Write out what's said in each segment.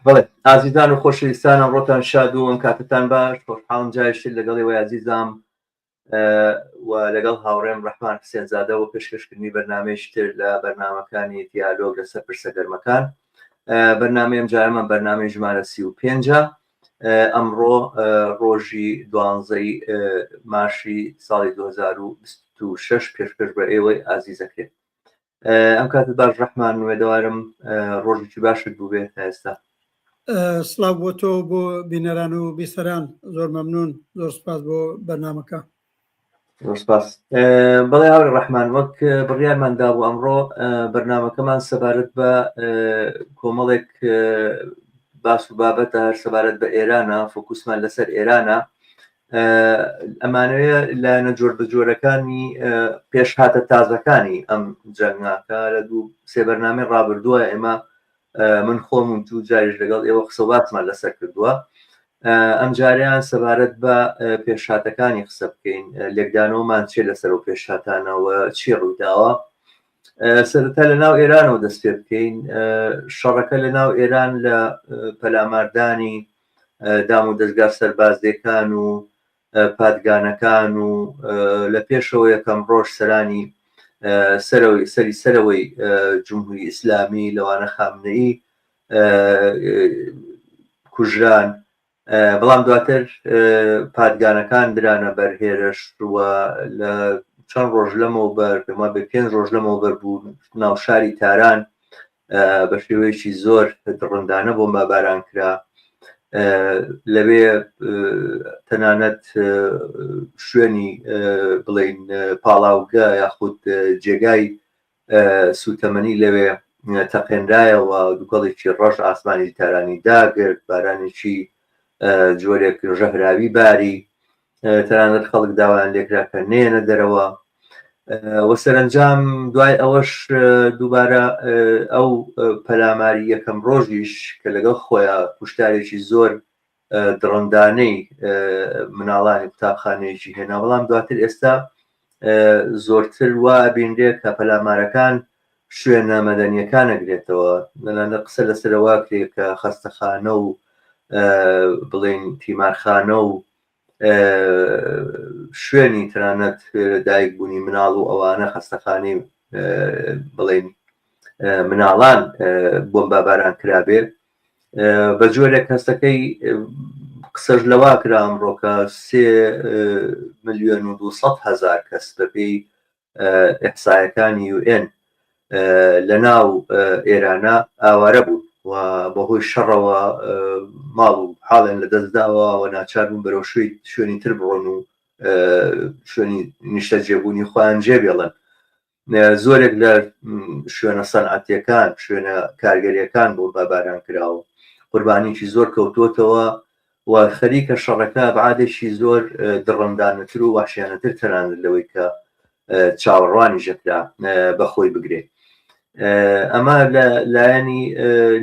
بەڵێ ئازیزان و خۆشەویستان ئەمڕۆتان شاد و ئەم کاتتان باش خۆشحاڵم جایشت لەگەڵی وەی ئازیزام و لەگەڵ هاوڕێم ڕەحمان حسێنزادە و پێشکەشکردنی بەرنامەیەشتر لە بەرنامەکانی دیالۆگ لەسەر پرسە گەرمەکان. بەرنامەیەم جارەمە بەرنامەی ژمارە 35 ئەمڕۆ ڕۆژی 12 مارشی ساڵی 2026 پێشکەش بە ئێوەی ئازیزەکرێت. ئەم کاتت باش ڕەحمان وێدەوارم ڕۆژێکی باشت بوو بێت تا ئێستا. سڵاو بۆ تۆ بۆ بینەران و بیسەران زۆر مەمنون، زۆر سپاس بۆ بەرنامەکە. زۆر سپاس. بەڵێ هاوڕێ ڕەحمان، وەک بڕیارماندا بوو ئەمڕۆ بەرنامەکەمان سەبارەت بە کۆمەڵێک باس و بابەتە هەر سەبارەت بە ئێرانە، فۆکوسمان لەسەر ئێرانە. ئەمانەیە لایەنە جۆر بەجۆرەکانی پێشهاتە تازەکانی ئەم جەنگاکە لە دوو سێ بەرنامەی ڕابردووە ئێمە من خۆم و دوو جاریش لەگەڵ ئێوە قسە باتمان لەسەر کردووە. ئەم جاریان سەبارەت بە پێشهاتەکانی قسە بکەین، لێکدانەوەمان چێ لەسەر و پێشهاتانەوە چی ڕوویداوە. سەرەتا لە ناو ئێرانەوە دەست پێ بکەین. شەڕەکە لە ناو ئێران لە پەلاماردانی دام و دەستگا سەربازدەکان و پادگانەکان و لە پێشەوە یەکەم ڕۆژ سەرانی سەری سەرەوەی جمهوری ئیسلامی لەوانە خامنەئی کوژران، بەڵام دواتر پادگانەکان درانە بەرهێرش وە لە چەند ڕۆژ لەمەوبەر پێما بە 5 ڕۆژ لەمەوبەر بوو ناو شاری تاران بە شێوەیەکی زۆر دڕندانە بۆمباران کرا. لەوێ تەنانەت شوێنی بڵین پاڵاوگە یاخود جێگای سوتەمەنی لەوێ تەقێنرایەوە، دووگەڵێکی ڕەش ئاسمانی تارانی داگرت، بارانێکی جۆرێک ژەهراوی باری، تەنانەت خەڵک داوایان لێکرا کە نێنە دەرەوە. وە سەرنجام دوای ئەوەش دووبارە ئەو پەلاماری یەکەم ڕۆژیش کە لەگەڵ خۆیان کوشتارێکی زۆر دڕندانەی مناڵانی قوتابخانەیەکی هێنا، بەڵام دواتر ئێستا زۆرتر وا بینرێت کە پەلامارەکان شوێنە مەدەنیەکان ئەگرێتەوە. لەنانە قسە لەسەرەوە کرێت کە خەستەخانە و بڵین تیمارخانە و شوێنی تەنانەت دایک بوونی مناڵ و ئەوانە خەستەخانەی بڵین مناڵان بۆمباران کرابێ. بە جۆرێک هەستەکەی قسەش لەوا کرا ئەمڕۆکە 3,200,000 کەس بەپێی ئێحسایەکانی UN لە ناو ئێرانە ئاوارە بوون و بەهۆی شەڕەوە ماڵ و حاڵێن لە دەستداوە و ناچار بوون بەرەو شوێنی تر بڕۆن و شوێنی نیشتە جێبوونی خۆیان جێبێڵن. زۆرێک لە شوێنە سەنعەتیەکان، شوێنە کارگەریەکان بۆمباران کراوە، قوربانیکی زۆر کەوتوتەوە و خەریکە شەڕەکە بەعادێکی زۆر دڕندانەتر و واشیانەتر تەنانەت لەوەی کە چاوەڕوانی ژەکرا بەخۆی بگرێت. ئەمە لە لایەنی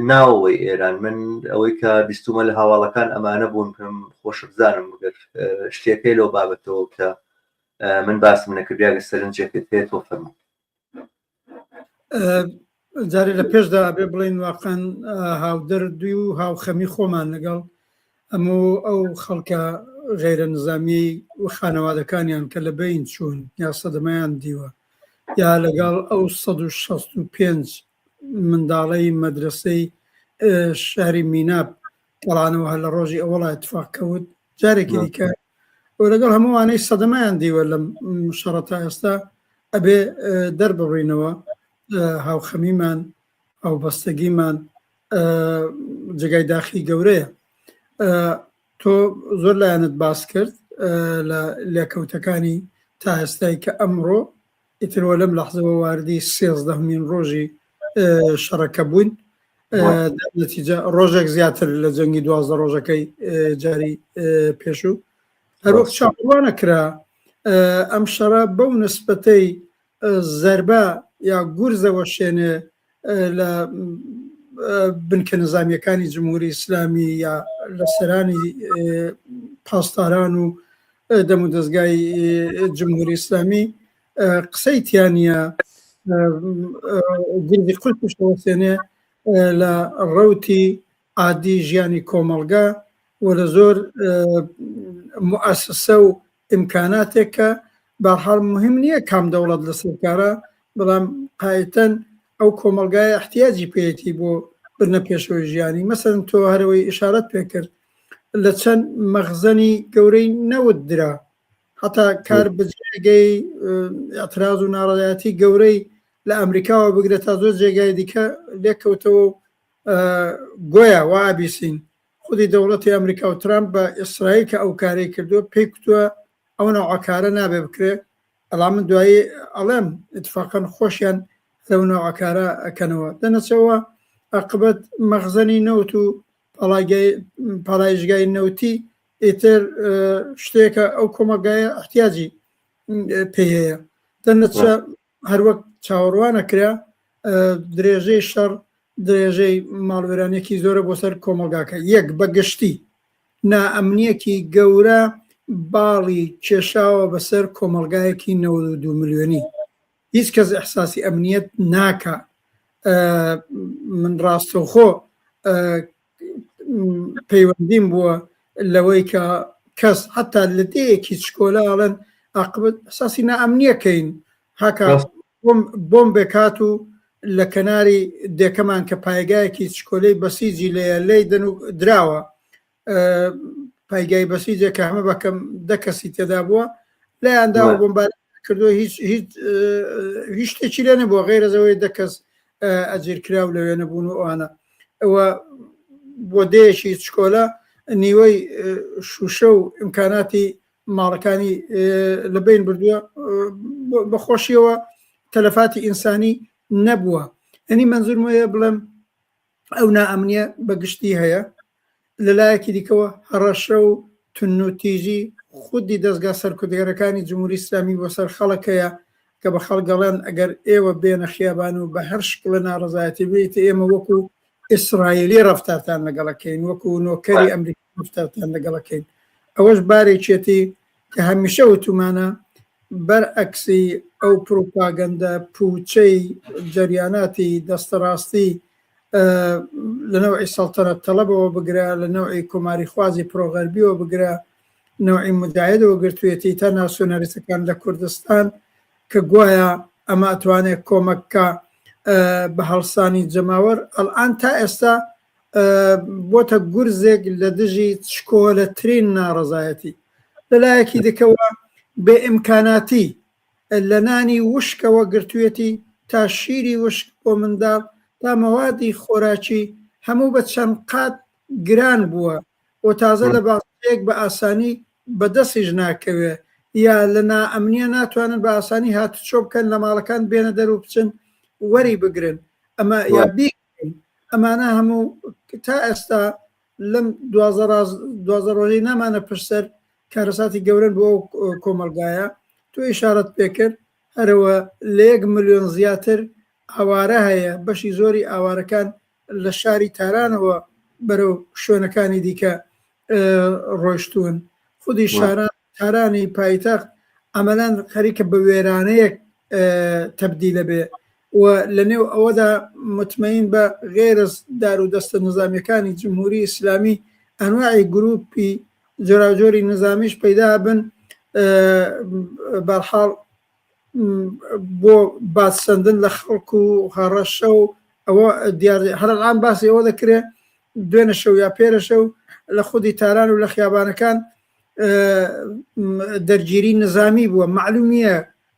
ناوەوەی ئێران. من ئەوەی کە بیستمە لە هاواڵەکان ئەمانە بوون پێم خۆش بزانم گەر شتێکەکەی لەو بابەتەوە کە من باسم نەکردیا گە سەرنجێکت پێت بۆ فەرموو. جارێ لە پێشدا بێ بڵین واقعەن هاودەردوی و هاوخەمی خۆمان لەگەڵ ئەموو ئەو خەڵکە غێرە نظامی و خانەوادەکانیان کە لە بین چوون یا سەدەمەیان دیوە، یا لەگەڵ ئەو 165 منداڵەی مەدرسەی شاری میناب گەڵانەوە هەر لە ڕۆژی ئەوەڵای اتفاق کەوت. جارێکی دیکە لەگەڵ هەمووانەی سەدەمەیان دیوە لە شەڕە تا ئێستا ئەبێ دەربڕینەوە هاوخەمیمان، هاوبەستگیمان جگای داخی گەورەیە. تۆ زۆر لایەنت باس کرد لە لێکەوتەکانی تا ئێستای کە ئەمڕۆ ئیترەوە لەم لەحزەوە واردی 13مین ڕۆژی شەڕەکە بوون، نەتیجە ڕۆژێک زیاتر لە جەنگی 12 ڕۆژەکەی جاری پێشوو. هەروەک چاوەڕوانە کرا ئەم شەڕە بەو نسبەتەی زەربە یا گورزەوە شوێنێ لە بنکە نظامیەکانی جمهوری ئیسلامی یا لە سەرانی پاسداران و دەم و دەستگای جمهوری ئیسلامی قسەی تیانە گردی قوڵ پشتەوەسێنێ لە ڕەوتی عادی ژیانی کۆمەڵگا و لە زۆر مؤسسە و ئیمکاناتێک کە بەحاڵ مهم نییە کام دەوڵەت لە سەرکارە بەڵام قایتەن ئەو کۆمەلگای احتیاجی پێێتی بۆ برنە پێشەوەی ژیانی مەسەن تۆ هەرەوەی ئشارەت پێکرد لە چەند مەخزەنی گەورەی نەوت درا حتا کار بجێگەی ئەتراز و ناڕەدایەتی گەورەی لە ئەمریکاوە بگرێت تا زۆر جێگای دیکە لێککەوتەوە گۆیە وابیسین خودی دەوڵەتی ئەمریکا و ترامپ بە ئیسرائیل کە ئەو کارەی کردووە پێی کوتووە ئەو نەوەکارە نابێ بکرێ ئەڵام من دوایی ئەڵێم اتفاقەن خۆشیان لەو نەوەکارە ئەکەنەوە دەنەچەوە عاقبەت مەخزەنی نەوت و پاڵایشگای نەوتی ئیتر شتێکە ئەو کۆمەلگایە احتیاجی پێ هەیە دەنەچە هەروەک چاوەڕوانەکرا درێژەی شەڕ درێژەی ماڵوێرانێکی زۆرە بۆ سەر کۆمەلگاکە یەک بەگشتی نائەمنیەکی گەورە باڵی کێشاوە بەسەر کۆمەلگایەکی 92 ملیۆنی هیچ کەس ئەحساسی ئەمنیەت ناکە من ڕاستەوخۆ پەیوەندیم بووە لەوەی کە کەس حتا لە دەیەکی چکۆلاڵەن عاقبەت ئەساسی نائەمنیەکەین هاکە بۆم بێکات و لە کەناری دێکەمان کە پایگایەکی چکۆلەی بەسیجی لێ دەن و دراوە پایگای بەسیجێک کە هەمە بەکەم 10 کەسی تێدا بووە لایانداوە بۆمبار کردووە هیچ شتێکی لێ نەبووە غێرەزەوەی 10 کەس ئەجیرکراو لەوێ نەبوون و ئەوانە ئەوە بۆ دەیەکی چکۆلە نیوەی شوشە و ئیمکاناتی ماڵەکانی لەبین بردووە بەخۆشیەوە تەلەفاتی ئینسانی نەبووە ئەنی منزورم وەیە بڵێم ئەو نائەمنیە بەگشتی هەیە لەلایەکی دیکەوە هەڕەشە و تونوتیژی خودی دەستگا سەرکردەکانی جمهوری ئیسلامی بۆ سەر خەڵکەیە کە بە خەڵگەڵێن ئەگەر ئێوە بێنە خیابان و بە هەر شکڵە ناڕزایەتی بێت ئێمە وەکو ئیسرائیلی ڕەفتارتان لەگەڵەکەین وەکو نۆکەری ئەمریکا ڕەفتارتان لەگەڵەکەین ئەوەش بارێکێتی کە هەمیشە وتومانە بەرعەکسی ئەو پروپاگەندە پوچەی جەریاناتی دەستەڕاستی لە نەوعی سەڵتەنەت تەڵەبەوە بگرە لە نەوعی کۆماری خوازی پرۆغەربیەوە بگرە نەوعی مداعیەوە گرتوێتی تا ناسیۆنالیستەکان لە کوردستان کە گوایە ئەمە ئەتوانێت کۆمەککە بە هەڵسانی جەماوەر ئەڵئان تا ئێستا بۆتە گورزێک لە دژی چکۆلەترین ناڕەزایەتی لەلایەکی دکەوە بێ ئیمکاناتی لە نانی وشکەوە گرتوێتی تا شیری وشک بۆ منداڵ تا مەوادی خۆراکی هەموو بە چەند قات گران بووە و تازە لە باسەیەک بە ئاسانی بەدەستیش ناکەوێ یا لە نائەمنیە ناتوانن بە ئاسانی هاتوچۆ بکەن لە ماڵەکان بێنە دەرو بچن وەری بگرن ئەمە یا بیکەن ئەمانە هەموو تا ئێستا لەم 12 ڕۆژەی نامانە پشتەر کارەساتی گەورن بۆ کۆمەلگایە تۆ ئیشارەت پێکرد هەرەوە لە 1 ملیۆن زیاتر ئاوارە هەیە بەشی زۆری ئاوارەکان لە شاری تارانەوە بەرەو شوێنەکانی دیکە ڕۆیشتوون خودی شاران تارانی پایتەخت ئەمەلان خەریکە بە وێرانەیەک تەبدیلە بێ و لە نێو ئەوەدا متمەین بە غێرز دار و دەستە نظامیەکانی جمهوری ئیسلامی ئەنواعی گروپی جۆراجۆری نظامیش پەیدا بن بەرحاڵ بۆ باسەندن لە خەڵک و هەڕەشە و ئەوە هەرەڵان باسی ئەوە دەکرێت دوێنە شەو یا پێرە شەو لە خودی تاران و لە خیابانەکان دەرگیری نظامی بووە معلومیە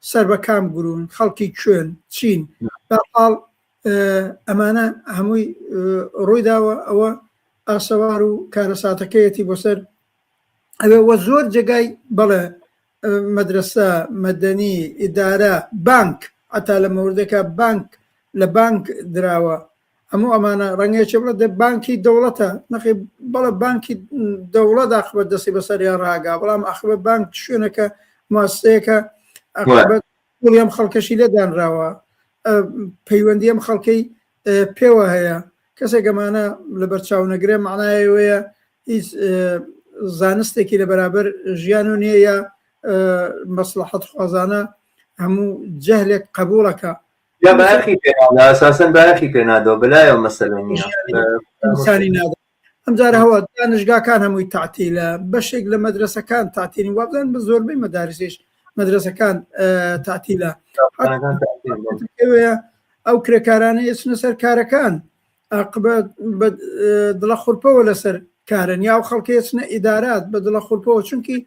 سەر بە کام گرون خەڵکی کوێن چین بەحاڵ ئەمانە هەمووی ڕوویداوە ئەوە ئاسەوار و کارەساتەکەیەتی بۆ سەر ئەوێ زۆر جێگای بەڵێ مەدرسە مەدەنی ئیدارە بانک ئەتا لە مەوردەکە بانک لە بانک دراوە هەموو ئەمانە ڕەنگەیەکی بڵێ دە بانکی دەوڵەتە نەخی بەڵێ بانکی دەوڵەت ئاخبەت دەستی بەسەریان ڕاگا بەڵام ئاخبەت بانک شوێنەکە ماسەیەکە پوڵی ئەم خەڵکەشی لێدانراوە پەیوەندی ئەم خەڵکەی پێوە هەیە کەسێک ئەمانە لە بەرچاو نەگرێ معنایەوەیە هیچ زانستێکی لە بەرابەر ژیان و نییە یا مەسلحەت خوازانە هەموو جەهلێک قبوڵەکە یا باخی پێنادا ئەساسەن باخی پێنادەوە بەلایەوە مەسەلە نییە ئینسانی نادا ئەمجارە هەوە دانیشگاکان هەمووی تعتیلە بەشێک لە مەدرسەکان تعتیلی وابزان بە زۆربەی مەدارسیش مەدرسەکان تعتیلە ئەو کرێکارانە ئێچنە سەر کارەکان عاقبەت دڵە خوڕپەوە لەسەر کارن یا و خەڵکی ئێچنە ئیدارات بە دڵە خوڕپەوە چونکی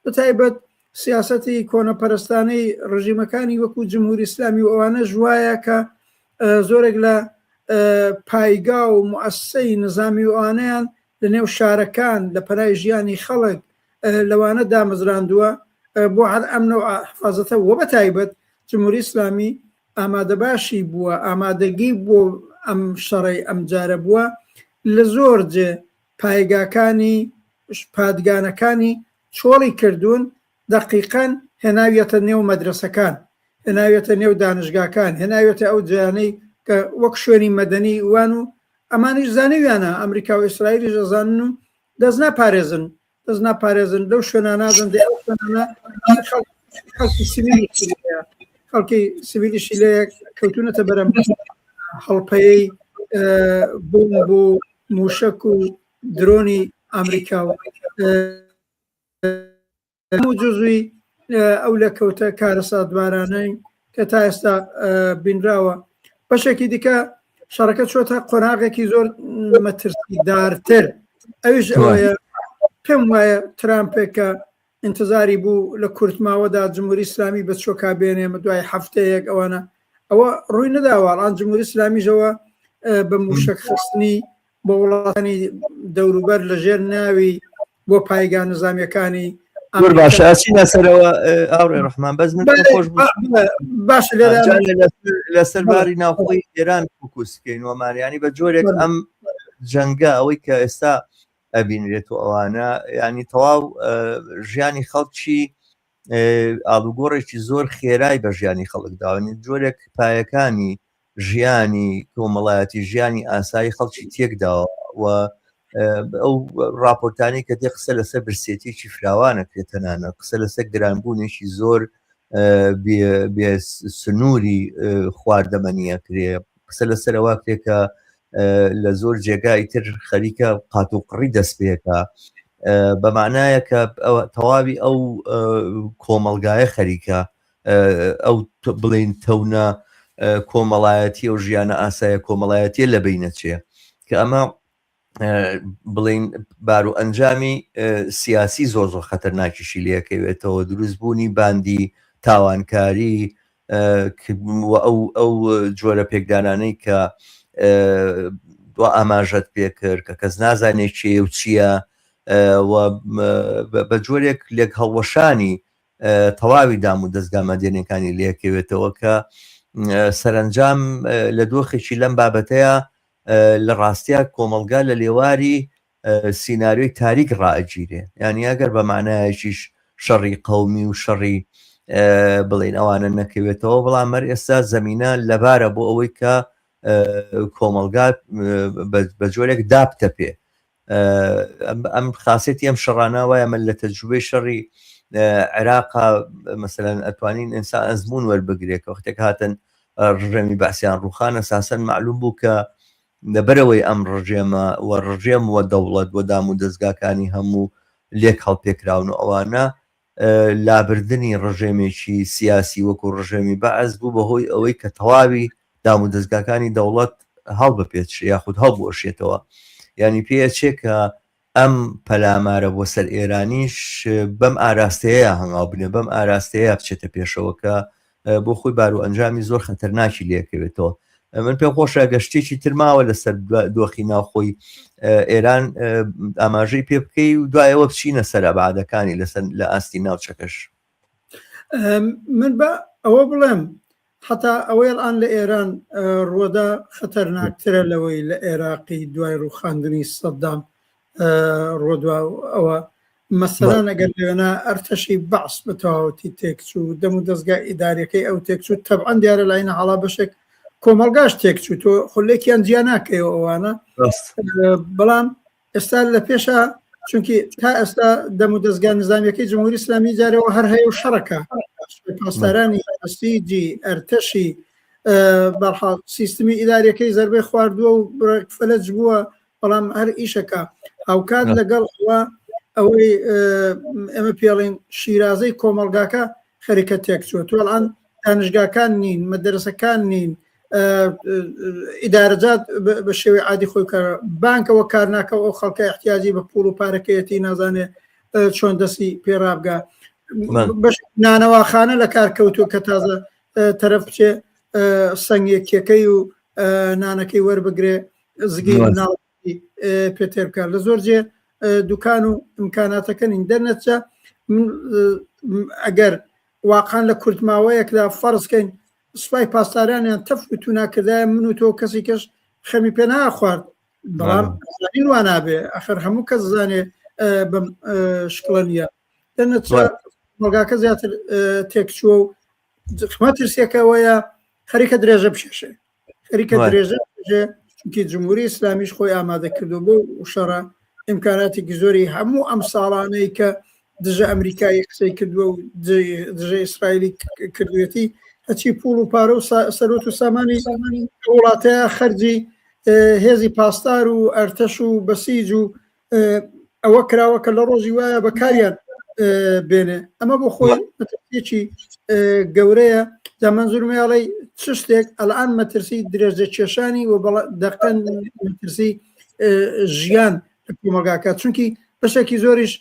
بەتایبەت سیاسەتی کۆنەپەرستانەی ڕژیمەکانی وەکو جمهوری ئیسلامی و ئەوانە ژوایە کە زۆرێک لە پایگا و موسسەی نظامی وانیان لە نێو شارەکان لە پەرای ژیانی خەڵک لەوانە دامەزراندووە بۆ هەر ئەمن و حفاظەتە وە بە تایبەت جمهوری ئیسلامی ئامادە باشی بووە ئامادەگی بۆ ئەم شەڕی ئەم جارە بووە لە زۆر جێ پایگاکانی پادگانەکانی چۆڵی کردوون دقیقاً هێناویەتە نێو مەدرسەکان هێناویەتە نێو دانشگاکان هێناویەتە ئەو جیانەی کە وەک شوێنی مەدەنی وان و ئەمانیش زانەویانە ئەمریکا و ئیسرائیلیش دەزانن و دەست ناپارێزن لەو شوێنە نازن دێ ئەو شوێنانە خەڵکی سیڤیلیشی لێ کەوتونەتە بەرەم هەڵپەیەی بۆمب و موشک و درۆنی ئەمریکا و هەموو جزوی ئەو لە کەوتە کارە سادوارانەی کە تا ئێستا بینراوە بەشێکی دیکە شەڕەکە چۆتە قۆناغێکی زۆر مەترسی دارتر ئەویش ئەوەیە پێم وایە ترامپێکە انتظاری بوو لە کورتماوەدا جمهوری ئیسلامی بە چۆکا بێنێمە دوای هەفتەیەک ئەوانە ئەوە ڕووی نەداوەڵان جمهوری ئیسلامیژەوە بە موشک خستنی بە وڵاتانی دەوروبەر لە ژێر ناوی بۆ پایگا نظامیەکانی باشە ئاچینە سەرەوە ئاوڕێ ڕەحمان بەس من خۆش باش لەسەر باری ناوخۆی ئێران فوکوسکەین وەمانیانی بە جۆرێک ئەم جەنگە ئەوەی کە ئێستا ئەبینرێت و ئەوانە ینی تەواو ژیانی خەڵکی ئاڵوگۆڕێکی زۆر خێرای بە ژیانی خەڵکداوەنی جۆرێک پایەکانی ژیانی کۆمەڵایەتی ژیانی ئاسایی خەڵکی تێکداوە و ئەو راپۆرتانی کە دێ قسە لەسەر برسێتێکی فراوانە کرێتەنانە قسە لەسەر گرانبوونێکی زۆر بێ سنووری خواردەمەنیە کرێ قسە لەسەر ئەوە کرێکە لە زۆر جێگای تر خەریکە قات و قڕی دەست پێەکە بەمانایە کە تەواوی ئەو کۆمەلگایە خەریکە ئەو بڵین تەونە کۆمەڵایەتی ئەو ژیانە ئاسایە کۆمەڵایەتیە لە بینەچێ کە ئەمە بڵین بار و ئەنجامی سیاسی زۆر زۆر خەتەرناکیشی لەکەوێتەوە دروستبوونی باندی تاوانکاری ئەو جۆرە پێکدانانەی کە دو ئاماژەت پێ کرد کە کەس نازانێت چێ و چییە بە جۆرێک لێک هەڵوەشانی تەواوی دام و دەستگامەدێنەکانی لەکەوێتەوە کە سەرنجام لە دۆخێکی لەم بابەتەیە لە ڕاستیا کۆمەلگا لە لێواری سیناریۆی تاریک ڕائەگیرێ یعنی ئەگەر بە مانایەکیش شەڕی قەومی و شەڕی بڵین ئەوانە نەکەوێتەوە بەڵام مەر ئێستا زەمینە لەبارە بۆ ئەوەی کە کۆمەلگات بە جۆرێک دابتە پێ ئەم خاصێتی ئەم شەڕانە وایە من لە تەجروبەی شەڕی عێراقا مەسەلەن ئەتوانین ئینسان ئەزمون وەربگرێت وەختێک هاتن ڕژێمی باسییان ڕوخان ئەساسەن معلوم بوو کە لەبەرەوەی ئەم ڕژێمە و ڕژێم وە دەوڵەت وە دام و دەستگاکانی هەموو لێک هەڵپێکراون و ئەوانە لابردنی ڕژێمێکی سیاسی وەکو ڕژێمی بەعەز بوو بەهۆی ئەوەی کە تەواوی دام و دەستگاکانی دەوڵەت هەڵ بپێچ یاخود هەڵبوەشێتەوە ینی پێچێ کە ئەم پەلامارە بۆ سەر ئێرانیش بەم ئاراستەیە هەنگاو بنێ بەم ئاراستەیە بچێتە پێشەوەکە بۆ خۆی بار و ئەنجامی زۆر خەتەرناکی لێکەوێتەوە من پێم خۆشە گەشتێکی ترماوە لەسەر دۆخی ناوخۆی ئێران ئاماژەی پێ بکەی و دوایەوە بچینە سەر ئەبعادەکانی لە ئاستی ناوچەکەش من بە ئەوە بڵێم حتا ئەوەی ئەڵان لە ئێران ڕووەدا خەتەرناکترە لەوەی لە عێراقی دوای ڕووخاندنی سەدام ڕۆدوا ئەوە مەسەلەن ئەگەر لێوێنە ئەرتەشی بەعس بە تەواوەتی تێکچوو دەم و دەستگای ئیدارەکەی ئەو تێکچوو تەبعەن دیارە لاینە هەڵا بەشێک کۆمەلگاش تێکچوو تۆ خولێکیان جیا ناکەیەوە ئەوانە بەڵام ئێستا لە پێشە چونکی تا ئێستا دەم و دەستگای نظامیەکەی جمهوری ئیسلامی جارەوە هەر هەیە و شەڕەکە پاسدارانی ئەسیجی ئەرتەشی بەڵحاڵ سیستمی ئیدارەکەی زەربەی خواردووە و فەلەج بووە بەڵام هەر ئیشەکە هاوکات لەگەڵ ئەوەی ئێمە پێڵین شیرازەی کۆمەلگاکە خەریکە تێکچووە توڵان دانشگاکان نین مەدرسەکان نین ئیدارەجات بە شێوەی عادی خۆی کار بانکەوە کار ناکە ئەو خەڵکە احتیاجی بە پوڵ و پارەکەیەتی نازانێ چۆن دەستی پێڕابگا بەش نانەواخانە لە کار کەوتو کە تازە تەرەف بچێ سەنگێکیەکەی و نانەکەی وەربگرێ زگی ناڵی پێتێر بکات لە زۆر جێ دوکان و ئیمکاناتەکەنین دەرنەچە ئەگەر واقعان لە کورتماوەیەکدا فەرزکەین سوپای پاسدارانیان تەفت و ناکردای من و تۆ کەسی کەس خەمی پێ ناخوارد بەڵام زانین وا نابێ ئەخر هەموو کەس زانێ بەم شکڵە نیە دەرنەچە مەلگاکە زیاتر تێکچووە و مەترسیەکەوەیە خەریکە درێژە بشێشێ خەریکە درێژە چونکی جمهوری ئیسلامیش خۆی ئامادە کردو بۆ شەڕە ئیمکاناتێکی زۆری هەموو ئەم ساڵانەی کە دژە ئەمریکای قسەی کردووە و دژە ئیسرائیلی کردوێتی هەچی پوڵ و پارە و سەرۆت و سامانی وڵاتەیە خەرجی هێزی پاسدار و ئەرتەش و بەسیج و ئەوە کراوە کە لە ڕۆژی وایە بەکاریان بێنێ ئەمە بۆ خۆی مەترسیەکی گەورەیە دامەنزورمیاڵی چ شتێک ئەلان مەترسی درێژە کێشانی و دەقەن مەترسی ژیان لە کۆمەلگاکە چونکی بەشێکی زۆریش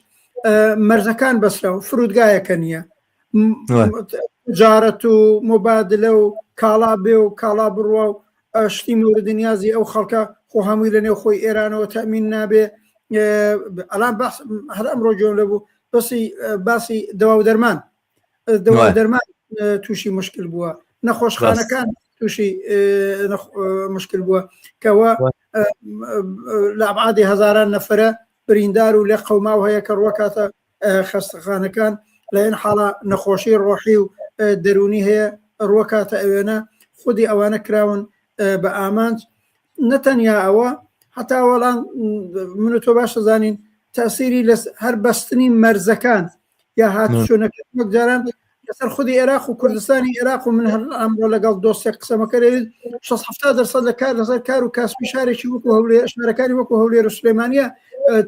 مەرزەکان بەسرا و فرودگایەکە نییە جارەت و مبادلە و کاڵا بێ و کاڵا بڕوە و شتی موردنیازی ئەو خەڵکە خۆ هەمووی لە نێو خۆی ئێرانەوە تەمین نابێ ئەلان هەر ئەمڕۆ جۆم لەبوو باسی دەوا و دەرمان تووشی مشکل بووە نەخۆشخانەکان تووشی مشکل بووە کەەوە لە ئەبعادی هەزاران نەفرە بریندار و لێ قەوماو هەیە کە ڕوەکاتە خەستەخانەکان لە ئێن حاڵە نەخۆشی ڕۆحی و دەرونی هەیە ڕوەکاتە ئەوێنە خودی ئەوانە کراون بە ئامانج نەتەنیا ئەوە هەتا وەڵام من و تۆ باش دەزانین تەسیری لە هەر بەستنی مەرزەکان یا هاتوچۆنەکە جاران لەسەر خودی عێراق و کوردستانی عێراق و من هەر ئەمڕۆ لەگەڵ دۆستێک قسەمەکەرێت 60% لە کار لەسەر کار و کاسبی شارێکی وەکو هەولێر شارەکانی وەکو هەولێر و سلێمانیە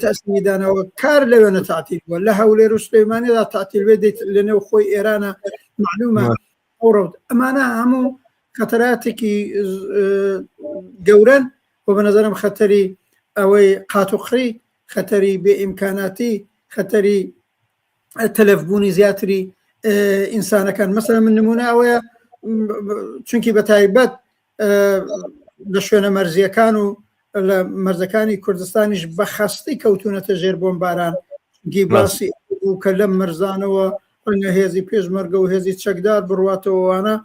تەسمیدانەوە کار لەوێنە تعتیل بووە لە هەولێر و سلێمانیدا تعتیل بێ دێت لە نێو خۆی ئێرانە معلومە ئەوڕەوت ئەمانە هەموو خەتەراتێکی گەورن و بەنەزەرم خەتەری ئەوەی قاتوقڕی خەتەری بێ ئیمکاناتی خەتەری تەلەفبوونی زیاتری ئینسانەکان مەسەلا من نمونە ئەوەیە چونکی بە تایبەت لە شوێنە مەرزیەکان و لە مەرزەکانی کوردستانیش بە خەستی کەوتونەتە ژێر بۆمباران گی باسی و کە لەم مەرزانەوە ڕەنگە هێزی پێشمەرگە و هێزی چەکدار بڕواتەوەوانە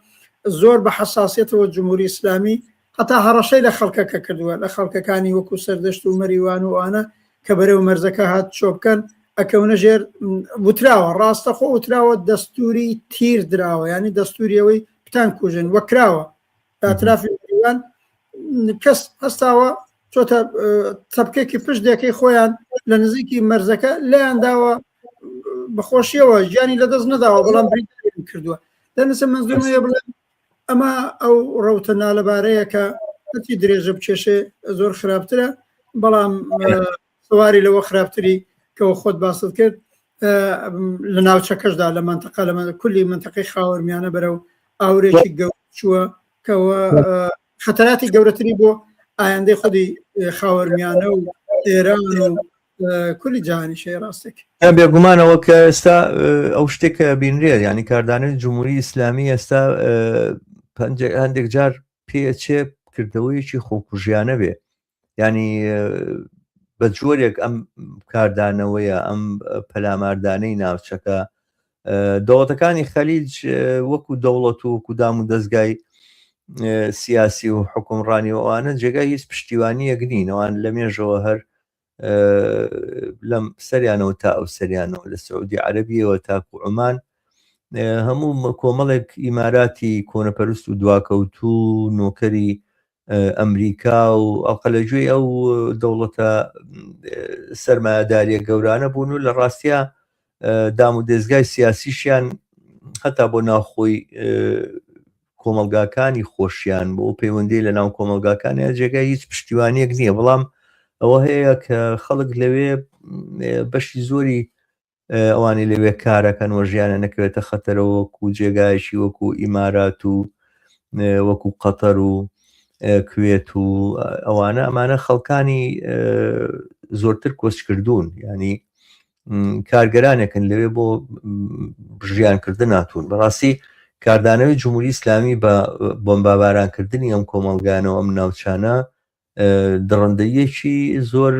زۆر بە حساسیەتەوە جمهوری ئیسلامی هەتا هەڕەشەی لە خەڵکەکە کردووە لە خەڵکەکانی وەکو سەردەشت و مەریوان و ئەوانە کە بەرەو مەرزەکە هات چۆ بکەن ئەکەونە ژێر وتراوە ڕاستە خۆ وتراوە دەستوری تیر دراوە ینی دەستوریەوەی پتان کوژن وەکراوە ئاطرافی مەریوان کەس هەستاوە چۆتە تەپکێکی پشت دەکەی خۆیان لە نزیکی مەرزەکە لایەن داوە بەخۆشیەوە ژیانی لەدەست نەداوە بەڵام برینداری کردووە دەنسە منزورمەیە بڵێ ئەمە ئەو ڕەوتە نالەبارەیە کە هەتی درێژە بچێشێ زۆر خراپترە بەڵام سواری لەوە خراپتری کەەوە خۆت باست کرد لە ناوچەکەشدا لە منتەقە لە کولی منتەقەی خاوەرمیانە بەرەو ئاورێکی گەورە چووە کەەوە خەتەراتی گەورەتری بۆ ئایندەی خودی خاوەرمیانە و ئێران و کولی جهانی شەیە ڕاستێک بێگومانەوە کە ئێستا ئەو شتێکە بینرێت ینی کاردانەی جمهوری ئیسلامی ئێستا هەندێک جار پێچێ کردەوەیکی خۆکوژیانە بێ ینی بە جۆرێک ئەم کاردانەوەیە ئەم پەلاماردانەی ناوچەکە دەوڵەتەکانی خەلیج وەکو دەوڵەت و کودام و دەستگای سیاسی و حکومڕانی ئەوانە جێگای هیچ پشتیوانیەک نین ئەوان لە مێژەوە هەر لەم سەریانەوە تا ئەو سەریانەوە لە سعودی عەرەبیەوە تاکو عومان هەموو کۆمەڵێک ئیماراتی کۆنەپەرست و دواکەوتوو نۆکەری ئەمریکا و ئەڵقەلەگوێی ئەو دەوڵەتە سەرمایەداریە گەورانە بوون و لە ڕاستیە دام و دەستگای سیاسیشیان هەتا بۆ ناوخۆی کۆمەلگاکانی خۆشیان بۆ پەیوەندی لە ناو کۆمەلگاکانیان جێگای هیچ پشتیوانیەک نییە بەڵام ئەوە هەیە کە خەڵک لەوێ بەشی زۆری ئەوانی لەوێ کارەکەن وە ژیانە نەکەوێتە خەتەرەوە وەکو جێگایشی وەکو ئیمارات و وەکو قەتەر و کوێت و ئەمانە خەڵکانی زۆرتر کۆچکردوون ینی کارگەرانێکن لەوێ بۆ ژیانکردن هاتوون بەڕاستی کاردانەوەی جمهوری ئیسلامی بە بۆمبابارانکردنی ئەم کۆمەڵگانەوە ئەم ناوچانە دڕندەیەکی زۆر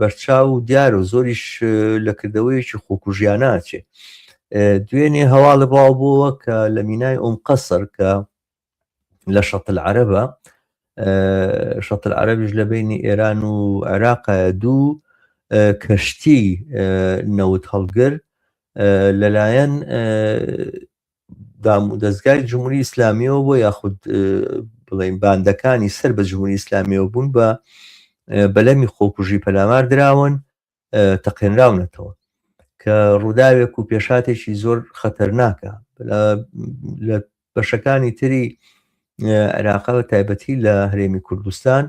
بەرچاو و دیار و زۆریش لە کردەوەیەکی خۆکوژیاناچێ دوێنێ هەواڵە باو بووە کە لە مینای ئۆم قەسەر کە لە شەتل عەرەبە شەتل عەرەبیش لە بینی ئێران و عێراقە دوو کەشتی نەوت هەڵگر لەلایەن دەستگای جمهوری ئیسلامیەوە بۆ یاخود بڵێن باندەکانی سەر بە جمهوری ئیسلامیەوە بوون بە بەلەمی خۆکوژی پەلامار دراون تەقێنراونەتەوە کە ڕووداوێک و پێشاتێکی زۆر خەتەرناکە لە بەشەکانی تری عێراقا بە تایبەتی لە هەرێمی کوردستان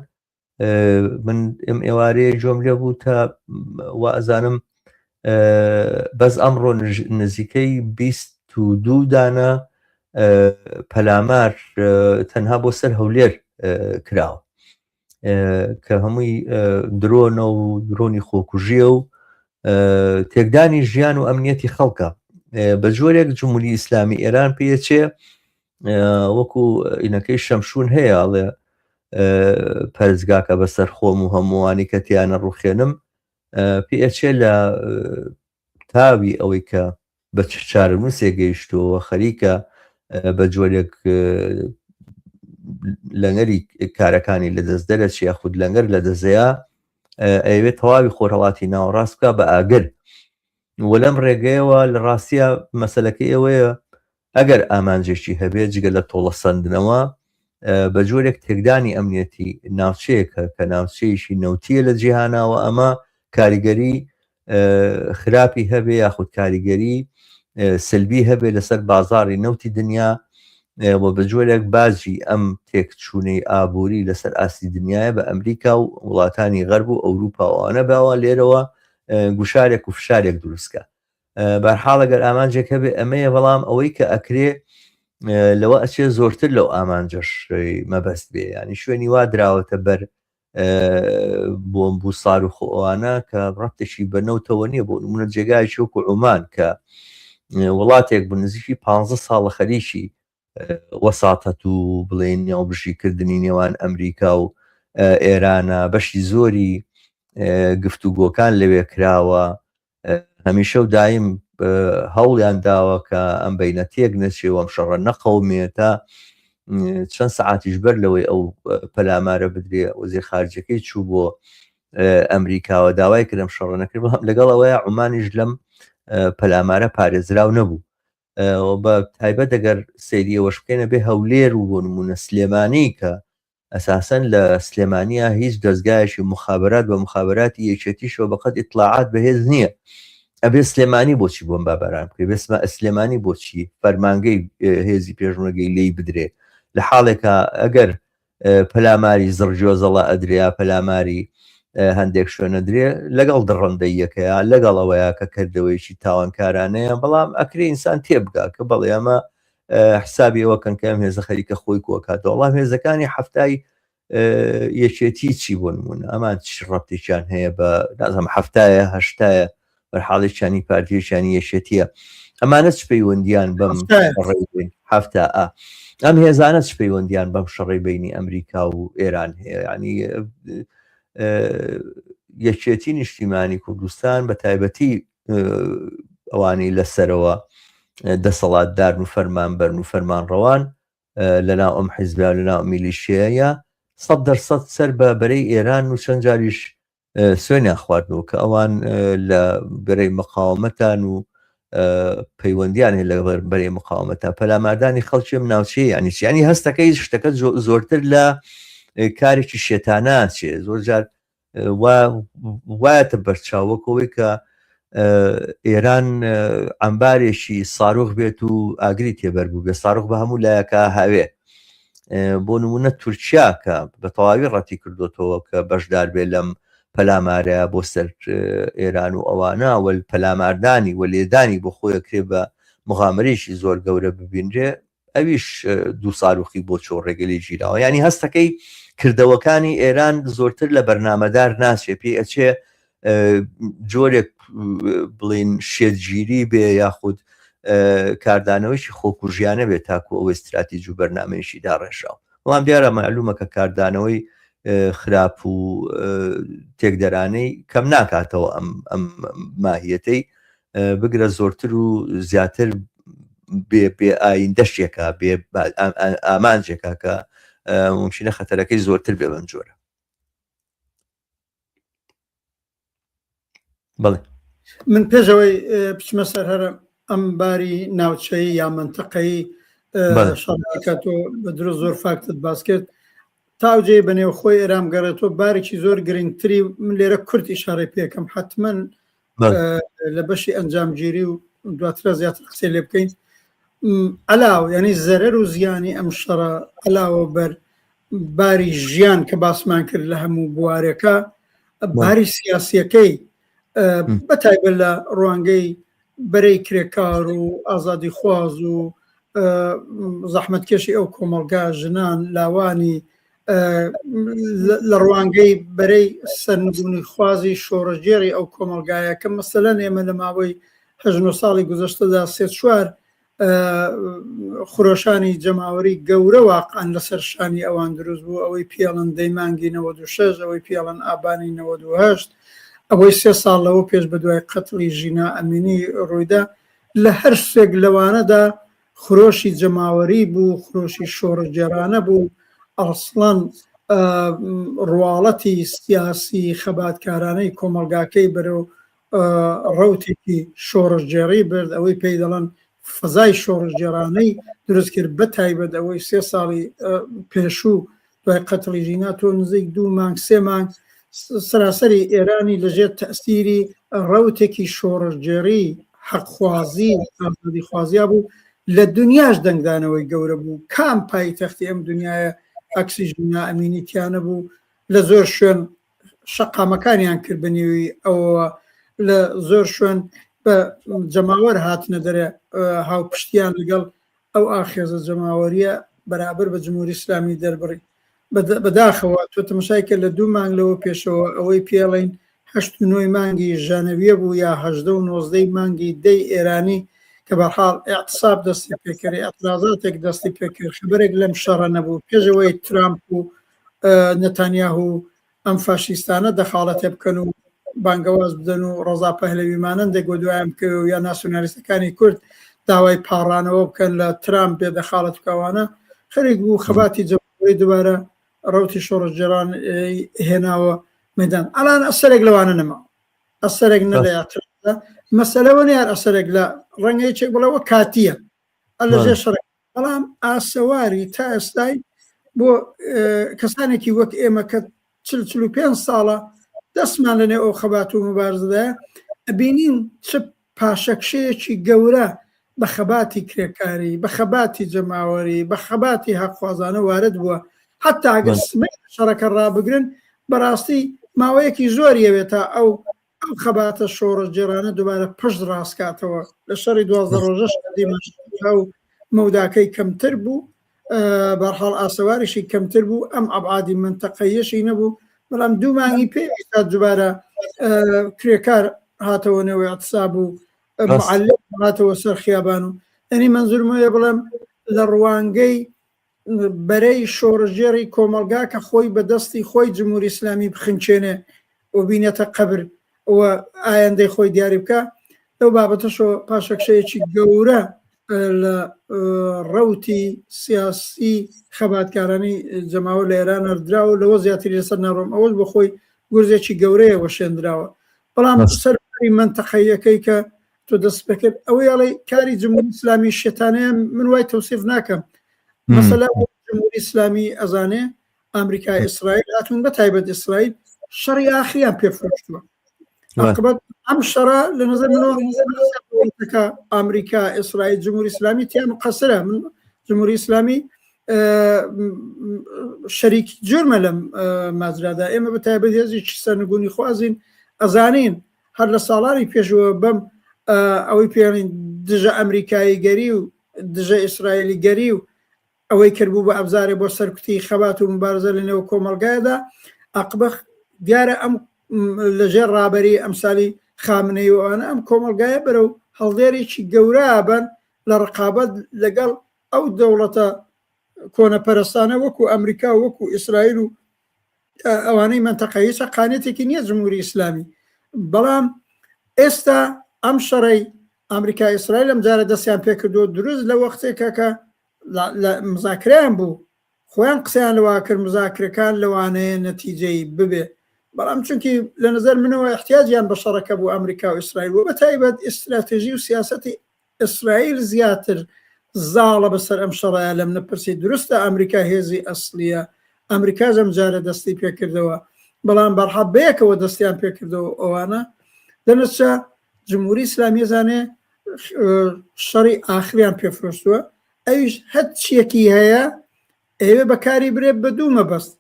من ئەم ئێوارەیە جۆم لێ بوو تا وا ئەزانم بەس ئەمڕۆ نزیکەی 22 دانە پەلامار تەنها بۆ سەر هەولێر کراوە کە هەمووی درۆنە و درۆنی خۆکوژیە و تێکدانی ژیان و ئەمنیەتی خەڵکە بە جۆرێک جمهوری ئیسلامی ئێران پێچێ وەکو ئینەکەی شەمشون هەیە ئەڵێ پەرزگاکە بەسەر خۆم و هەمووانی کە تیانە ڕوخێنم پێچێ لە تاوی ئەوەی کە بە چارەنووسێ گەیشتەوە خەریکە بە جۆرێک لەنگەری کارەکانی لە دەست دەرەچی یاخود لەنگەر لە دەزەیە ئەوێت تەواوی خۆرهەڵاتی ناوەڕاست بکە بە ئاگر و لەم ڕێگەیەوە لە ڕاستیە مەسەلەکەی ئەوەیە ئەگەر ئامانجێکی هەبێت جگە لە تۆڵە سەندنەوە بە جۆرێک تێکدانی ئەمنیەتی ناوچەیەکە کە ناوچەیەشی نەوتیە لە جیهاناوە ئەمە کاریگەری خراپی هەبێ یاخود کاریگەری سلبی هەبێ لەسەر بازاڕی نەوتی دنیا بۆ بە جۆرێک بازی ئەم تێکچوونەی ئابووری لەسەر ئاسی دنیاە بە ئەمریکا و وڵاتانی غەرب و ئەوروپاوانە باوە لێرەوە گوشارێک و فشارێک دروستکە بەرحاڵ ئەگەر ئامانجێک هەبێ ئەمەیە بەڵام ئەوەی کە ئەکرێ لەوە ئەچێ زۆرتر لەو ئامانجەش مەبەست بێ ینی شوێنی وا دراوەتە بەر بۆمبوو سار و خۆوانە کە ڕەتێکی بەنەوتەوە نییە بۆ نمونە جێگایکی وەکو عومان کە وڵاتێک بوو نزیکی 15 ساڵە خەریکی وەساتەت و بڵێن نێوبژیکردنی نێوان ئەمریکا و ئێرانە بەشی زۆری گفتوگۆکان لەوێ کراوە هەمیشە و دایم هەوڵیان داوە کە ئەم بەینە تێک نەچێوە ئەم شەڕە نەقەومێ تا چەند سەعاتیش بەر لەوەی ئەو پەلامارە بدرێ وەزیر خارجەکەی چوو بۆ ئەمریکاوە داوای کردم شەڕە نەکرد لەگەڵ ئەوەیە عومانیش لەم پەلامارە پارێزراو نەبوو بە تایبەت دەگەر سەیریەوەش بکەینە بێ هەولێر و بۆ نمونە سلێمانی کە ئەساسەن لە سلێمانیە هیچ دەستگایشی مخابرات بە مخابراتی یەکێتیشەوە بەقەت ئیطلاعات بەهێز نییە ئەبێ سلێمانی بۆچی بۆمباباران بکرێ بێسمە سلێمانی بۆچی فەرمانگەی هێزی پێشمەرگەی لی بدرێ لە حاڵێکە ئەگەر پەلاماری زڕجۆزەڵە ئەدریا پەلاماری هەندێک شوێنە درێ لەگەڵ دڕندەیەکەیە لەگەڵ ئەوەیە کە کردەوەیەکی تاوانکارانەیە بەڵام ئەکرێ ئینسان تێبگا کە بەڵێ ئەمە حسابی ئەوە کەم هێزە خەریکە خۆی کۆکاتەوە وەڵام هێزەکانی هەفتای یەکێتی چی بۆ نمونە ئەمان چ ڕەبتێکیان هەیە بە نازەم هەفتایە هەشتایە بەرحاڵێکیانی پارتیەکیانی یەشێتیە ئەمانە چ پەیوەندیان بەم هەفتە ئەم هێزانە چ پەیوەندیان بەم شەڕی بینی ئەمریکا و ئێران هەیە ینی یەکێتی نیشتیمانی کوردستان بە تایبەتی ئەوانی لەسەرەوە دەسەڵاتدار و فەرمانبەر و فەرمانڕەوان لەناو ئەم حیزبیا لەناو میلیشیایە 100% سەر بە بەرەی ئێران و چەند جاریش سوێنیان خواردنەوە کە ئەوان لە بەرەی مقاومەتان و پەیوەندیان هەیە لە بەرەی مقاومەتە پەلاماردانی خەڵکی ئەم ناوچەیە ینی هەستەکەی شتەکە زۆرتر لە کارێکی شێتانە چێ زۆر جار وایەتە بەرچاوەکەوەی کە ئێران ئەمبارێکی ساروخ بێت و ئاگری تێبەربوو بێ ساروخ بە هەموو لایەکە هاوێ بۆ نمونە تورکیا کە بە تەواوی ڕەتی کردوتەوە کە بەشدار بێ لەم پەلامارەیە بۆ سەر ئێران و ئەوانە وە پەلاماردانی و لێدانی بۆ خۆی کرێ بە مغامرێکی زۆر گەورە ببینرێ ئەویش دوو ساڵوخی بۆ چۆڕێگەلی ژیراوە ینی هەستەکەی کردەوەکانی ئێران زۆرتر لە بەرنامەدار ناچێ پێی ئەچێ جۆرێک بڵین شێتگیری بێ یاخود کاردانەوەیکی خۆکوژیانە بێت تاکو ئەو استراتیژ و بەرنامەیەشی داڕێژاو وام دیارە معلومە کە کاردانەوەی خراپ و تێکدەرانەی کەم ناکاتەوە ئەم ماهیەتەی بگرە زۆرتر و زیاتر بێ ئایندەشێکە بێ ئامانجێکە کە ممکنە خەتەرەکەی زۆرتر بێ بەم جۆرە. بەڵێ من پێشەوەی بچمە سەر هەرە ئەم باری ناوچەی یا منتەقەی شەڕێکەوە بە دروست زۆر فاکتت باس کرد تاوجێ بەنێو خۆی ئێرام گەڕێتەوە بارێکی زۆر گرنگتری من لێرە کورت ئیشارەی پێکەم حتمما لە بەشی ئەنجامگیری و دواترە زیاتر قسەی لێ بکەین ئەلاو ینی زەرەر و زیانی ئەم شەڕە ئەلاوە بەر باری ژیان کە باسمان کرد لە هەموو بوارێکە باری سیاسیەکەی بەتایبەت لە ڕوانگەی بەرەی کرێکار و ئازادی خواز و زەحمەتکێشی ئەو کۆمەڵگا ژنان لاوانی لە ڕوانگەی بەرەی سەرنگونی خوازی شۆڕەژێری ئەو کۆمەلگایە کە مەسەلەن ئێمە لە ماوەی 19 ساڵی گوزەشتەدا 3-4 خۆشانی جەماوەری گەورە واقعان لەسەر شانی ئەوان دروست بوو ئەوەی پیاڵن دەیمانگی 96 ئەوەی پیاڵن ئابانی 98 ئەوەی 3 ساڵ لەوە پێش بە دوای قەتڵی ژینا ئەمینی ڕوویدا لە هەر شتێک لەوانەدا خۆشی جەماوەری بوو خۆشی شۆڕەجێرانە بوو ئەسڵەن ڕواڵەتی سیاسی خەباتکارانەی کۆمەلگاکەی بەرەو ڕەوتێکی شۆڕژێڕی برد ئەوەی پێی دەڵێن فەزای شۆڕژێرانەی دروست کرد بە تایبەت ئەوەی 3 ساڵی پێشوو دوای قەتڵی ژینا تۆ نزیک 2 مانگ 3 مانگ سراسەری ئێرانی لەژێر تەسیری ڕەوتێکی شۆڕژێری حەقخوازی ئازادی خوازیا بوو لە دنیاش دەنگدانەوەی گەورە بوو کام پایتەختی ئەم دنیاە ئەکسی ژینا ئەمینیتیانە بوو لە زۆر شوێن شەقامەکانیان کرد بەنێوی ئەوە لە زۆر شوێن بە جەماوەر هاتنە دەرێ هاوپشتیان لەگەڵ ئەو ئاخێزە جەماوەریە بەرابەر بە جمهوری ئیسلامی دەربڕی بەداخەوە تۆ تەماشایکە لە 2 مانگ لەوە پێشەوە ئەوەی پێڵین 8 مانگی ژانەویە بوو یا 18 و 19 مانگی دەی ئێرانی کە بەحاڵ ئاعتصاب دەستی پێکرد ئەترازاتێک دەستی پێکرد خبرێک لەم شەڕە نەبوو پێشەوەی ترامپ و نەتانیاهو ئەم فاشیستانە دەخاڵەتێ بکەن و بانگەواز بدەن و ڕۆزا پەهلەویمانن دەگۆ دوایان بکەوە یا ناسیۆنالیستەکانی کورد داوای پاڕانەوە بکەن لە ترامپ بێ دەخاڵەت بکەوانە خەریک بوو خەباتی جەمهوری دووبارە ڕەوتی شۆڕژێران هێناوە مەدان ئەلان ئەسەرێک لەوانە نەما ئەسەرێک نەدەیاتردا مەسەلەوە نیار ئەسەرێک لە ڕەنگەی چێک بڵەوە کاتیە لەژێ شەڕێک بەڵام ئاسەواری تا ئێستای بۆ کەسانێکی وەک ئێمە کە 45 ساڵە دەستمان لەنێ ئەو خەبات و مبارزەدایە ئەبینین چ پاشەکشەیەکی گەورە بە خەباتی کرێکاری بە خەباتی جەماوەری بە خەباتی حەقخوازانە وارد بووە حتا ئەگەر سمەی شەڕەکە ڕابگرن بەڕاستی ماوەیەکی زۆریەوێتە ئەو خەباتە شۆڕژێرانە دووبارە پشت ڕاستکاتەوە لە شەڕی 12 ڕۆژەش و مەوداکەی کەمتر بوو بەرحاڵ ئاسەواریشی کەمتر بوو ئەم ئەبعادی منتەقەیەشی نەبوو بەڵام 2 مانگی پێویستا دووبارە کرێکار هاتەوە نەوەی ئەعتساب و معلم هاتەوە سەر خیابان و ئەنی منزورمەیە بڵێم لە ڕوانگەی بەرەی شۆڕژێری کۆمەلگا کە خۆی بەدەستی خۆی جمهوری ئیسلامی بخنچێنێ و بینێتە قەبر و ئایندەی خۆی دیاری بکە لەو بابەتەشەوە پاشەکشەیەکی گەورە لە ڕەوتی سیاسی خەباتکارانی جەماوە لە ئێران هەردراوە لەوە زیاتری لەسەر ناڕۆم ئەوەش بە خۆی گورزێکی گەورەیە وەشێنراوە بەڵام سەرباری منتەقەیەکەی کە تۆ دەست بکرد ئەوەی ئەڵێ کاری جمهوری ئیسلامی شێتانەیە من وای تەوسیف ناکەم مەسەلا جمهوری ئیسلامی ئەزانێ ئەمریکا ئیسرائیل هاتوون بە تایبەت ئیسرائیل شەڕی ئاخریان پێفرۆشتووە عاقبەت ئەم شەڕە لە نەزەر منەوە ئەمریکا ئیسرائیل جمهوری ئیسلامی تیان مقەسرە من جمهوری ئیسلامی شەریک جرمە لەم ماجرادا. ئێمە بە تایبەت هێزێکی سەرنگونی خوازین ئەزانین هەر لە ساڵانی پێشەوە بەم ئەوەی پێڵین دژە ئەمریکایی گەری و دژە ئیسرائیلی گەری و ئەوەی کردبوو بە ئەبزارێ بۆ سەرکوتی خەبات و مبارزە لەنێو کۆمەلگایەدا عاقبەت دیارە ئەم لەژێر ڕابەری ئەمسالی خامنەی وانە ئەم کۆمەلگایە بەرەو هەڵدێرێکی گەورە بن لە ڕقابەت لەگەڵ ئەو دەوڵەتە کۆنەپەرستانە وەکو ئەمریکا وەکو ئیسرائیل و ئەوانەی منتەقەیی قانێتێکی نییە جمهوری ئیسلامی. بەڵام ئێستا ئەم شەڕەی ئەمریکا ئیسرائیل ئەم جارە دەستیان پێکردو دروست لە وەختێکە کە مزاکرەیان بوو خۆیان قسەیان لەوا کرد مزاکرەکان لەوانەیە نەتیجەی ببێ. بەڵام چونکی لە نظر منەوە احتیاجیان بە شەڕەکە بوو ئەمریکا و ئیسرائیل و بەتایبەت ئستراتێژی و سیاسەتی ئیسرائیل زیاتر زاڵە بەسەر ئەم شەڕایە لەم نەپرسی دروستە ئەمریکا هێزی ئەسلیە ئەمریکا ئەم جارە دەستی پێکردەوە بەڵام بەرحەب بەیەکەوە دەستیان پێکردەوە ئەوانە دەنەچە جمهوری ئیسلامی زانێ شەڕی ئاخریان پێفرۆشتووە ئەویش هەرچیەکی هەیە ئێوێ بەکاری برێ بە دوو مەبەست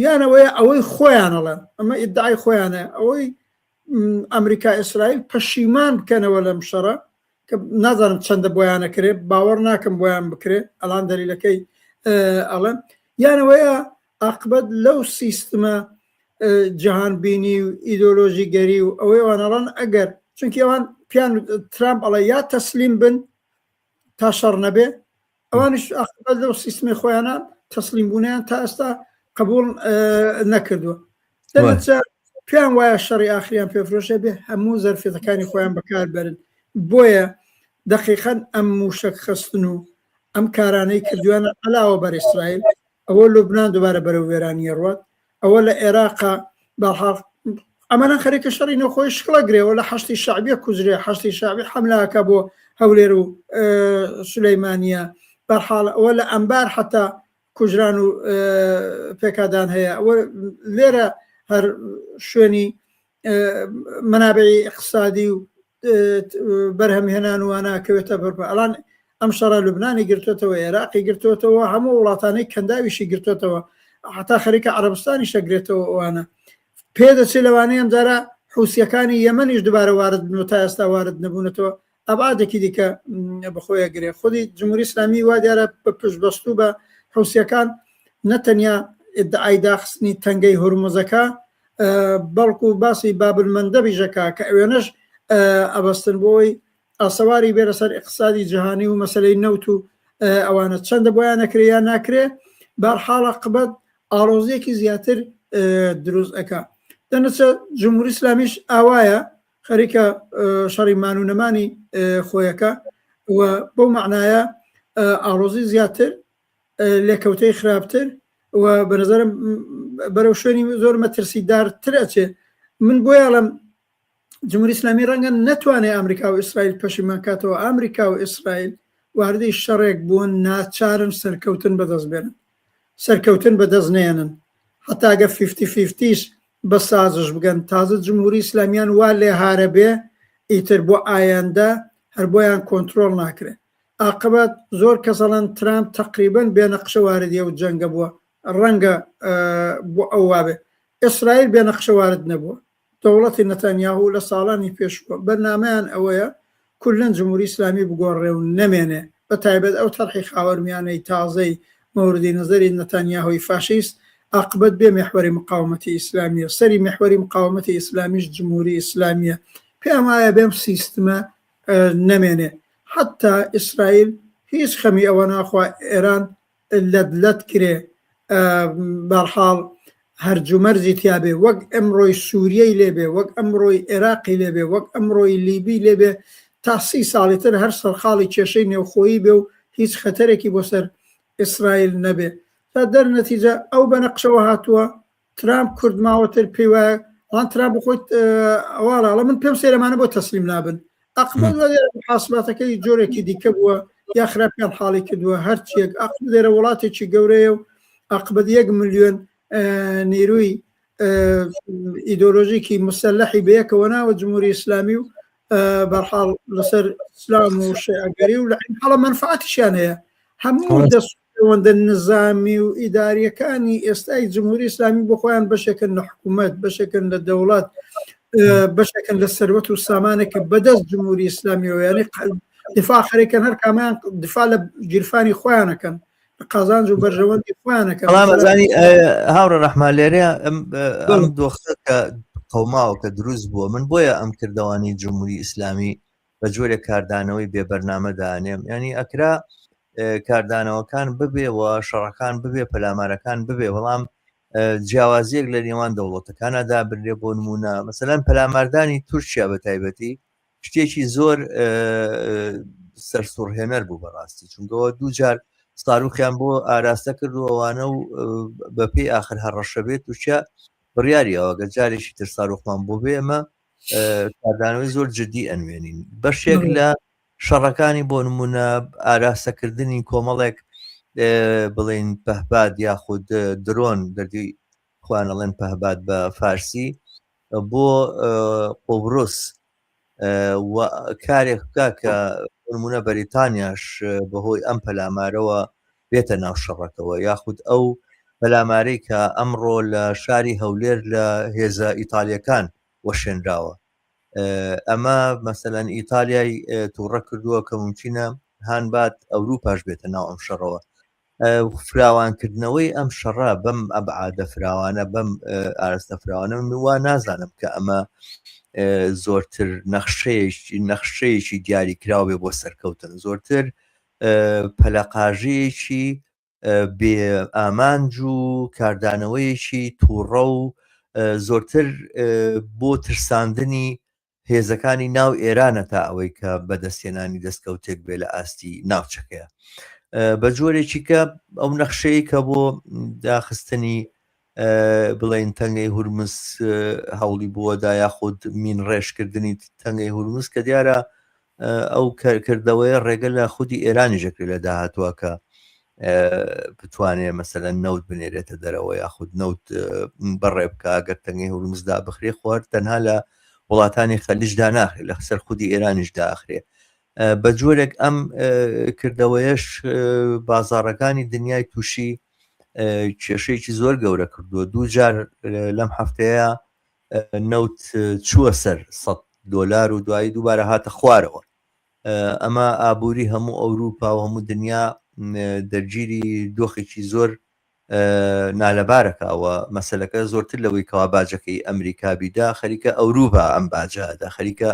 یانەوەی ئەوەی خۆیانەڵە ئەمە ئیدعای خۆیانە ئەوەی ئەمریکا ئیسرائیل پەشیمان بکەنەوە لەم شەڕە کە نازانم چەندە بۆیانە کرێ باوەڕ ناکەم بۆیان بکرێ ئەلان دەلیلەکەی ئەڵێن یانەوەیە عاقبەت لەو سیستمە جیهانبینی و ئیدۆلۆژی گەری و ئەوەی وانەڕان ئەگەر چونکی ئەوان پیان ترامپ ئەڵێ یا تەسلیم بن تا شەڕ نەبێ ئەوانش عاقبەت لەو سیستمی خۆیانە تەسلیم بوونیان تا ئێستا قبول نەکردووە دەبێت پیان وایە شەڕی ئاخریان پێفرۆشە بێ هەموو زەرفێتەکانی خۆیان بەکار بەرن بۆیە دقیقەن ئەم موشک خستن و ئەم کارانەی کردوانە علاوە بەر ئیسرائیل ئەوە لوبنان دووبارە بەرەو وێرانی ڕوات ئەوە لە عێراقا بەڵحاق ئەمانە خەریکە شەڕی نەخۆی شکڵە گرێەوە لە حەشتی شعبیە کوزرێ حەشتی شعبی حملاکە بۆ هەولێر و سولەیمانیە بەرحاڵ ئەوە لە ئەمبار حتا کوژران و پێکادان هەیە ئەوە لێرە هەر شوێنی منابعی اقتصادی و بەرهەمهێنان واناکەوێتە بەرپە ئەڵان ئەم شەڕە لوبنانی گرتوێتەوە عێراقی گرتوێتەوە هەموو وڵاتانەی کەنداویشی گرتوێتەوە حتا خەریکە عەرەبستانی شەگرێتەوە ئەوانە پێدەچێت لەوانەیە ئەم جارە حوسیەکانی یەمەنیش دووبارە وارد بن و تا ئێستا وارد نەبوونەتەوە ئەبعادێکی دیکە بەخۆیە گرێ خودی جمهوری ئیسلامی وا دیارە بە پشتبەستوو بە حوسیەکان نەتەنیا ئیدعای داخستنی تەنگەی هورموزەکە بەڵکو باسی بابلمەندەبیژەکە کە ئەوێنەش ئەبەستن بۆی ئاسەواری بێرە سەر اقتصادی جیهانی و مەسەلەی نەوت و ئەوانە چەندە بۆیان نەکرێ یان ناکرێ بەرحاڵ عاقبەت ئاڵۆزیەکی زیاتر دروست ئەکا دەنەچە جمهوری ئیسلامیش ئاوایە خەریکە شەڕی مانوونەمانی خۆیەکە و بەو معنایە ئاڵۆزی زیاتر لێکەوتەی خراپتر و بەنظرم بەرەو شوێنی زۆر مەترسیدارتر ئەچێ من بۆیاڵم جمهوری ئیسلامی ڕەنگە نەتوانێت ئەمریکا و ئیسرائیل پەشیمان کاتەوە ئەمریکا و ئیسرائیل واردەی شەڕێک بوون ناچارن سەرکەوتن بەدەست بێنن سەرکەوتن بەدەست نێنن هەتاگە 50-50ش بە سازش بگەن تازە جمهوری ئیسلامیان وا لێ هارە بێ ئیتر بۆ ئایندە هەر بۆیان کۆنتترۆل ناکرێت عاقبەت زۆر کەسەڵەن ترامپ تقریبن بێنەقشە واردیە و جەنگە بووە ڕەنگە بۆ ئەو وابێ ئیسرائیل بێنەقشە وارد نەبووە دەوڵەتی نەتەنیاهو لە ساڵانی پێشوە بەرنامەیان ئەوەیە کولن جمهوری ئیسلامی بگۆڕێ و نەمێنێ بە تایبەت ئەو تەرحی خاوەرمیانەی تازەی مەوردی نەزەری نەتەنیاهۆی فاشیست عاقبەت بێ محوەری مقاومەتی ئیسلامیە سەری محوەری مقاومەتی ئیسلامیش جمهوری ئیسلامیە پێم وایە بێم سیستمە نەمێنێ حتا ئیسرائیل هیچ خەمی ئەوە ناخوا ئێران لەت کرێ بەرحاڵ هەرجومەرزی تیابێ وەک ئەمڕۆی سووریەی لێبێ وەک ئەمڕۆی عێراقی لێبێ وەک ئەمڕۆی لیبی لێبێ تا 30 ساڵی تر هەر سەرخاڵی کێشەی نێوخۆیی بێ و هیچ خەتەرێکی بۆ سەر ئیسرائیل نەبێ تا دەرنەتیجە ئەو بەنەقشەوە هاتووە ترامپ کورد ماوەتر پێی وایە ئەڵان ترامپ بخۆیت ئەوواڵە من پێم سێرەمانە بۆ تەسلیم نابن عاقبەت حاصلاتەکەی جۆرێکی دیکە بووە یا خراپیان حاڵی کردووە هەرچیەک عاقبەت لێرە وڵاتێکی گەورەیە و عاقبەت 1 ملیۆن نیروی ئیدۆلۆژیکی مسلحی بەیەکەوە ناوە جمهوری ئیسلامی و بەرحاڵ لەسەر ئیسلام و شیعەگەری و لە حاڵە منفعەتیشیان هەیە هەموو دەست بەرژەوەندە نظامی و ئیداریەکانی ئێستای جمهوری ئیسلامی بۆ خۆیان بەشێکن لە حکوومەت، بەشێکن لە دەوڵات، بەشێکن لە سەروەت و سامانێکە بەدەست جمهوری ئیسلامیەوە، یعنی دفاع خەریکەن، هەر کامیان دفاع لە گیرفانی خۆیانەکەن، لە قازانج و بەرژەوەندی خۆیانەکەن. بەڵامزانی هاوڕە ڕەحمان لێرەیە ئەم دۆخە کە قەوماوە کە دروست بووە، من بۆیە ئەم کردەوانی جمهوری ئیسلامی بە جۆرێک کاردانەوەی بێبەرنامە دانێم، ینی ئەکرا کاردانەوەکان ببێەوە، شەڕەکان ببێ، پەلامارەکان ببێ، بەڵام جیاوازیەک لە نێوان دەوڵەتەکانەدا بردێ. بۆ نمونە مەسەلەن پەلاماردانی تورکیا بە تایبەتی شتێکی زۆر سەرسوڕهێنەر بوو بەڕاستی، چونکەوە دووجار ستاروخیان بۆ ئاراستە کردووەوانە و بەپێی آخر هەڕەشە بێت تووشە بڕیاریەوە گە جارێکی تر ساروخمان بۆ بێ ئەمە کاردانەوەی زۆر جدی ئەنوێنین. بەشێک لە شەڕەکانی بۆ نمونە ئاراستەکردنی کۆمەڵێک بڵێن پەهباد یاخود درۆن دەردی خوانەڵێن پەهباد بە فارسی بۆ قۆبرس کارێک بکە کە نمونە بەریتانیاش بەهۆی ئەم پەلامارەوە بێتە ناو شەڕەکەەوە، یاخود ئەو پەلامارەی کە ئەمڕۆ لە شاری هەولێر لە هێزە ئیتالیەکان وەشێنراوە. ئەمە مەسەلەن ئیتالیای تووڕە کردووە کە ممکنە هاانبات ئەوروپاش بێتە ناو ئەم شەڕەوە. فراوانکردنەوەی ئەم شەڕە بەم ئەبعادە فراوانە، بەم ئاراستە فراوانە، وا نازانم کە ئەمە زۆرتر نەخشەیەکی دیاری کراوە بێ بۆ سەرکەوتن، زۆرتر پەلەقاژەیەکی بێ ئامانج و کاردانەوەیەکی تووڕە و زۆرتر بۆ ترساندنی هێزەکانی ناو ئێرانە تا ئەوەی کە بەدەستێنانی دەستکەوتێک بێ لە ئاستی ناوچەکەیە. بە جۆرێکی کە ئەو نەخشەیە کە بۆ داخستنی بڵێن تەنگەی هورمز هەوڵی بووەدا یاخود مین ڕێژکردنی تەنگەی هورمز کە دیارە ئەو کردەوەی ڕێگە لە خودی ئێرانی ژەکری لە داهاتوە کە بتوانێت مەسەلەن نەوت بنێرێتە دەرەوە یاخود نەوت بەڕێ بکە گەر تەنگەی هورمزدا بخرێ خوارد تەنها لە وڵاتانی خەلیجدا ناخرێ، لە سەر خودی ئێرانیشدا ئاخرێ. بە جۆرێک ئەم کردەوەیەش بازاڕەکانی دنیای تووشی کێشەیەکی زۆر گەورە کردووە. دووجار لەم هەفتەیە نەوت چووە سەر $100 و دوایی دووبارە هاتە خوارەوە. ئەمە ئابووری هەموو ئەوروپا و هەموو دنیا دەرگیری دۆخێکی زۆر نالەبارەکەوە. مەسەلەکە زۆرتر لەوەی کەوا باجەکەی ئەمریکا بیدا خەریکە ئەوروپا ئەم باجەدا، خەریکە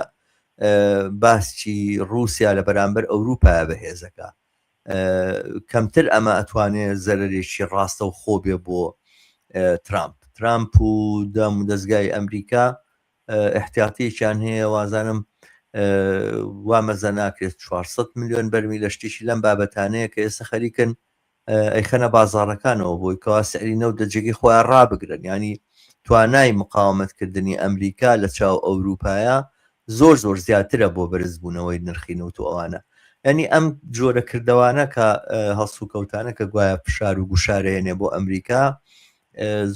باسی رووسیا لە بەرامبەر ئەوروپا بەهێزەکە. کەمتر ئەمە ئەتوانێت زەرەرێکی ڕاستە و خۆ بێ بۆ ترامپ و دەم و دەستگای ئەمریکا احتیاتیەکیان هەیە، وازانم وامەزە ناکرێت 400 میلیۆن بەرمی لە شتێکی لەم بابەتانەیە کە ئێستا خەریکن ئەیخەنە بازاڕەکانەوە بۆی کەوا سعری نەوت دەجێگی خۆیان ڕابگرن. ینی توانای مقاومەتکردنی ئەمریکا لە چاو ئەوروپایە زۆر زۆر زیاترە بۆ بەرزبوونەوەی نرخی نەوت و ئەوانە. ینی ئەم جۆرە کردەوانە کە هەڵسو کەوتانە کە گوایە پشار و گوشارێنێ بۆ ئەمریکا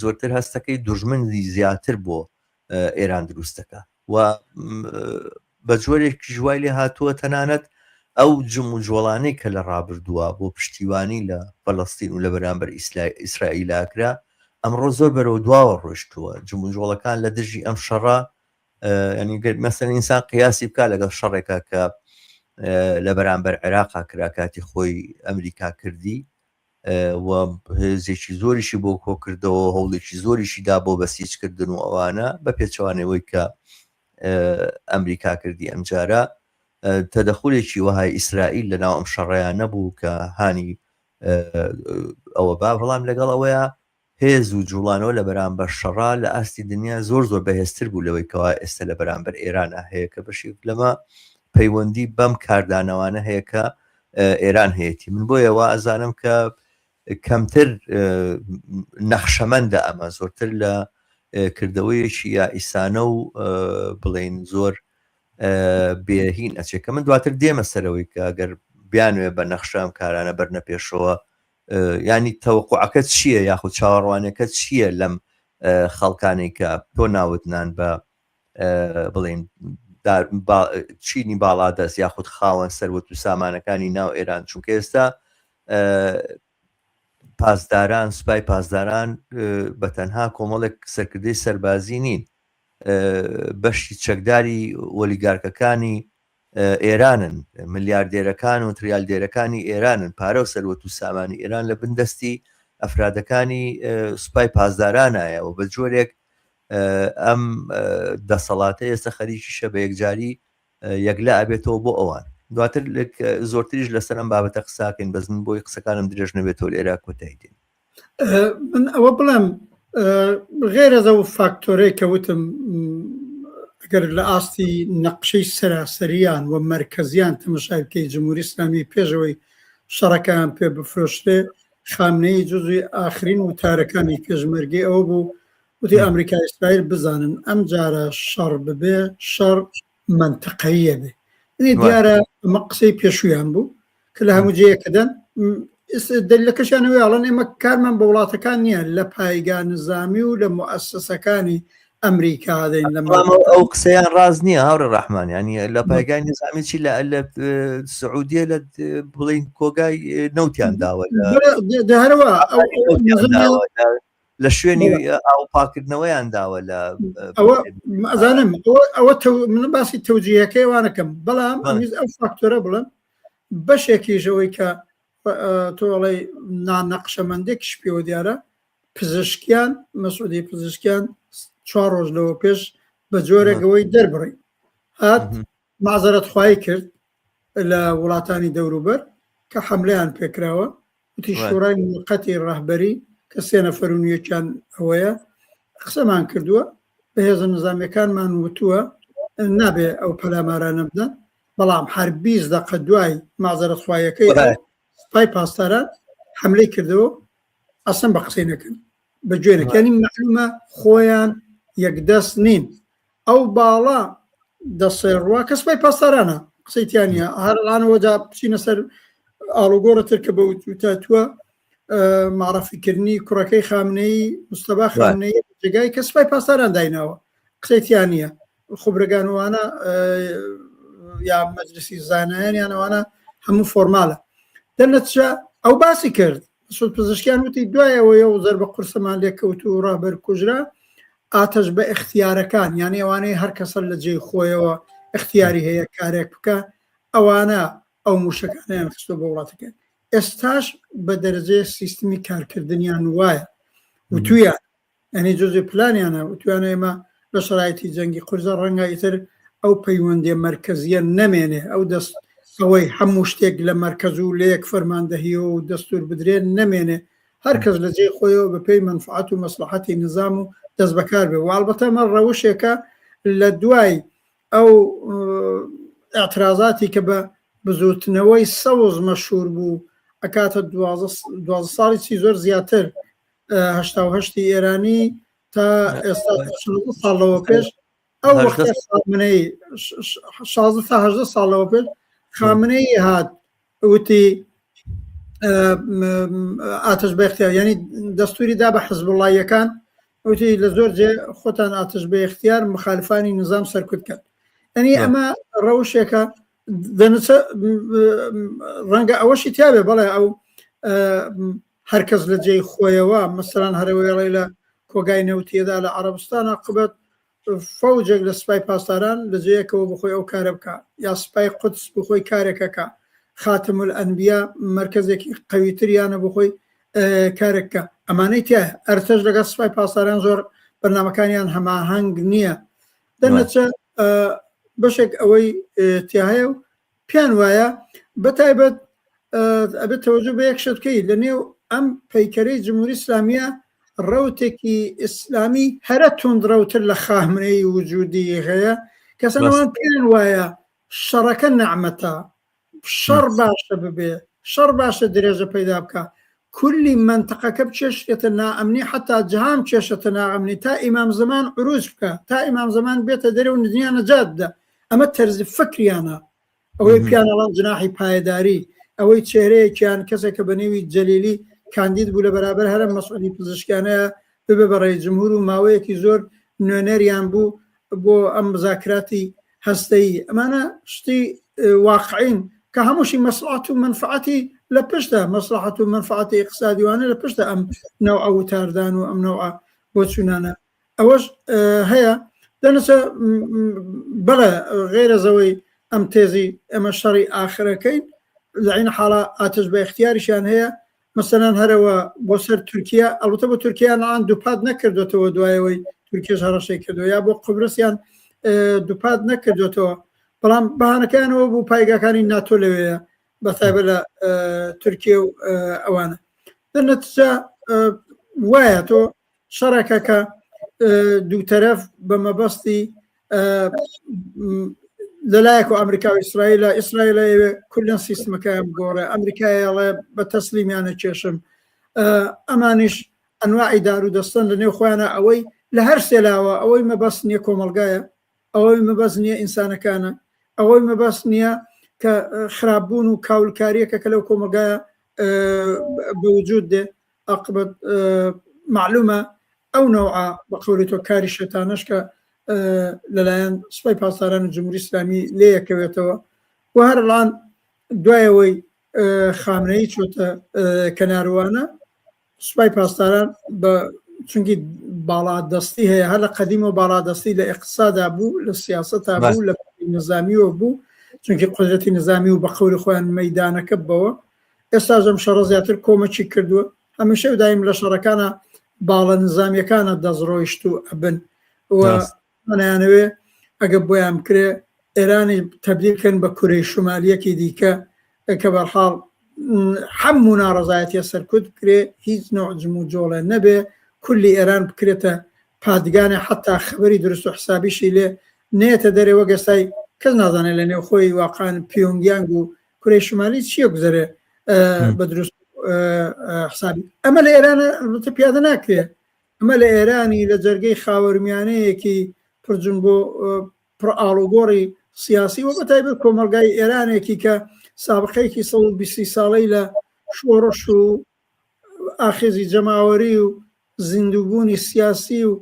زۆرتر هەستەکەی دوژمنی زیاتر بۆ ئێران دروستەکە و بە جۆرێکی ژوای لێ هاتووە تەنانەت ئەو جم و جوڵانەی کە لە ڕابردووە بۆ پشتیوانی لە فەڵەستین و لە بەرامبەر ئیسرائیلاکرا ئەمڕۆ زۆر بەرەو دواوە ڕۆشتووە. جم و جوڵەکان لە دژی ئەم شەڕە، ینی مەسەن ئینسان قیاسی بکە لەگەڵ شەڕێکە کە لە بەرامبەر عێراقا کرا کاتی خۆی ئەمریکا کردی و هێزێکی زۆریشی بۆ کۆکردەوە، هەوڵێکی زۆریشیدا بۆ بەسیجکردن و ئەوانە بە پێچەوانەوەی کە ئەمریکا کردی ئەمجارە تەدەخولێکی وهای ئیسرائیل لە ناو ئەم شەڕەیان نەبوو کە هانی ئەوە با، بەڵام لەگەڵ ئەوەیە هێز و جوڵانەوە لە بەرامبەر شەڕا لە ئاستی دنیا زۆر زۆر بەهێزتر بوو لەوەی کەوا ئێستا لە بەرامبەر ئێرانە هەیە کە بەشێک لەمە پەیوەندی بەم کاردانەوانە هەیە کە ئێران هەیەی. من بۆ ئێوە ئەزانم کە کەمتر نەخشەمەندە ئەمە، زۆرتر لە کردەوەیەکی یا ئیسانە و بڵێن زۆر بێهین ئەچێت کە من دواتر دێمە سەرەوەی کە ئەگەر بیانوێ بە نەخشەم کارانە بەرنە پێشەوە، ینی تەوقعەکە چییە یاخود چاوەڕوانەکە چییە لەم خەڵکانێک کە تۆ ناوتنان بە بڵێن چینی باڵادەست یاخود خاوەن سەروەت و سامانەکانی ناو ئێران، چونکە ئێستا پاسداران سوپای پاسداران بە تەنها کۆمەڵێک سەرکردەی سەربازی نین، بەشی چەکداری وەلیگارکەکانی ئێرانن، ملیاردێرەکان و تریالدێرەکانی ئێرانن، پارە و سەروەت و سامانی ئێران لە بندستی ئەفرادەکانی سوپای پاسدارانایە و بە جۆرێک ئەم دەسەڵاتە ئێستا خەریکیشە بە یەکجاری یەکلا ئەبێتەوە بۆ ئەوان. دواتر زۆرتریش لەسەر ئەم بابەتە قساکەین، بەزن بۆی قسەکانم درێژ نەبێتەوە لێرە کۆتایی دێن. من ئەوە بڵێم غێرەزە و فاکتۆرەی کەوتم ئەگەر لە ئاستی نەقشەی سەراسەریان و مرکزیان تەماشای بکەی جمهوری ئیسلامی پێشەوەی شەڕەکان پێ بفرۆشتێ، خامنەی جزوی ئاخرین وتارەکانی پێشمەرگی ئەوە بوو وتی ئەمریکا ئیسرائیل بزانن ئەم جارە شەڕ ببێ شەڕ منتقەیە بێ. دیارە ئەمە قسەی پێشویان بوو کە لە هەموو جەیەکەدەن دەلیلەکەشیانەوەی ئاڵەن ئێمە کارمان بە وڵاتەکان نییە لە پایگا نظامی و لە مؤسسەکانی ئەمریکا دەین لە ئەو قسەیان ڕاز نییە هاوڕێ ڕەحمان، ینی لە پایگای نظامی چی لە سعودیە لە بڵین کۆگای نەوتیان داوە هەرەوە لە شوێنی ئاو پاکردنەوەیان داوە لە ئەوە ئەزانم ئەوە من باسی تەوجیهەکەی وانەکەم، بەڵام ئەمیز ئەو فاکتۆرە بڵم بەشێکیشەوەی کە تۆڵی نانەقشەمەندێکیش پێوە دیارە پزیشکیان مەسعودی پزیشکیان 4 ڕۆژ لەوە پێش بە جۆرێکەوەی دەربڕی هات مازەرەت خوای کرد لە وڵاتانی دەوروبەر کە حملەیان پێکراوە وتی شورای موقەتی ڕەهبەری کە 3 نەفەرونیەکیان ئەوەیە قسەمان کردووە بە هێزە نظامیەکانمان وتووە نابێ ئەو پەلامارانە بدەن، بەڵام هەر 20 دقیقە دوای مازەرەت خوایەکەی سوپای پاسداران حملەی کردەوە ئەسەن بە قسەی نەکەن بە گوێنەکانی معلومە خۆیان یەکدەست نین. ئەو باڵا دەسێڕوا کە سوپای پاسدارانە قسەیتیانە هەرڵانەوە جا بچینە سەر ئاڵوگۆڕەتر کە بە وتاتووە معرفیکردنی کوڕەکەی خامنەی مستەفا خامنەی جێگای کە سوپای پاسداران دایناوە قسەیتیان نییە. خوبرگانوانە یا مەجلسی زانایانیانەوانە هەموو فۆرمالە دەرنەتیجە ئەو باسی کرد سود پزیشکیان وتی دوایەوەیە و زەربە قورسەمان لێکەوت و ڕاهبەر کوژرا ئاتەش بە اختیارەکان، یعنی ئەوانەی هەر کەسە لە جێی خۆیەوە اختیاری هەیە کارێک بکە، ئەوانە ئەو موشەکانیان خستۆ بە وڵاتەکە. ئێستاش بە دەرەجێ سیستمی کارکردنیان وایە وتویان ئەنی جزء پلانیانە وتوانە ئێمە لە شرایەتی جەنگی قورزە ڕەنگە ئیتر ئەو پەیوەندی مرکزیە نەمێنێ، ئەو دەست ئەوەی هەموو شتێک لە مرکز و لە یەک فەرماندەهی و دەستور بدرێن نەمێنێ، هەر کەس لە جێی خۆیەوە بە پێی منفعەت و مەسلحەتی نظام و دەست بەکار بێ. والبەتە مە ڕەوشێکە لە دوای ئەو ئاعترازاتی کە بە بزوتنەوەی سەوز مەشهور بوو ئەکاتە 12 ساڵی چی زۆر زیاتر 1970 ئێرانی تا ئێستا 16 ساڵەوە پێش ئەو وەختە خامنەی 16 تا 18 ساڵەوە پێش خامنەی هات وتی ئاتش بە اختیار، ینی دەستوری دا بە حزبوڵاییەکان وتی لە زۆر جێ خۆتان ئاتش بە اختیار مخالفانی نظام سەرکوت کرد. ئەنی ئەمە ڕەوشێکە دەنچە ڕەنگە ئەوەشی تیاابێ بەڵێ ئەو هەرکەس لە جێی خۆیەوە مەسەران هەرەوەی لە کۆگای نەوتیەدا لە عەرەبستانە قبەت فەوجێک لە سوپای پاسداران لە جەیەکەوە بخۆی ئەو کارە بکە، یا سوپای قودس بخۆی کارێکەکە، خاتم الئەنبیا مرکزێکی قەویتریانە بخۆی کارێککە. ئەمانەی تایە ئەرتەش لەگەڵ سوپای پاسداران زۆر بەرنامەکانیان هەماهەنگ نییە. دەرنەچە بەشێک ئەوەی تیاهەیە و پیان وایە بەتایبەت ئەبێت تەوەجو بە یەک شت بکەیت لە نێو ئەم پەیکەرەی جمهوری ئیسلامیە ڕەوتێکی ئیسلامی هەرە توندڕەوتر لە خامنەی وجودی هەیە کەسانەوان پیان وایە شەڕەکە نەعمەتە، شەڕ باشە ببێ، شەڕ باشە درێژە پەیدا بکە، کولی منتەقەکە بچێشێتە نائەمنی، حتا جیهان بچێشێتە نائەمنی، تا ئیمام زەمان عروج بکە، تا ئیمام زەمان بێتە دەرێ و دنیا نەجات بدە. ئەمە تەرزی فکریانە، ئەوەی پیانەڵان جناحی پایداری، ئەوەی چێرەیەکیان کەسێکە بە نێوی جەلیلی کاندید بوو لە بەرابەر هەرە مەسئولی پزیشکانەیە ببێ بە ڕێی جمهور و ماوەیەکی زۆر نوێنەریان بوو بۆ ئەم مزاکراتی هەستەیی. ئەمانە شتی واقعین کە هەمووشی مەسلحەت و منفعەتی لە پشتە مەسلحەت و منفعەتی اقتصادیوانە لە پشتە ئەم نەوع وتاردان و ئەم نەوع بۆ چوونانە ئەوەش هەیە دەنەچە بەڵێ غێرەزەوەی ئەم تێزی ئەمە شەڕی ئاخرەکەین لە عین حاڵە ئاتش بە اختیاریشان هەیە مەسەلەن هەرەوە بۆ سەر تورکیا ئەڵبەتە بۆ تورکیا نەوان دووپات نەکردوێتەوە دوایەوەی تورکیش هەڕەشەی کردو یا بۆ قبرسیان دووپات نەکردوێتەوە بەڵام بەهانەکانەوە بوو پایگاکانی ناتۆ لەوەیە بەتایبەت لە تورکیا و ئەوانە دەنەتیجە وایە تۆ شەڕێکە کە دوو تەرەف بە مەبەستی لەلایەک و ئەمریکا و ئیسرائیلە ئیسرائیلە کولەن سیستمەکەیان بگۆڕێ ئەمریکایەڵێ بە تەسلیمیانە کێشم ئەمانیش ئەنواعی دارودەستن لە نێو خۆیانە ئەوەی لە هەر سێلاوە ئەوەی مەبەست نییە کۆمەلگایە ئەوەی مەبەست نییە ئینسانەکانە ئەوەی مەبەست نییە کە خراپبوون و کاولکاریەکە کە لەو کۆمەلگایە بەوجود دێ عاقبەت معلومە ئەو نەوعە بە قەولی تۆ کاری شێتانەش کە لەلایەن سوپای پاسدارانی جمهوری ئیسلامی لێیەکەوێتەوە و هەرڵان دوایەوەی خامنەیی چۆتە کەناروانە سوپای پاسداران بە چونکی باڵادەستی هەیە هەر لە قەدیمە باڵادەستی لە ئیقتصادا بوو لە سیاسەتا بوو لە نظامیەوە بوو چونکی قدرەتی نظامی و بە قەولی خۆیان مەیدانەکە بەوە ئێستا ژەم شەڕە زیاتر کۆمەچی کردووە هەمیشە دایم لە شەڕەکانە باڵە نظامیەکانە دەزڕۆیشت و ئەبن وەیانەوێ ئەگە بۆیان کرێ ئێرانی تەبدیلکەن بە کورەی شمالیەکی دیکە کە بەرحاڵ هەموو ناڕەزایەتیە سەرکوت بکرێ هیچ نوع جمو جۆڵە نەبێ کولی ئێران بکرێتە پادگانێ حتا خبری درست و حسابیشی لێ نێتە دەرێوە گەستای کەس نازانێت لە نێو خۆی واقعان پیۆنگیانگ و کورەی شمالی چیە گوزەرێ بە دروست حسابی ئەمە لە ئێرانە پیادە ناکرێ ئەمە لە ئێرانی لە جەرگەی خاوەرمیانەیەکی پرجم بۆ پڕئاڵوگۆڕی سیاسی و بەتایبەت کۆمەلگای ئێرانێکی کە سابقەیەکی 120 ساڵەی لە شۆڕش و ئاخێزی جەماوەری و زیندووبوونی سیاسی و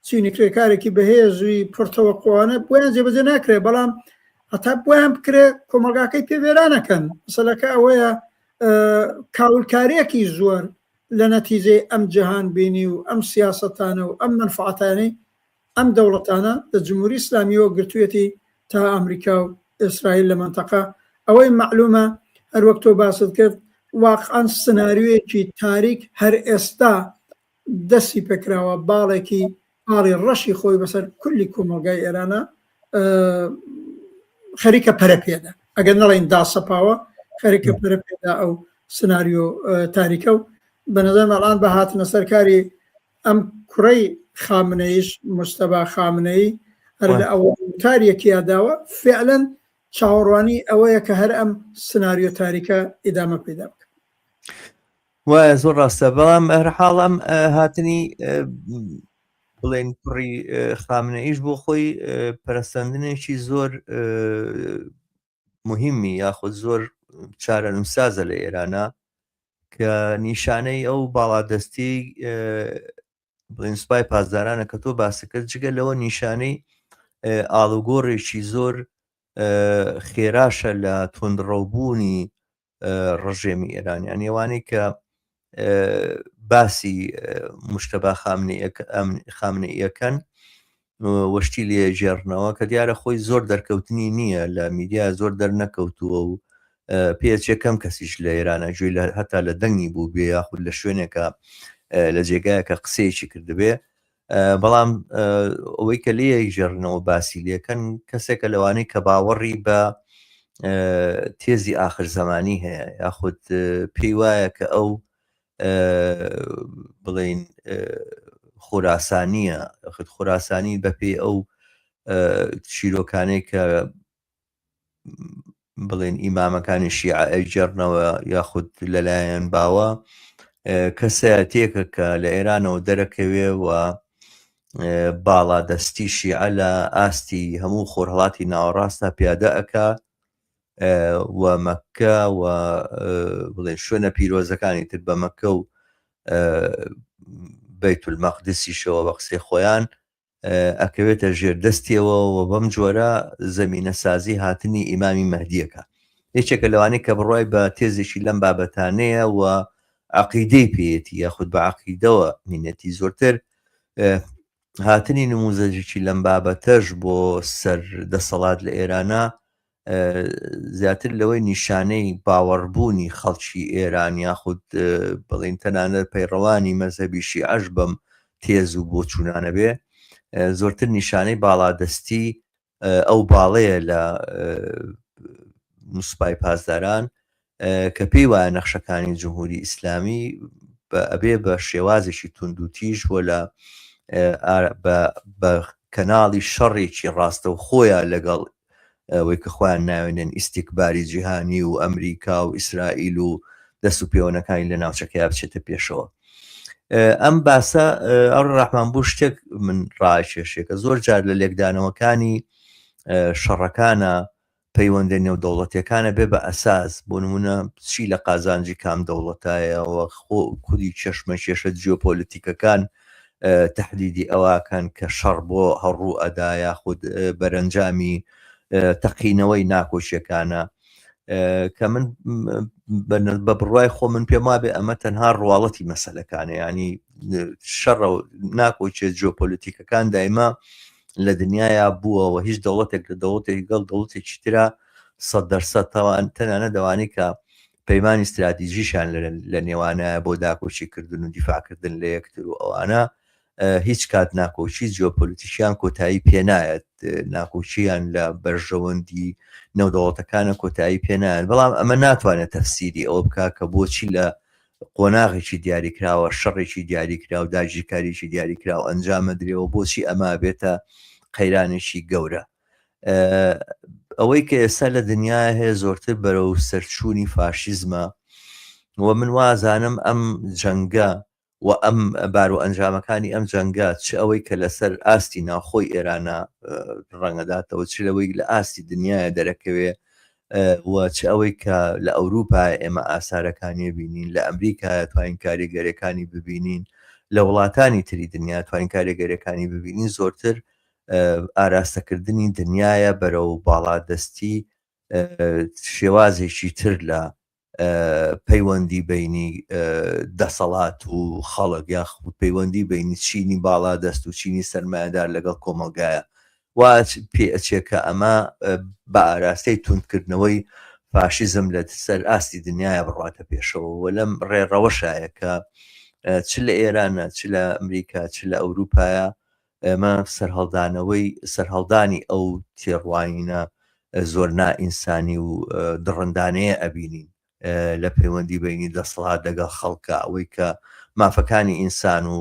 چینی کرێکارێکی بەهێزوی پڕتەوەقوانە بۆیان جێبەجێ ناکرێ بەڵام هەتا بۆیان بکرێ کۆمەلگاکەی پێوێرانەکەن مەسەلەکە ئەوەیە کاولکاریەکی زۆر لە نەتیجەی ئەم جەهان بینی و ئەم سیاسەتانە و ئەم منفعەتانەی ئەم دەوڵەتانە لە جمهوری ئیسلامیەوە گرتوویەتی تا ئەمریکا و ئیسرائیل لە منتەقە ئەوەی معلومە هەر وەک تۆ باست کرد واقعاً سناریۆیەکی تاریک هەر ئێستا دەستی پێکراوە باڵێکی باڵی ڕەشی خۆی بەسەر کولی کۆمەلگای ئێرانە خەریکە پەرەپێدا ئەگەر نەڵێن داسەپاوە خەریکە پەرەپێدا ئەو سناریۆ تاریکە و بەنظر مەڵان بە هاتنە سەرکاری ئەم کوڕەی خامنەیش مستەبا خامنەی هەر لە ئەو تاریەکی یاداوە فعلەن چاوەڕوانی ئەوەیە کە هەر ئەم سناریۆ تاریکە ئیدامە پێدا بکە وایە زۆر ڕاستە بەڵام هەرحاڵ ئەم هاتنی بڵێن کوڕی خامنەیش بۆ خۆی پەرستاندنێکی زۆر مهمی یاخود زۆر چارەنووسازە لە ئێرانە کە نیشانەی ئەو باڵادەستی بڵێن سوپای پاسدارانە کە تۆ باسەکەت جگە لەوە نیشانەی ئاڵوگۆڕێکی زۆر خێراشە لە تۆندڕەوبوونی ڕژێمی ئێرانیان ئێوانەی کە باسی مشتەبا خامنەییەکەن وەشتی لێ ژێڕنەوە کە دیارە خۆی زۆر دەرکەوتنی نییە لە میدیا زۆر دەرنەکەوتووە و پێچەکەم کەسیش لە ئێرانە گوێی هەتا لە دەنگی بوو بێ یاخود لە شوێنێکە لە جێگایەکە قسەیەکی کردبێ بەڵام ئەوەی کە لێ ژێڕنەوە باسی لێکەن کەسێکە لەوانەی کە باوەڕی بە تێزی ئاخر زەمانی هەیە یاخود پێی وایە کە ئەو بڵێن خۆراسانیە خۆراسانی بەپێی ئەو چیرۆکانەی کە بڵێن ئیمامەکانی شیعە ئەیجێڕنەوە یاخود لەلایەن باوە کەسایەتێکە کە لە ئێرانەوە دەرەکەوێ و باڵادەستی شیعە لە ئاستی هەموو خۆرهەڵاتی ناوەڕاستە پیادە ئەکا و مەککە و بڵێن شوێنە پیرۆزەکانی تر بە مەککە و بەیت المەقدسیشەوە بە قسەی خۆیان ئەکەوێتە ژێر دەستیەوە و بەم جۆرە زەمینە سازی هاتنی ئیمامی مەهدیەکە یەکێکە لەوانەیە کە بڕای بە تێزێکی لەم بابەتانەیە و عقیدەی پێیەتی یاخود بە عقیدەوە مینەتی زۆرتر هاتنی نموزەجێکی لەم بابەتەش بۆ سەر دەسەڵات لە ئێرانە زیاتر لەوەی نیشانەی باوەڕبوونی خەڵکی ئێران یاخود بڵین تەنانەت پەیڕەوانی مەزهەبی شیعەش بەم تێز و بۆ چوونانە بێ زۆرتر نیشانەی باڵادەستی ئەو باڵەیە لە نوسپای پاسداران کە پێی وایە نەخشەکانی جمهوری ئیسلامی ئەبێ بە شێوازێکی توندوتیژ وە لە بە کەناڵی شەڕێکی ڕاستە و خۆیان لەگەڵ ئەوەی کە خۆیان ناوێنن ئیستیکباری جیهانی و ئەمریکا و ئیسرائیل و دەست و پێوەنەکانی لە ناوچەکەی بچێتە پێشەوە. ئەم باسە ئەو ڕاحمان بوو شتێک من ڕاکێشێکە زۆر جار لە لێکدانەوەکانی شەڕەکانە پەیوەندە نێودەوڵەتیەکانە بێ بە ئەساس بۆ نمونە چی لە قازانجی کام دەوڵەتایەوە خودی چەشمە کێشە جیۆپۆلیتیکەکان تهدیدی ئەواکەن کە شەڕ بۆ هەڕوو ئەدا یاخود بەرەنجامی تەقینەوەی ناکۆچیەکانە کە من بە بڕوای خۆ من پێم وابێ ئەمە تەنها ڕواڵەتی مەسەلەکانە ینی شەڕ و ناکۆچێت جیۆپۆلیتیکەکان دایما لە دنیاە بووەوە هیچ دەوڵەتێک لە دەوڵەتێک گەڵ دەوڵەتێکی ترە 100% تەنانە دەوانەی کە پەیمانی استراتیژیشان لە نێوانایە بۆ داکۆچیکردن و دیفاعکردن لە یەکتر و ئەوانە هیچ کات ناکۆچی جیۆپۆلیتیشیان کۆتایی پێنایەت ناکۆچیان لە بەرژەوەندی نێودەوڵەتەکانە کۆتایی پێنایەن بەڵام ئەمە ناتوانێت تەفسیری ئەوە بکە کە بۆچی لە قۆناغێکی دیاریکراوە شەڕێکی دیاریکرا و داگیرکاریی دیاریکرا و ئەنجامە درێەوە بۆچی ئەمە بێتە قەیرانێکی گەورە ئەوەی کە ئێستا لە دنیا هەیە زۆرتر بەرەو سەرچوونی فاشیزمە و من وازانم ئەم جەنگە و ئەم بار و ئەنجامەکانی ئەم جەنگە چ ئەوەی کە لەسەر ئاستی ناوخۆی ئێرانە ڕەنگەداتەوە چ لەوەی لە ئاستی دنیاە دەرەکەوێ و چ ئەوەی کە لە ئەوروپا ئێمە ئاسارەکانی بینین لە ئەمریکا توانین کاریگەرەکانی ببینین لە وڵاتانی تری دنیا توانین کاریگەرەکانی ببینین زۆرتر ئاراستەکردنی دنیاە بەرەو باڵادەستی شێوازێکی تر لە پەیوەندی بینی دەسەڵات و خەڵک یاخود پەیوەندی بینی چینی باڵادەست و چینی سەرمایهدار لەگەڵ کۆمەلگایە وا پێچێکە ئەمە بە ئاراستەی توندکردنەوەی فاشیزم لە سەر ئاستی دنیاە بڕاتە پێشەوە و لەم ڕێڕەوەشایە کە چ لە ئێرانە چ لە ئەمریکا چ لە ئەوروپایە ئێمە سەرهەڵدانی ئەو تێڕوانینە زۆر نائینسانی و دڕندانەیە ئەبینین لە پەیوەندی بینی دەسەڵات لەگەڵ خەڵکە ئەوەی کە مافەکانی ئینسان و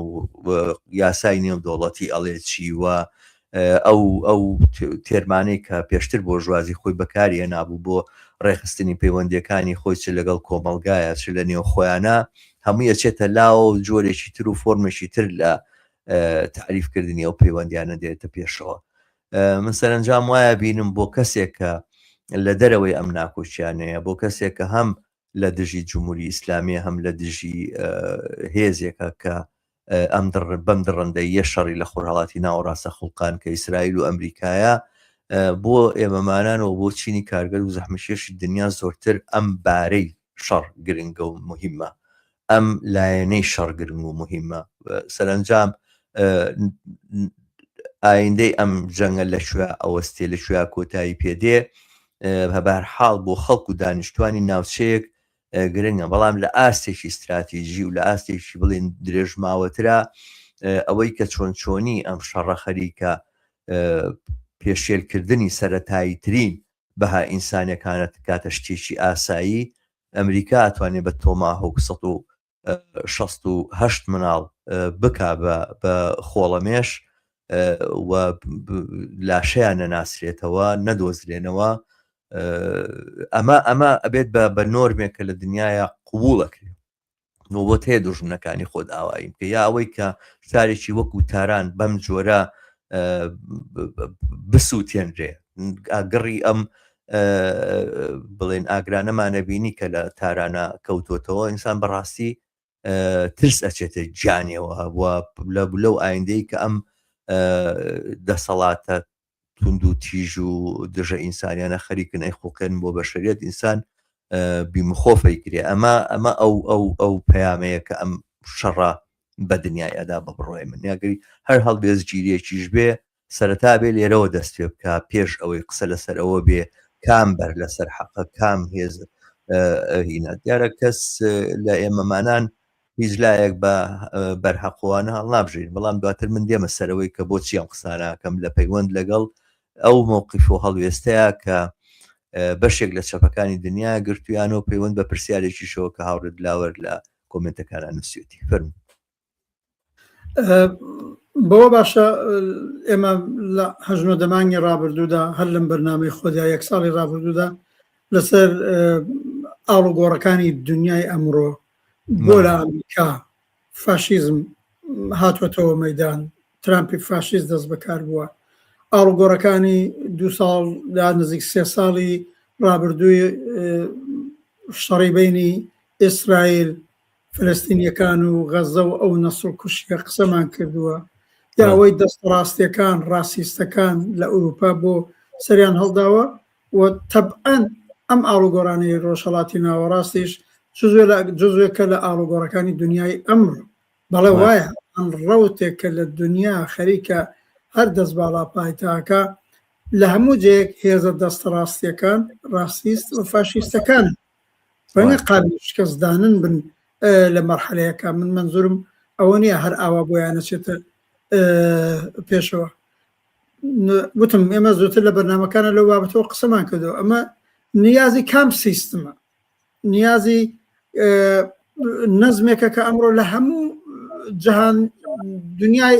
یاسای نێودەوڵەتی ئەڵێ چی وە ئەو تێرمانەی کە پێشتر بۆ ژوازی خۆی بەکاریە نابوو بۆ ڕێخستنی پەیوەندیەکانی خۆی چ لەگەڵ کۆمەلگایە چ لە نێو خۆیانە هەموو یەچێتە لاوە و جۆرێکی تر و فۆرمێکی تر لە تعریفکردنی ئەو پەیوەندیانە دێتە پێشەوە من سەرنجام وایە بینم بۆ کەسێک کە لە دەرەوەی ئەم ناکۆچیانەیە بۆ کەسێک کە هەم لە دژی جمهوری ئیسلامی هەم لە دژی هێزێکە کە ئەم بەم دڕندەی یە شەڕی لە خۆرهەڵاتی ناوەڕاستە خوڵقان کە ئیسرائیل و ئەمریکایە بۆ ئێمەمانانەوە بۆ چینی کارگەر و زەحمەکێشی دنیا زۆرتر ئەم بارەی شەڕ گرنگە و مهمە ئەم لایەنەی شەڕ گرنگ و مهمە سەرنجام ئایندەی ئەم جەنگە لەکوێ ئەوەستێ لەکوێ کۆتایی پێدێ هەبار حاڵ بۆ خەڵک و دانیشتوانی ناوچەیەک گرنگە بەڵام لە ئاستێکی استراتیژی و لە ئاستێکی بڵێن درێژماوەترا ئەوەی کە چۆن چۆنی ئەم شەڕە خەریکە پێشێلکردنی سەرەتایی ترین بەها ئینسانیەکانت کاتە شتێکی ئاسایی ئەمریکا ئەتوانێت بە تۆماهۆک 168 مناڵ بکا بە خۆڵەمێش و لاشەیان نەناسرێتەوە نەدۆزرێنەوە ئەمە ئەبێت بە نۆرمێکە لە دنیاە قوبوڵەکرێت بۆ تێ دوژمنەکانی خۆت ئاواییم کە یا ئەوەی کە شارێکی وەکو تاران بەم جۆرە بسووتێنرێ ئاگەڕی ئەم بڵێن ئاگرانەمانە بینی کە لە تارانە کەوتۆتەوە ئینسان بەڕاستی ترس ئەچێتە گیانیەوە لەو ئایندەی کە ئەم دەسەڵاتە تونند و تیژ و دژە ئینسانیانە خەریکن ئەیخۆکەن بۆ بەشەریەت ئینسان بیمخۆفەیکرێ ئەمە ئەو پەیامەیە کە ئەم شەڕە بە دنیایەدا بە بڕۆی من یاگەری هەر هەڵبێز گیریەکیش بێ سەرەتا بێ لێرەوە دەست پێ بکە پێش ئەوەی قسە لەسەر ئەوە بێ کام بەر لەسەر حەقە کام هێز هینە دیارە کەس لە ئێمەمانان هیچ لایەک بە بەرحەقوانە هەڵ نابژین بەڵام دواتر من دێمە سەرەوەی کە بۆچی ئەم قسانەکەم لە پەیوەند لەگەڵ ئەو مووقیف و هەڵوێستەیە کە بەشێک لە چەپەکانی دنیا گرتویان و پەیوەند بە پرسیارێکی شەوە کە هاوڕێت لاوەر لە کۆمنتەکانان نووسێتی فەرموو. بەوە باشە ئێمە لە هەژنۆ دەمانگی ڕابردوودا هەر لەم بەرنامەی خۆدا یەک ساڵی ڕابردوودا لەسەر ئاڵوگۆڕەکانی دنیای ئەمڕۆ بۆ لە ئەمریکا فاشیزم هاتوەتەوە مەیدان ترامپی فاشیست دەست بەکار بووە ئاڵوگۆڕەکانی 2 ساڵ دا نزیک 3 ساڵی ڕابردووی شەڕی بینی ئیسرائیل فلەستینیەکان و غەزە و ئەو نەسڵ کوشیە قسەمان کردووە یا ئەوەی دەستڕاستیەکان ڕاستیستەکان لە ئەوروپا بۆ سەریان هەڵداوە و تەبعەن ئەم ئاڵوگۆڕانەی ڕۆژهەڵاتی ناوەڕاستیش جزوێکە لە ئاڵوگۆڕەکانی دنیای ئەمڕۆ بەڵێ وایە ئەم ڕەوتێک کە لە دنیا خەریکە هەر دەست باڵا پایتاکە لە هەموو جێک هێزە دەستڕاستیەکان ڕاستیست و فاشیستەکان بەنێ قابل شکەستدانن بن لە مەرحەلەیەکە من منزورم ئەوە نییە هەر ئاوا بۆیانە چێتە پێشەوە وتم ئێمە زۆرتر لە بەرنامەکانە لەو بابەتەوە قسەمان کردەوە ئەمە نیازی کام سیستمە نیازی نەزمێکە کە ئەمڕۆ لە هەموو جەهان دنیای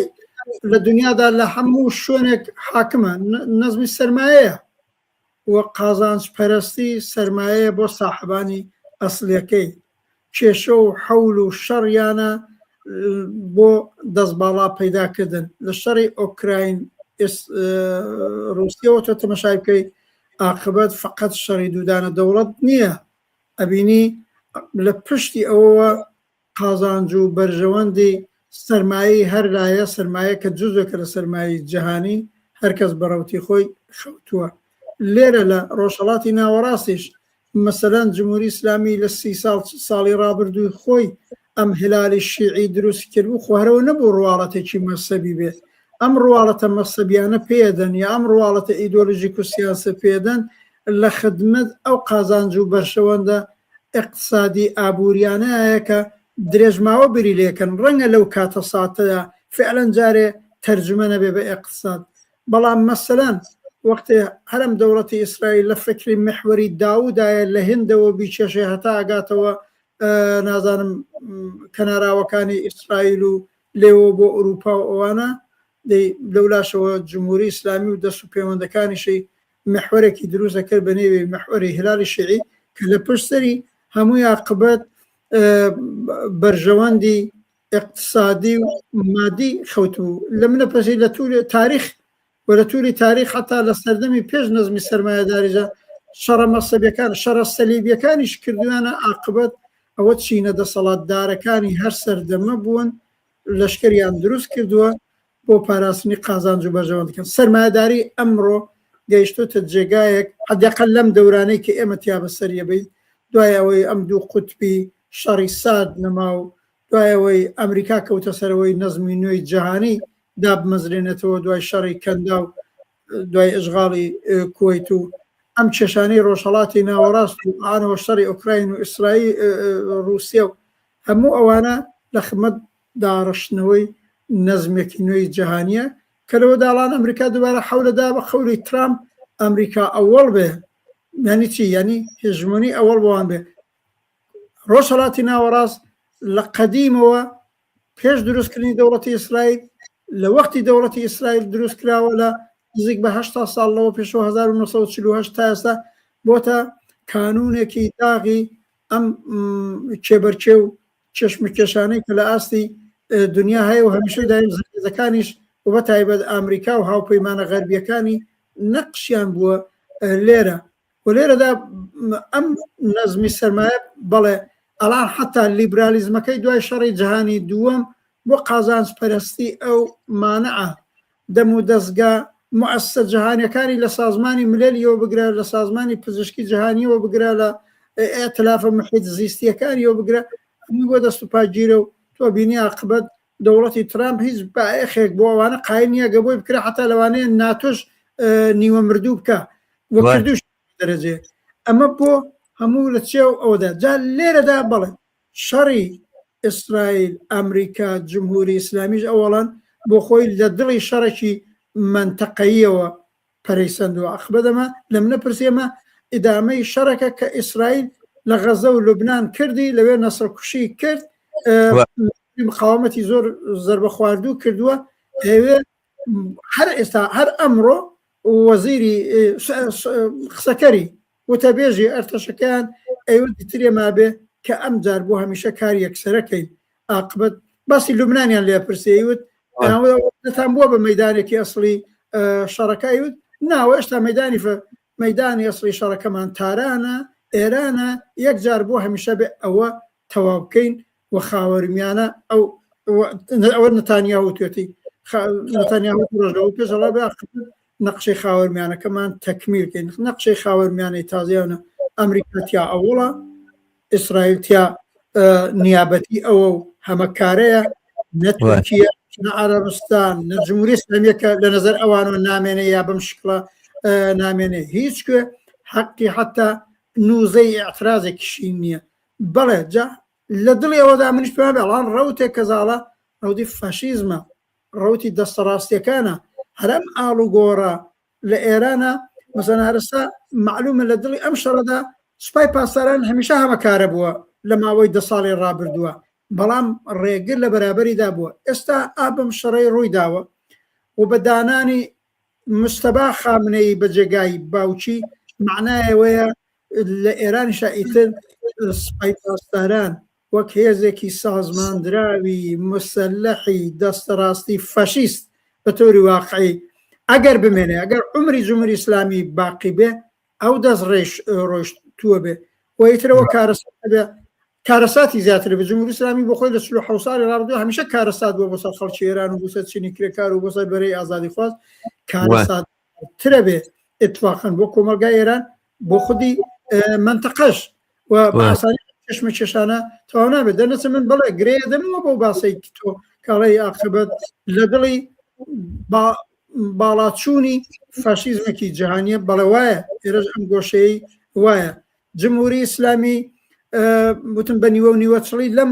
لە دنیادا لە هەموو شوێنێک حاکمە نەزمی سەرمایەیە وە قازانج پەرستی سەرمایەیە بۆ ساحبانی ئەسڵیەکەی کێشە و حەول و شەڕیانە بۆ دەستباڵا پەیداکردن لە شەڕی ئۆکراین رووسیەوە تۆ تەمەشای بکەی عاقبەت فقط شەڕی دوودانە دەوڵەت نییە ئەبینی لە پشتی ئەوەوە قازانج و بەرژەوەندی سەرمایی هەر لایە سەرمایە کە جزۆکە لە سەرمایی جەهانی هەرکەس بەڕەوتی خۆی خەوتووە لێرە لە ڕۆژهەڵاتی ناوەڕاستیش مەسەلەن جمهوری ئیسلامی لە 30 ساڵی ڕابردووی خۆی ئەم هلالی شیعی دروست کرد و خوارەوە نەبوو ڕواڵەتێکی مەسەبی بێت ئەم ڕواڵەتە مەسەبیانە پێدەن یا ئەم ڕواڵەتە ئیدۆلۆژیک و سیاسە پێدەن لە خدمت ئەو قازانج و بەرشەوەندە اقتصادی ئابوووریانەیە کە درێژماوە بری لێکن ڕەنگە لەو کاتە ساتەیە فعلەن جارێ تەرجمە نەبێ بە اقتصاد بەڵام مەسەلەن وەختێ هەرم دەوڵەتی ئیسرائیل لە فکری محوەری داودایە لە هندەوە بیچێشێ هەتا ئاگاتەوە نازانم کەناراوەکانی ئیسرائیل و لێوە بۆ ئەوروپا و ئەوانە لەولاشەوە جمهوری ئیسلامی و دەست و پەیوەندەکانیشی محوەرێکی دروستە کرد بە نێوی محوەری هلالی شیعی کە لە پشتری هەمووی عاقبەت بەرژەوەندی اقتصادی و مادی خەوتو لە منە پەسی لە تووری تاریخ و لە تووری تاریخ حتا لە سەردەمی پێش نەزمی سەرمایەداریجە شەڕە مەسەبیەکان شەڕە سەلیبیەکانیش کردویانە عاقبەت ئەوە چینە دەسەڵاتدارەکانی هەر سەردەمە بوون لەشکریان دروست کردووە بۆ پاراستنی قازانج و بەرژەوەندەکان سەرمایەداری ئەمڕۆ گەیشتوتە جێگایەک حداقل لەم دەورانەی کە ئێمە تیا بەسەریە بێت دوای ئەوەی ئەم دوو قوتبی شەڕی سارد نەما و دوایەوەی ئەمریکا کەوتە سەرەوەی نەزمی نوێی جەهانی دابمەزرێنێتەوە دوای شەڕی کەندا و دوای ئەژغاڵی کوێیت و ئەم کێشانەی ڕۆژهەڵاتی ناوەڕاست و ئانەوە شەڕی ئۆکراین و ئیسرائیل رووسیا و هەموو ئەوانە لە خمەت داڕشتنەوەی نەزمێکی نوێی جەهانیە کە لەوە داڵان ئەمریکا دوبارە حەولەدا بە خەوری ترامپ ئەمریکا ئەوەڵ بێ یعنی چی یعنی هێژمۆنی ئەوەڵ بۆوان بێ ڕۆژهەڵاتی ناوەڕاست لە قەدیمەوە پێش دروستکردنی دەوڵەتی ئیسرائیل لە وەختی دەوڵەتی ئیسرائیل دروست کراوە لە نزیک بە 8 ساڵەوە پێشەوە 1948 تا ئێستا بۆتە کانونێکی داغی ئەم کێبەرچێ و چێشمکێشانەی کە لە ئاستی دنیا هەیە و هەمیشە دایم زەکانیش و بە تایبەت ئامریکا و هاوپەیمانە غەربیەکانی نەقشیان بووە لێرە و لێرەدا ئەم نەزمی سەرمایە بەڵێ ئەڵان حتا لیبرالیزمەکەی دوای شەڕی جەهانی دووەم بۆ قازانج پەرستی ئەو مانعە دەم و دەستگا مؤسسە جیهانیەکانی لە سازمانی ملەلیەوە بگرە، لە سازمانی پزیشکی جیهانیەوە بگرە، لە ئێتلافە محیط زیستیەکانیەوە بگرە، هەمووی بۆ دەست و پاگیرە و تۆ بینی عاقبەت دەوڵەتی ترامپ هیچ باەخێک بۆ ئەوانە قایل نییە گە بۆی بکرا حتا لەوانەیە ناتۆش نیوە مردوو بکە وەکردوش دەرەجێ. ئەمە بۆ هەموو لە چێو ئەودا جا لێرەدا بەڵێ شەڕی ئیسرائیل ئەمریکا جمهوری ئیسلامیش ئەوەڵەن بۆ خۆی لە دڵی شەڕێکی منتەقەییەوە پەرەیسەندووە. عاقبەتەمە لەم نەپرسێمە ئیدامەی شەڕەکە کە ئیسرائیل لە غەزە و لوبنان کردی، لەوێ نەسەرکوشی کرد، مقاومەتی زۆر زەربە خواردوو کردووە. ئێوێ هەر ئێستا هەر ئەمڕۆ وەزیری قسەکەری وتەبێژی ئەرتەشەکان ئەوە دیترێ مابێ کە ئەم جار بۆ هەمیشە کار یەکسەرەکەین. عاقبەت باسی لوبنانیان لێ پرسیوت دەتان بووە بە مەیدانێکی ئەسڵی شەڕەکەیوت ناوە ئێشتا مەیدانی ئەسڵی شەڕەکەمان تارانە ئێرانە، یەک جار بۆ هەمیشە بێ ئەوە تەواو بکەین و خاوەرمیانە ئەوە نەتانیاهو توێتی نەتانیاهو ڕۆژەوە پێشەڵا بێ نەقشەی خاوەرمیانەکەمان تەکمیلکەین. نەقشەی خاوەرمیانەی تازیانە ئەمریکا تیا ئەوڵە، ئیسرائیل تیا نیابەتی ئەوە و هەمەکارەیە، نە تورکیە نە عەرەبستان نە جمهوری ئیسلامیەکە لە نەزەر ئەوانەوە نامێنێ یا بەم شکڵە نامێنێ هیچ کوێ حەقی حتا نوزەی ئاعترازێکیشی نییە. بەڵێ جا لە دڵی ئەوەدا منیش پێم بێڵان ڕەوتێک کەزاڵە ڕەوتی فەشیزمە، ڕەوتی دەستەڕاستیەکانە، هەرم ئاڵوگۆڕە لە ئێرانە مەسەڵەن هەرستا معلومە لە دڵی ئەم شەڕەدا سوپای پاسداران هەمیشە هەمەکارە بووە لە ماوەی 10 ساڵی ڕابردووە، بەڵام ڕێگر لە بەرابەریدا بووە. ئێستا ئابم شەڕەی ڕووی داوە و بە دانانی مستەبا خامنەی بە جێگای باوچی معنایەوەیە لە ئێرانیشا ئیتر سوپای پاسداران وەک هێزێکی سازماندراوی مسلحی دەستەڕاستی فەشیست بە تۆری واقعی ئەگەر بمێنێ، ئەگەر عمری جمهوری ئیسلامی باقی بێ ئەو دەست ڕۆیشتووە بێ و ئیترەوە کارەساتی زیاتر بە جمهوری ئیسلامی بۆ خۆی لە 47 ساڵی ڕابردووە هەمیشە کارەسات بووە بۆ سەر خەڵکی ئێران و بۆ سەر چینی کرێکار و بۆ سەر بەرەی ئازادی خواست کارەساتترە بێ ئێتفاقەن بۆ کۆمەلگای ئێران بۆ خودی منتەقەش و بەئاسانی چشمە چێشانە تەواو نابێت. دەنەچە من بڵێ گرەیە دەمەوە بۆ باسەی تۆ کاڵەی عاقبەت لە دڵی باڵاچوونی فاشیزمێکی جیهانیە بەڵێ وایە ئێرەش ئەم گۆشەیەی وایە. جمهوری ئیسلامی وتم بە نیوە و نیوە چڵی لەم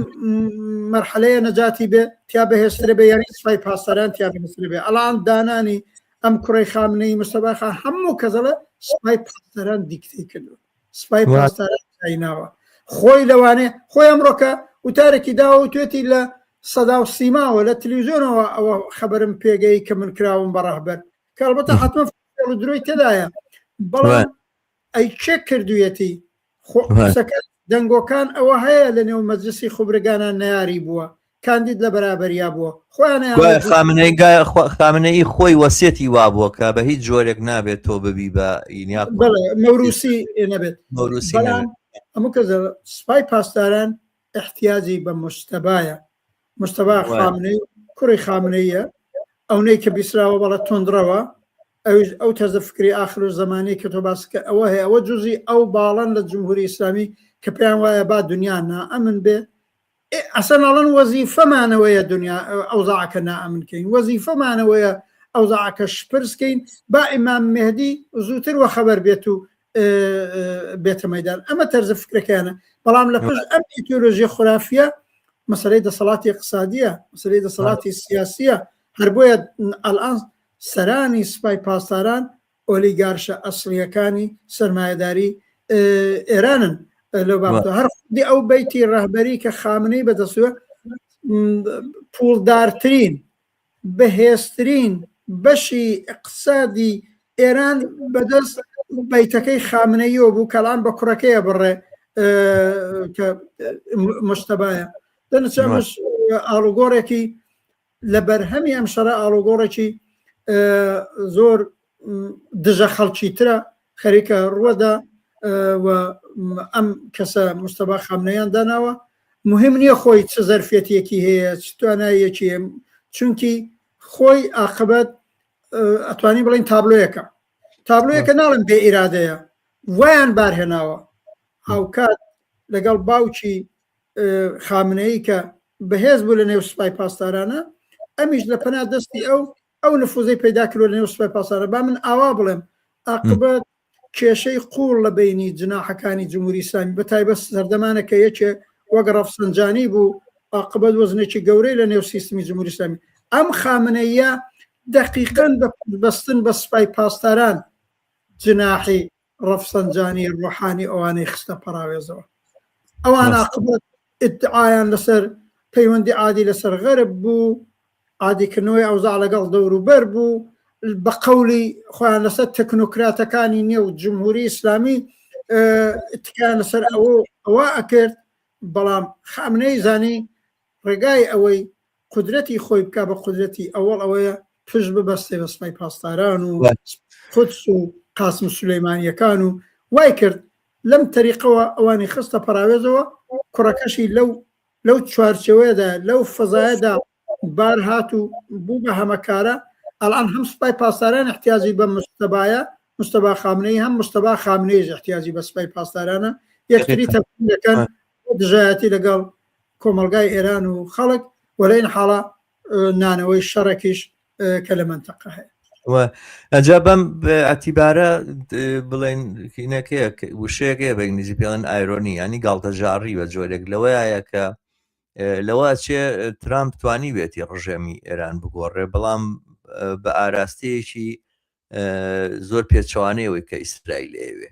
مەرحەلەیە نەجاتی بێ تیا بەهێزترە بێ، یانی سوپای پاسداران تیا بەهێزترە بێ. ئەڵان دانانی ئەم کوڕەی خامنەی مستەفا خان هەموو کەسەڵە سوپای پاسداران دیکتەی کردووە، سوپای پاسداران دایناوە. خۆی لەوانێ خۆی ئەمڕۆکە وتارێکی داوە و توێتی لە سەدا و سیماوە لە تەلەڤیزیۆنەوە ئەوە خەبەرم پێگەی کە من کراوم بە ڕەهبەر کە ئەڵبەتە حتمە درۆی تێدایە، بەڵام ئەی چێ کردوویەتی دەنگۆکان ئەوە هەیە لە نێو مەجلیسی خوبرگانان نەیاری بووە، کاندید لە بەرابەریا بووە. خامنەی خۆی وەسیەتی وا بووە کە بە هیچ جۆرێک نابێت تۆ ببی بە مەوروسی نەبێت. ئەمە کە سوپای پاسداران احتیاجی بە مستەبایە، مستەبا خامنەی کوڕی خامنەیە ئەوەی کە بیسراوە بەڵە تۆندڕەوە ئەو تەزە فکری ئاخر و زمانی کە تۆ باسکە ئەوە هەیە ئەوە جوزی ئەو باڵەن لە جمهوری ئیسلامی کە پێیان وایە با دنیا نائەمن بێ. ئەسەناڵەن وەزیفەمانەوەیە دنیا ئەوزاعەکە نائەمنکەین، وەزیفەمانەوەیە ئەوزاعەکە شپرسکەین با ئیمام مهدی زووتر وە خەبەر بێت و بێتە مەیدان. ئەمە تەرزە فکرەکانە، بەڵام لە پشت ئەم ئیدئۆلۆژیە خورافیە مەسەلەی دەسەڵاتی اقتصادیە، مەسەلەی دەسەڵاتی سیاسیە، هەر بۆیە ئەلئان سەرانی سوپای پاسداران ئۆلیگارشە ئەسڵیەکانی سەرمایەداری ئێرانن. لەو بابەتە هەر خودی ئەو بەیتی ڕەهبەری کە خامنەی بەدەسووە پوڵدارترین بەهێزترین بەشی اقتصادی ئێران بەدەست بەیتەکەی خامنەیەوە بوو کەڵان بە کوڕەکەیە بڕێ کە مشتەبایە. دەنەچەمەش ئاڵوگۆڕێکی لە بەرهەمی ئەم شەڕە ئاڵوگۆڕێکی زۆر دژە خەڵکی ترە خەریکە ڕووەدا و ئەم کەسە مستەبا خامنەیان داناوە. مهم نییە خۆی چ زەرفێتیەکی هەیە چ توانایەکی، چونکی خۆی عاقبەت ئەتوانی بڵین تابلۆیەکە ناڵم بێ ئیرادەیە وایان بارهێناوە هاوکات لەگەڵ باوکی خامنەیی کە بەهێز بوو لە نێو سوپای پاسدارانە ئەمیش لە پەنا دەستی ئەو نفوزەی پیدا کردوە لە نێو سوپای پاسدارە با من ئاوا بڵێم عاقبەت کێشەی قوڵ لە بینی جناحەکانی جمهوری ئیسلامی بەتایبەت سەردەمانە کە یەکێ وەک ڕەفسەنجانی بوو عاقبەت وەزنێکی گەورەی لە نێو سیستمی جمهوری ئیسلامی ئەم خامنەیە دقیقاً بەستن بە سوپای پاسداران جناحی ڕەفسەنجانی ڕۆحانی ئەوانەی خستە پەراوێزەوە ئەوان عاقبەت ئیدعایان لەسەر پەیوەندی عادی لەسەر غەرب بوو عادیکردنەوەی ئەوزاع لەگەڵ دەوروبەر بوو بە قەولی خۆیان لەسەر تەکنۆکراتەکانی نێو جمهوری ئیسلامی تکیان لەسەر ئەوە ئەکرد بەڵام خامنەی زانی ڕێگای ئەوەی قودرەتی خۆی بکە بە قودرەتی ئەوەڵ ئەوەیە توش ببەستێ بە سوپای پاسداران و قودس و قاسم سولەیمانیەکان و وای کرد لەم تەریقەوە ئەوانی خستە پەراوێزەوە کوڕەکەشی لەو چوارچەوەیەدا لەو فەزایەدا بار هات و بوو بە هەمەکارە ئەڵان هەم سوپای پاسداران احتیاجی بە مستەبا خامنەی هەم مستەبا خامنەیش احتیاجی بە سوپای پاسدارانە یەکتری تەفکیک دەکەن دژایەتی لەگەڵ کۆمەلگای ئێران و خەڵک وەلەین حاڵە نانەوەی شەڕێکیش کە لە منتەقە هەیە ئەجا بەم ئەتیبارە بڵێن وشەیەکەیە بە ئینگلیزی پێڵێن ئایرۆنی ینی گاڵتەجاڕی بە جۆرێک لەوەیە کە لەوە چێ ترامپ توانی بێتی ڕژێمی ئێران بگۆڕێ بەڵام بە ئاراستەیەکی زۆر پێچوانەیەوەی کە ئیسرائیل ئێوێ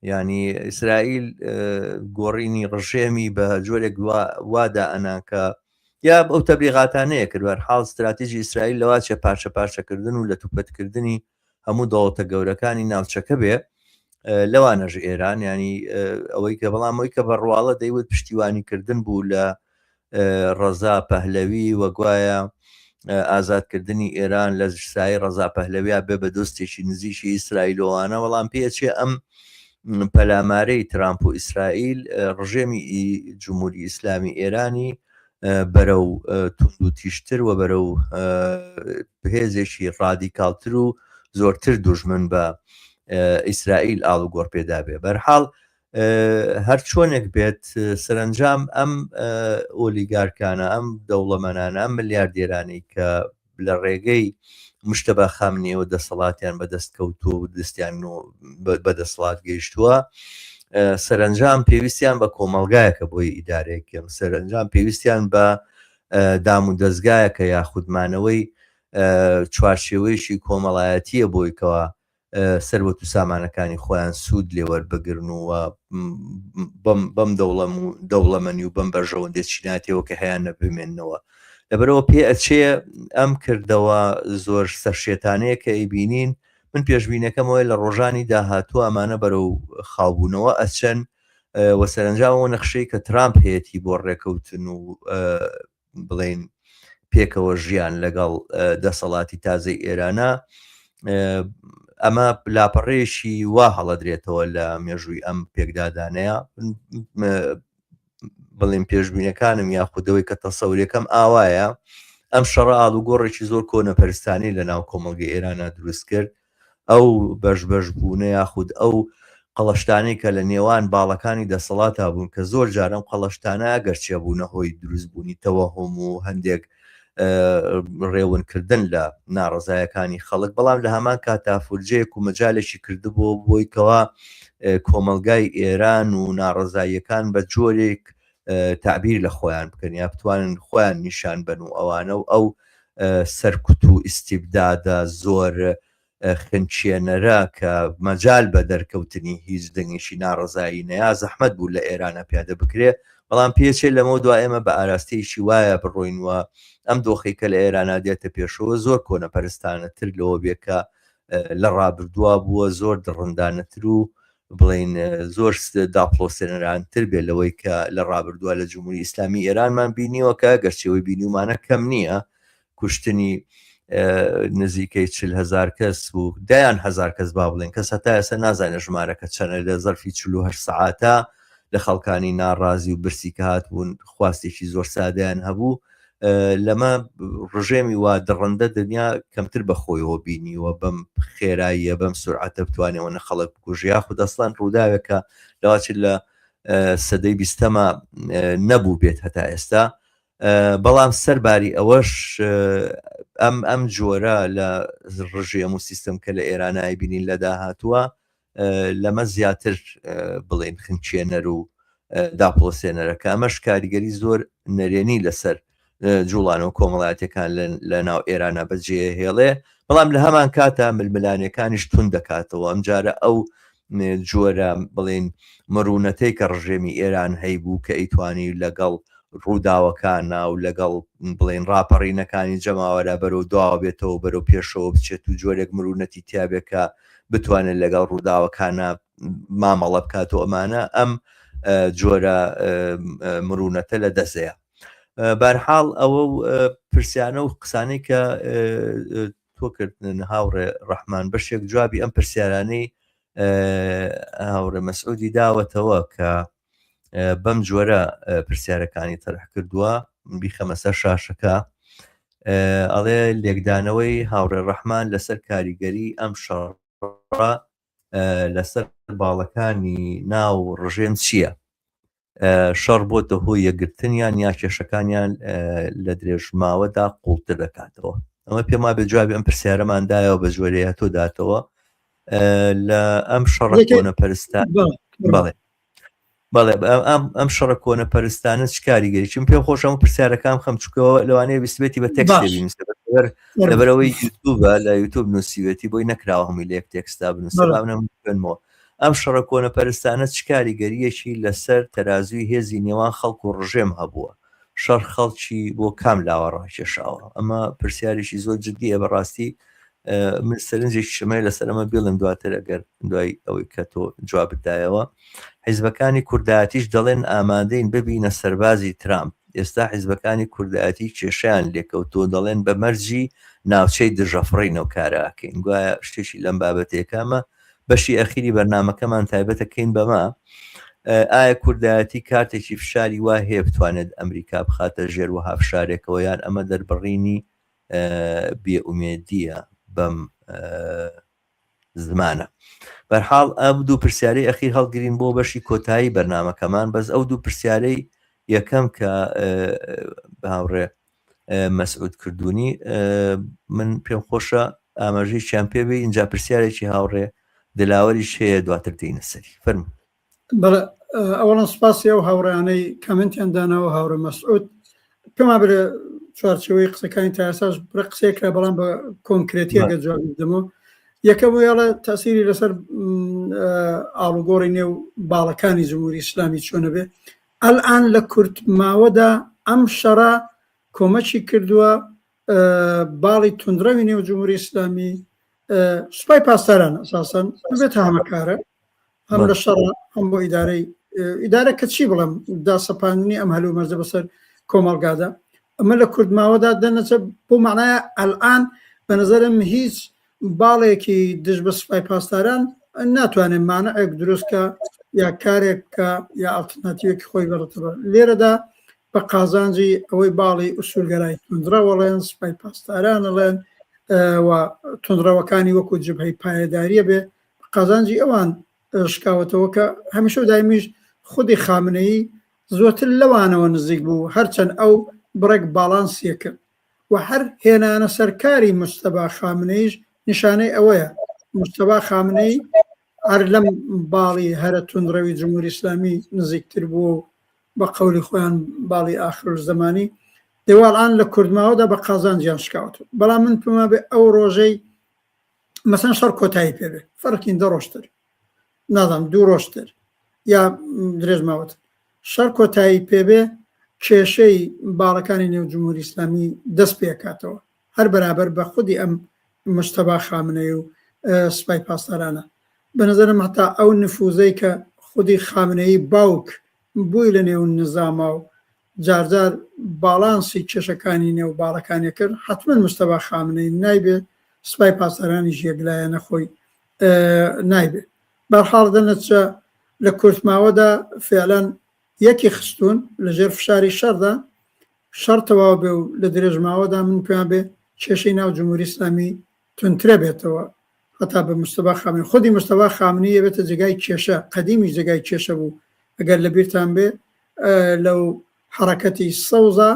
ینی ئیسرائیل گۆڕینی ڕژێمی بە جۆرێک وادا ئەناکە یا ئەو تەبلیغاتانەیە کردوار حاڵ استراتیژی ئیسرائیل لەوە چێ پارچە پارچەکردن و لە توپەتکردنی هەموو دەوڵەتە گەورەکانی ناوچەکە بێ لەوانەژ ئێران ینی ئەوەی کە بەڵامەوەی کە بەڕواڵە دەیوت پشتیوانیکردن بوو لە ڕەزا پەهلەوی وەگوایە ئازادکردنی ئێران لە سای ڕەزا پەهلەویە بێ بە دۆستێکی نزیشی ئیسرائیلەوانە بەڵام پێچێ ئەم پەلامارەی ترامپ و ئیسرائیل ڕژێمی جمهوری ئیسلامی ئێرانی بەرەو توند و تیشتر و بەرەو هێزێکی ڕادیکالتر و زۆرتر دوژمن بە ئیسرائیل ئاڵ و گۆڕ پێدا بێ بەرحاڵ هەر چۆنێک بێت سەرنجام ئەم ئۆلیگارکانە ئەم دەوڵەمەنانە ئەم ملیاردێرانی کە لە ڕێگەی مشتەبا خامنەیەوە دەسەڵاتیان بەدەستکەوتووە و دەستیان بەدەسەڵات گەیشتووە سەرنجام پێویستیان بە کۆمەلگایەکە بۆی ئیدارێکم سەرنجام پێویستیان بە دام و دەستگایەکە یاخودمانەوەی چوارشێوەیەکی کۆمەڵایەتیە بۆیکەوە سەروەت و سامانەکانی خۆیان سوود لێوەربگرن و بەم دەوڵەمەنی و بەم بەرژەوەندێ چیناتیەوە کە هەیە نەبمێننەوە لەبەرەوە پێ ئەچێ ئەم کردەوە زۆر سەرشێتانەیە کە ئەیبینین من پێشبینەکەمەوەی لە ڕۆژانی داهاتوو ئەمانە بەرەو خاوبوونەوە ئەچەن وە سەرنجامەوە نەخشەی کە ترامپ هەیەی بۆ ڕێکەوتن و بڵێن پێکەوە ژیان لەگەڵ دەسەڵاتی تازەی ئێرانە ئەمە لاپەڕێشی وا هەڵەدرێتەوە لە مێژووی ئەم پێکدادانەیە بڵێن پێشبینەکانم یاخودەوەی کە تەسەوریەکەم ئاوایە ئەم شەڕال و گۆڕێکی زۆر کۆنەپەرستانی لە ناو کۆمەلگەی ئێرانە دروست کرد ئەو بەش بوونە یاخود ئەو قەڵەشتانەی کە لە نێوان باڵەکانی دەسەڵاتا بوون کە زۆر جارم قەڵەشتانە گەرچێ بوونە هۆی دروست بوونی تەوەهم و هەندێک ڕێونکردن لە ناڕزایەکانی خەڵک بەڵام لە هەمان کاتافورجەیەک و مەجالێکی کردبووە بۆیکەوە کۆمەلگای ئێران و ناڕزاییەکان بە جۆرێک تعبیر لە خۆیان بکەن یا بتوانن خۆیان نیشان بن و ئەوانە و ئەو سەرکوت و ئیستیبدادە زۆر خنچێنەرە کە مەجال بە دەرکەوتنی هیچ دەنگێکی ناڕزایی نەیا زەحمەت بوو لە ئێرانە پیادە بکرێ بەڵام پێچێت لەمە دوای ئێمە بە ئاراستەیەکی وایە بڕۆینوە ئەم دۆخی کە لە ئێرانە دێتە پێشەوە زۆر کۆنەپەرستانە تر لەوە بێکە لە ڕابردووە بووە زۆر دڕندانەتر و بڵین زۆر داپلۆسێنەرانتر بێت لەوەی کە لە ڕابردووە لە جمهوری ئیسلامی ئێرانمان بینیوە کە گەرچەوەی بینیومانە کەم نییە کوشتنی نزیکەی 40,000 کەس و 10,000 کەس با بڵێن کەس هەتا ئێستا نازانێت ژمارەکە چەنە لە زەرفی 48 سەعاتە لە خەڵکانی ناڕازی و برسی کە هات بوون خواستێکی زۆر سادەیان هەبوو لەمە ڕژێمی وا دڕندە دنیا کەمتر بەخۆیەوە بینیوە بەم خێراییە بەم سورعەتە بتوانێەوە خەڵک بکوژیا خود دەستان ڕووداوێکە لەواچێت لە سەدەی 20ەمە نەبوو بێت هەتا ئێستا بەڵام سەرباری ئەوەش ئەم جۆرە لە ڕژێم و سیستم کە لە ئێرانای بینین لە داهاتووە لەمە زیاتر بڵێن خنچێنەر و داپۆسێنەرەکە ئەمەش کاریگەری زۆر نەرێنی لەسەر جوڵانەوە کۆمەڵاتەکان لە ناو ئێرانە بەجێ هێڵێ بەڵام لە هەمان کاتە ململانەکانیش تون دەکاتەوە ئەم جارە ئەو جۆرە بڵێن مەڕوونەتەی کە ڕژێمی ئێران هەیبوو کە ئەیتوانی لەگەڵ ڕووداوەکانە و لەگەڵ بڵێن ڕاپەڕینەکانی جەماوەرە بەرەو دواوە بێتەوە بەرەو پێشەوە بچێت و جۆرێک مرونەتی تیابێکە بتوانێت لەگەڵ ڕووداوەکانە مامەڵە بکاتەوە ئەمانە ئەم جۆرە مرونەتە لە دەستەیە بەرحاڵ ئەوە پرسیانە و قسانەی کە تۆکردن هاوڕێ ڕەحمان بەشێک جوابی ئەم پرسیارانەی هاوڕێ مەسعودی داوەتەوە کە بەم جۆرە پرسیارەکانی تەرح کردووە بیخەمە سەر شاشەکە ئەڵێ لێکدانەوەی هاوڕێ ڕەحمان لەسەر کاریگەری ئەم شەڕە لەسەر باڵەکانی ناو ڕژێم چییە شەڕ بۆتە هۆی یەکگرتنیان یا کێشەکانیان لە درێژماوەدا قوڵتر دەکاتەوە ئەمە پێما بە جوابی ئەم پرسیارەماندایەوە بە جۆرەیە تۆ داتەوە لە ئەم شەڕە کۆنەپەرستان بەڵێ ئەم شەڕە کۆنەپەرستانە چ کاریگەری چون پێم خۆش ئەم پرسیارەکان خەم چکەوە لەوانەیە بیسبێتی بە تێکست لەبەرەوەی یوتوبە لە یوتوب نووسیوێتی بۆی نەکراوە هەمووی لە یەک تێکستا بنووسێنەوە ئەم شەڕە کۆنەپەرستانە چ کاریگەریەکی لەسەر تەرازوی هێزی نێوان خەڵک و ڕژێم هەبووە شەڕ خەڵکی بۆ کام لاوە ڕاکێشاوە ئەمە پرسیارێکی زۆر جددیە بەڕاستی من سەرنجێکی شمەی لەسەر ئەمە بێڵم دواتر ئەگەر دوای ئەوەی کە تۆ جوابدایەوە حیزبەکانی کوردایەتیش دەڵێن ئامادەین ببینە سەربازی ترامپ ئێستا حیزبەکانی کوردایەتی کێشیان لێکەوتۆ دەڵێن بە مەرجی ناوچەی دژەفڕینە و کارەکەین گوایە شتێکی لەم بابەتێکامە بەشی ئەخیری بەرنامەکەمان تایبەتەکەین بەما ئایا کوردایەتی کاتێکی فشاری وا هەیە بتوانێت ئەمریکا بخاتە ژێر و هافشارێکەوە یان ئەمە دەربڕینی بێئومێدیە بەم زمانە بەرحاڵ ئەم دوو پرسیارەی ئەخیر هەڵگرین بۆ بەشی کۆتایی بەرنامەکەمان بەس ئەو دوو پرسیارەی یەکەم کە هاوڕێ مەسعود کردوونی من پێم خۆشە ئاماژەی چیان پێ بێ اینجا پرسیارێکی هاوڕێ دلاوەریش هەیە دواتر دێینە سەری فەرمو بەڵێ ئەوەڵەن سپاسی ئەو هاوڕێیانەی کامنتیان داناوە هاوڕێ مەسعود پێما برێ چوارچەوەی قسەکانی تا ئێستاش بڕە قسێکرا بەڵام بە کۆنکرێتیەکە جواب بدەمەوە یەکە بۆیاڵە تاسیری لەسەر ئاڵوگۆڕی نێو باڵەکانی جمهوری ئیسلامی چۆنە بێ ئەلئان لە کورتماوەدا ئەم شەڕە کۆمەکی کردووە باڵی توندڕەوی نێو جمهوری ئیسلامی سوپای پاسداران ئەساسەن بێتە هەمەکارە هەم لە شەڕە هەم بۆ ئیدارە کە چی بڵێم داسەپاندنی ئەم هەلوو مەرجە بەسەر کۆمەڵگادا ئەمە لە کوردماوەدا دەنەچە بۆ معنایە ئەلئان بە نەزەرم هیچ باڵێکی دژ بە سوپای پاسداران ناتوانێت مانەعێک دروستکە یا کارێککە یا ئالتەرناتیڤێکی خۆی بەڕێتەوە لێرەدا بە قازانجی ئەوەی باڵی ئوسولگەرای توندڕەوەڵێن سوپای پاسدارانەڵێن و توندڕەوەکانی وەکو جبهەی پایەداریە بێ قازانجی ئەوان شکاوەتەوە کە هەمیشە دایمیش خودی خامنەیی زۆرتر لەوانەوە نزیک بوو هەرچەند ئەو بڕێک باڵانسیەکە و هەر هێنانە سەرکاری مجتەبا خامنەیش نیشانەی ئەوەیە مجتەبا خامنەی هەر لەم باڵی هەرە توندڕەوی جمهوری ئیسلامی نزیکتر بوو بە قەولی خۆیان باڵی ئاخر زەمانی دێواڵان لە کوردماوەدا بە قازانجیان شکاوتو بەڵام من پێما بێ ئەو ڕۆژەی مەسەن شەڕ کۆتایی پێبێ فەرقین دە ڕۆژتر نازانم دوو ڕۆژتر یا درێژ ماوەتر شەڕ کۆتایی پێبێ کێشەی باڵەکانی نێو جمهوری ئیسلامی دەست پێکاتەوە هەر بەرابەر بە خودی ئەم مجتەبا خامنەی و سوپای پاسدارانە بە نەزەرم هەتا ئەو نفوزەی کە خودی خامنەی باوک بووی لە نێو نظاما و جارجار باڵانسی کێشەکانی نێو باڵەکانی کرد حتمما مجتەبا خامنەی نایبێت سوپای پاسدارانی ژێگلایەنە خۆی نایبێت بەرحاڵ دەنەچە لە کورتماوەدا فعلەن یەکی خستون لەژێر فشاری شەردا شەڕ تەواو بێ و لە درێژماوەدا من پێیان بێ کێشەی ناو جمهوری ئیسلامی تونترە بێتەوە هەتا بە مستەفا خامنەی خودی مستەفا خامنەی بێتە جێگای کێشە قەدیمی جێگای کێشە بوو ئەگەر لە بیرتان بێ لەو حرەکەتی سەوزە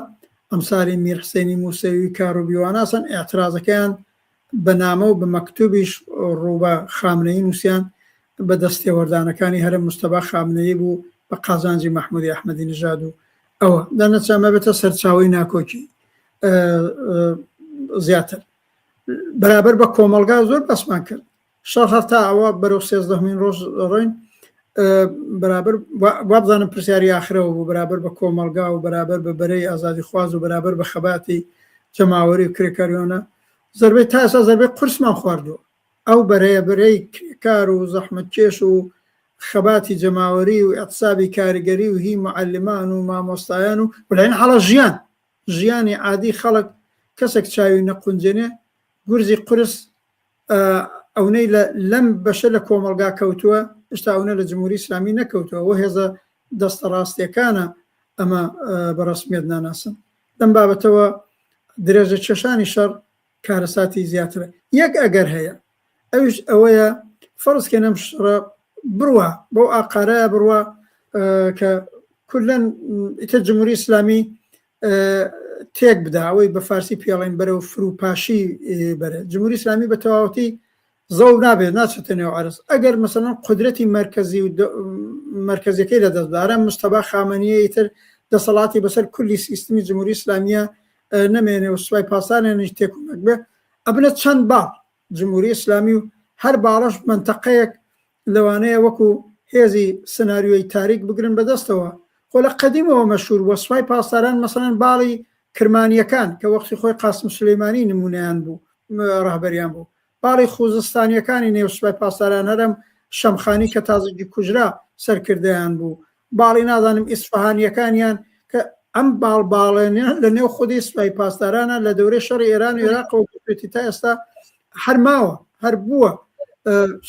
ئەمساری میر حسێنی موسەوی کاروبیواناسن ئاعترازەکەیان بە نامە و بە مەکتوبیش ڕووبە خامنەی نووسیان بە دەستێوەردانەکانی هەرە مستەفا خامنەی بوو بە قازانجی مەحموودی ئەحمەدی نژاد و ئەوە دەنەچامە بێتە سەرچاوی ناکۆکی زیاتر بەرابەر بە کۆمەلگا زۆر بەسمان کرد شەڕ هەتا ئەوە بەرەو 13مین ڕۆژ ڕۆین بەرابەر وا بزانم پرسیاری ئاخرەوە بوو بەرابەر بە کۆمەلگا و بەرابەر بە بەرەی ئازادی خواز و بەرابەر بە خەباتی جەماوەری و کرێکاریۆنە زەربەی تا ئێستا زەربەی قورسمان خواردووە ئەو بەرەیە بەرەی کار و زەحمەتکێش و خەباتی جەماوەری و ئەقسابی کاریگەری و هی معلمان و مامۆستایان و بەلاین حاڵە ژیانی عادی خەڵک کەسێک چاوی نەقونجێنێ گورزی قورس ئەونەی لەم بەشە لە کۆمەلگا کەوتووە هێشتا ئەونە لە جمهوری ئیسلامی نەکەوتووە و هێزە دەستە ڕاستیەکانە ئەمە بەڕسمیت ناناسن لەم بابەتەوە درێژە چێشانی شەڕ کارەساتی زیاترە یەک ئەگەر هەیە ئەوش ئەوەیە فەرزکەنەم شڕە بڕوە بۆ ئاقارەیە بڕوە کە کولەن ئیتر جمهوری ئیسلامی تێک بدا ئەوەی بە فارسی پێڵێن بەرەو فروپاشی بەرە جمهوری ئیسلامی بە تەواوەتی زەو نابێت ناچێتە نێو عەرز ئەگەر مەسەڵەن قودرەتی مەرکەزی و مرکزیەکەی لە دەستدارە مستەفا خامنەیە ئیتر دەسەڵاتی بەسەر کولی سیستمی جمهوری ئیسلامیە نەمێنێ و سوپای پاسانێنش تێکومەک بێ ئەبنە چەند باڵ جمهوری ئیسلامی و هەر باڵەش منتەقەیەک لەوانەیە وەکو هێزی سناریۆی تاریک بگرن بەدەستەوە خۆ لە قەدیمەوە مەشهور وە سوپای پاسداران مەسەڵەن باڵی کرمانیەکان کە وەختی خۆی قاسم سولەیمانی نمونەیان بوو ڕاهبەریان بوو باڵی خوزستانیەکانی نێو سوپای پاسداران هەرم شەمخانی کە تازگی کوژرا سەرکردیان بوو باڵی نازانم ئیسفەهانیەکانیان کە ئەم باڵێنە لە نێو خودی سوپای پاسدارانە لە دەورەی شەڕی ئێران و عێراقەوە بێتی تا ئێستا هەر ماوە هەر بووە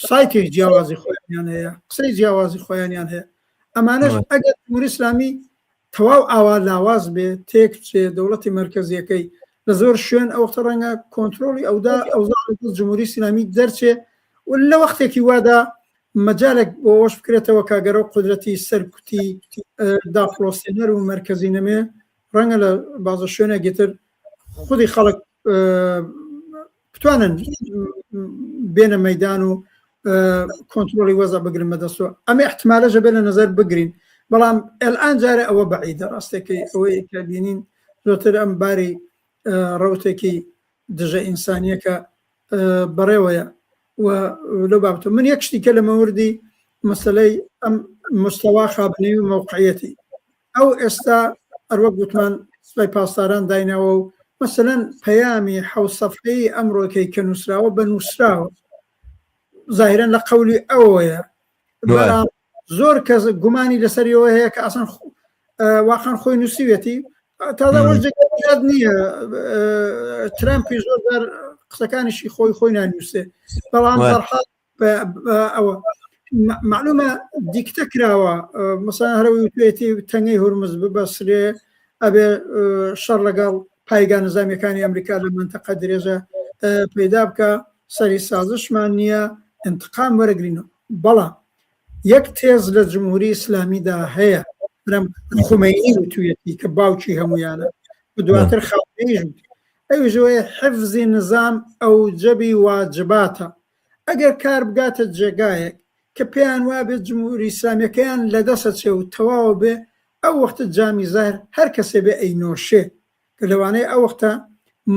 سایتێک جیاوازی خۆیان هەیە قسەی جیاوازی خۆیانیان هەیە ئەمانەش ئەگەر جمهوری ئیسلامی تەواو ئاوا لاواز بێ تێک بچێ دەوڵەتی مرکزیەکەی لە زۆر شوێن ئەوختە ڕەنگە کۆنتترۆلی ئەوزاع جمهوری ئیسلامی دەرچێ و لە وەختێکی وادا مەجالێک بۆ ئەوەش بکرێتەوە کاگەرە قودرەتی سەرکوتی داپڵۆسێنەر و مرکزی نەمێ ڕەنگە لە بازە شوێنە گێتر خودی خەڵک بتوانن بێنە مەیدان و کۆنتترۆلی وەزە بگرن بەدەستەوە ئەمە احتمالەژە بێ لە نەزەر بگرین بەڵام ئەلئان جارە ئەوە بەعیدە ڕاستێکی ئەوەی کە بینین زۆرتر ئەم باری ڕەوتێکی دژە ئینسانیەکە بەڕێوەیە و لەو بابەتە من یەک شتیکە لە مەوردی مەسەلەی ئەم مستەوا خابنەی و مەوقعیەتی ئەو ئێستا هەروەک گوتمان سوپای پاسداران داینەوە و مەسەلەن پەیامی حەوت سەفحەی ئەمڕۆکەی کە نووسراوە بە نووسراوە ظاهرەن لە قەولی ئەوەیە بەڵام زۆر کەس گومانی لەسەریەوە هەیە کە ئەسەن واقعاً خۆی نووسیوێتی تازە وەرجێک نییە ترامپی زۆر قسەکانیشی خۆی نانووسێ بەڵام ئەوە معلومە دیکتە کراوە مەسەڵەن هەرەوەی توێتی تەنگەی هورمز ببەسرێ ئەبێ شەڕ لەگەڵ پایگان نظامیەکانی ئەمریکا لە منتەقە درێژە پەیدا بکە سەری سازشمان نییە انتقام وەرەگرینەوە بەڵام یەک تێز لە جمهوری ئیسلامیدا هەیە خومەینی وتویەتی کە باوکی هەمویانە دواتر خاڵیش ئەوژەوەیە حفزی نظام ئەو جەبی واجباتە ئەگەر کار بگاتە جێگایەک کە پێیان وابێت جمهوری ئیسلامیەکەیان لەدەسە چێ و تەواو بێ ئەو وەختە جامی زاهر هەر کەسێ بێ ئەینۆشێ کە لەوانەیە ئەو وەختە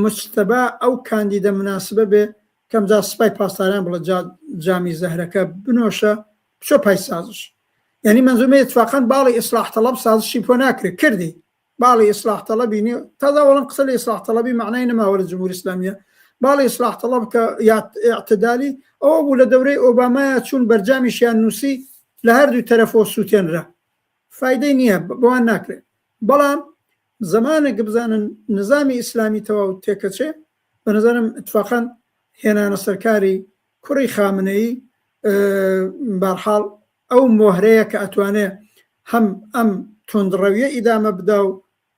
مجتەبا ئەو کاندیدە مناسبە بێ کەم جا سوپای پاسداران بڵە جامی زەهرەکە بنۆشە بچۆ پای سازش یعنی منزومە اتفاقاً باڵی ئیسلاح تەڵەب سازشی بۆ ناکرێت کردی باڵی ئیسلاح تەڵەبی نیە تازا وەڵام قسە لە ئیسلاح تەڵەبی معنای نەماوە لە جمهوری ئیسلامیە باڵی ئیسلاح تەڵەب کە ئاعتدالی ئەوە بوو لە دەورەی ئۆبامایە چوون بەرجامیشیان نووسی لە هەردوو تەرەفەوە سووتێنرا فایدەی نییە بۆوان ناکرێت بەڵام زمانێک بزانن نظامی ئیسلامی تەواو تێکەچێ بە نظرم اتفاقاً هێنانە سەرکاری کوڕی خامنەیی بەرحاڵ ئەو مۆهرەیە کە ئەتوانێ هەم ئەم تۆندڕەویە ئیدامە بدا و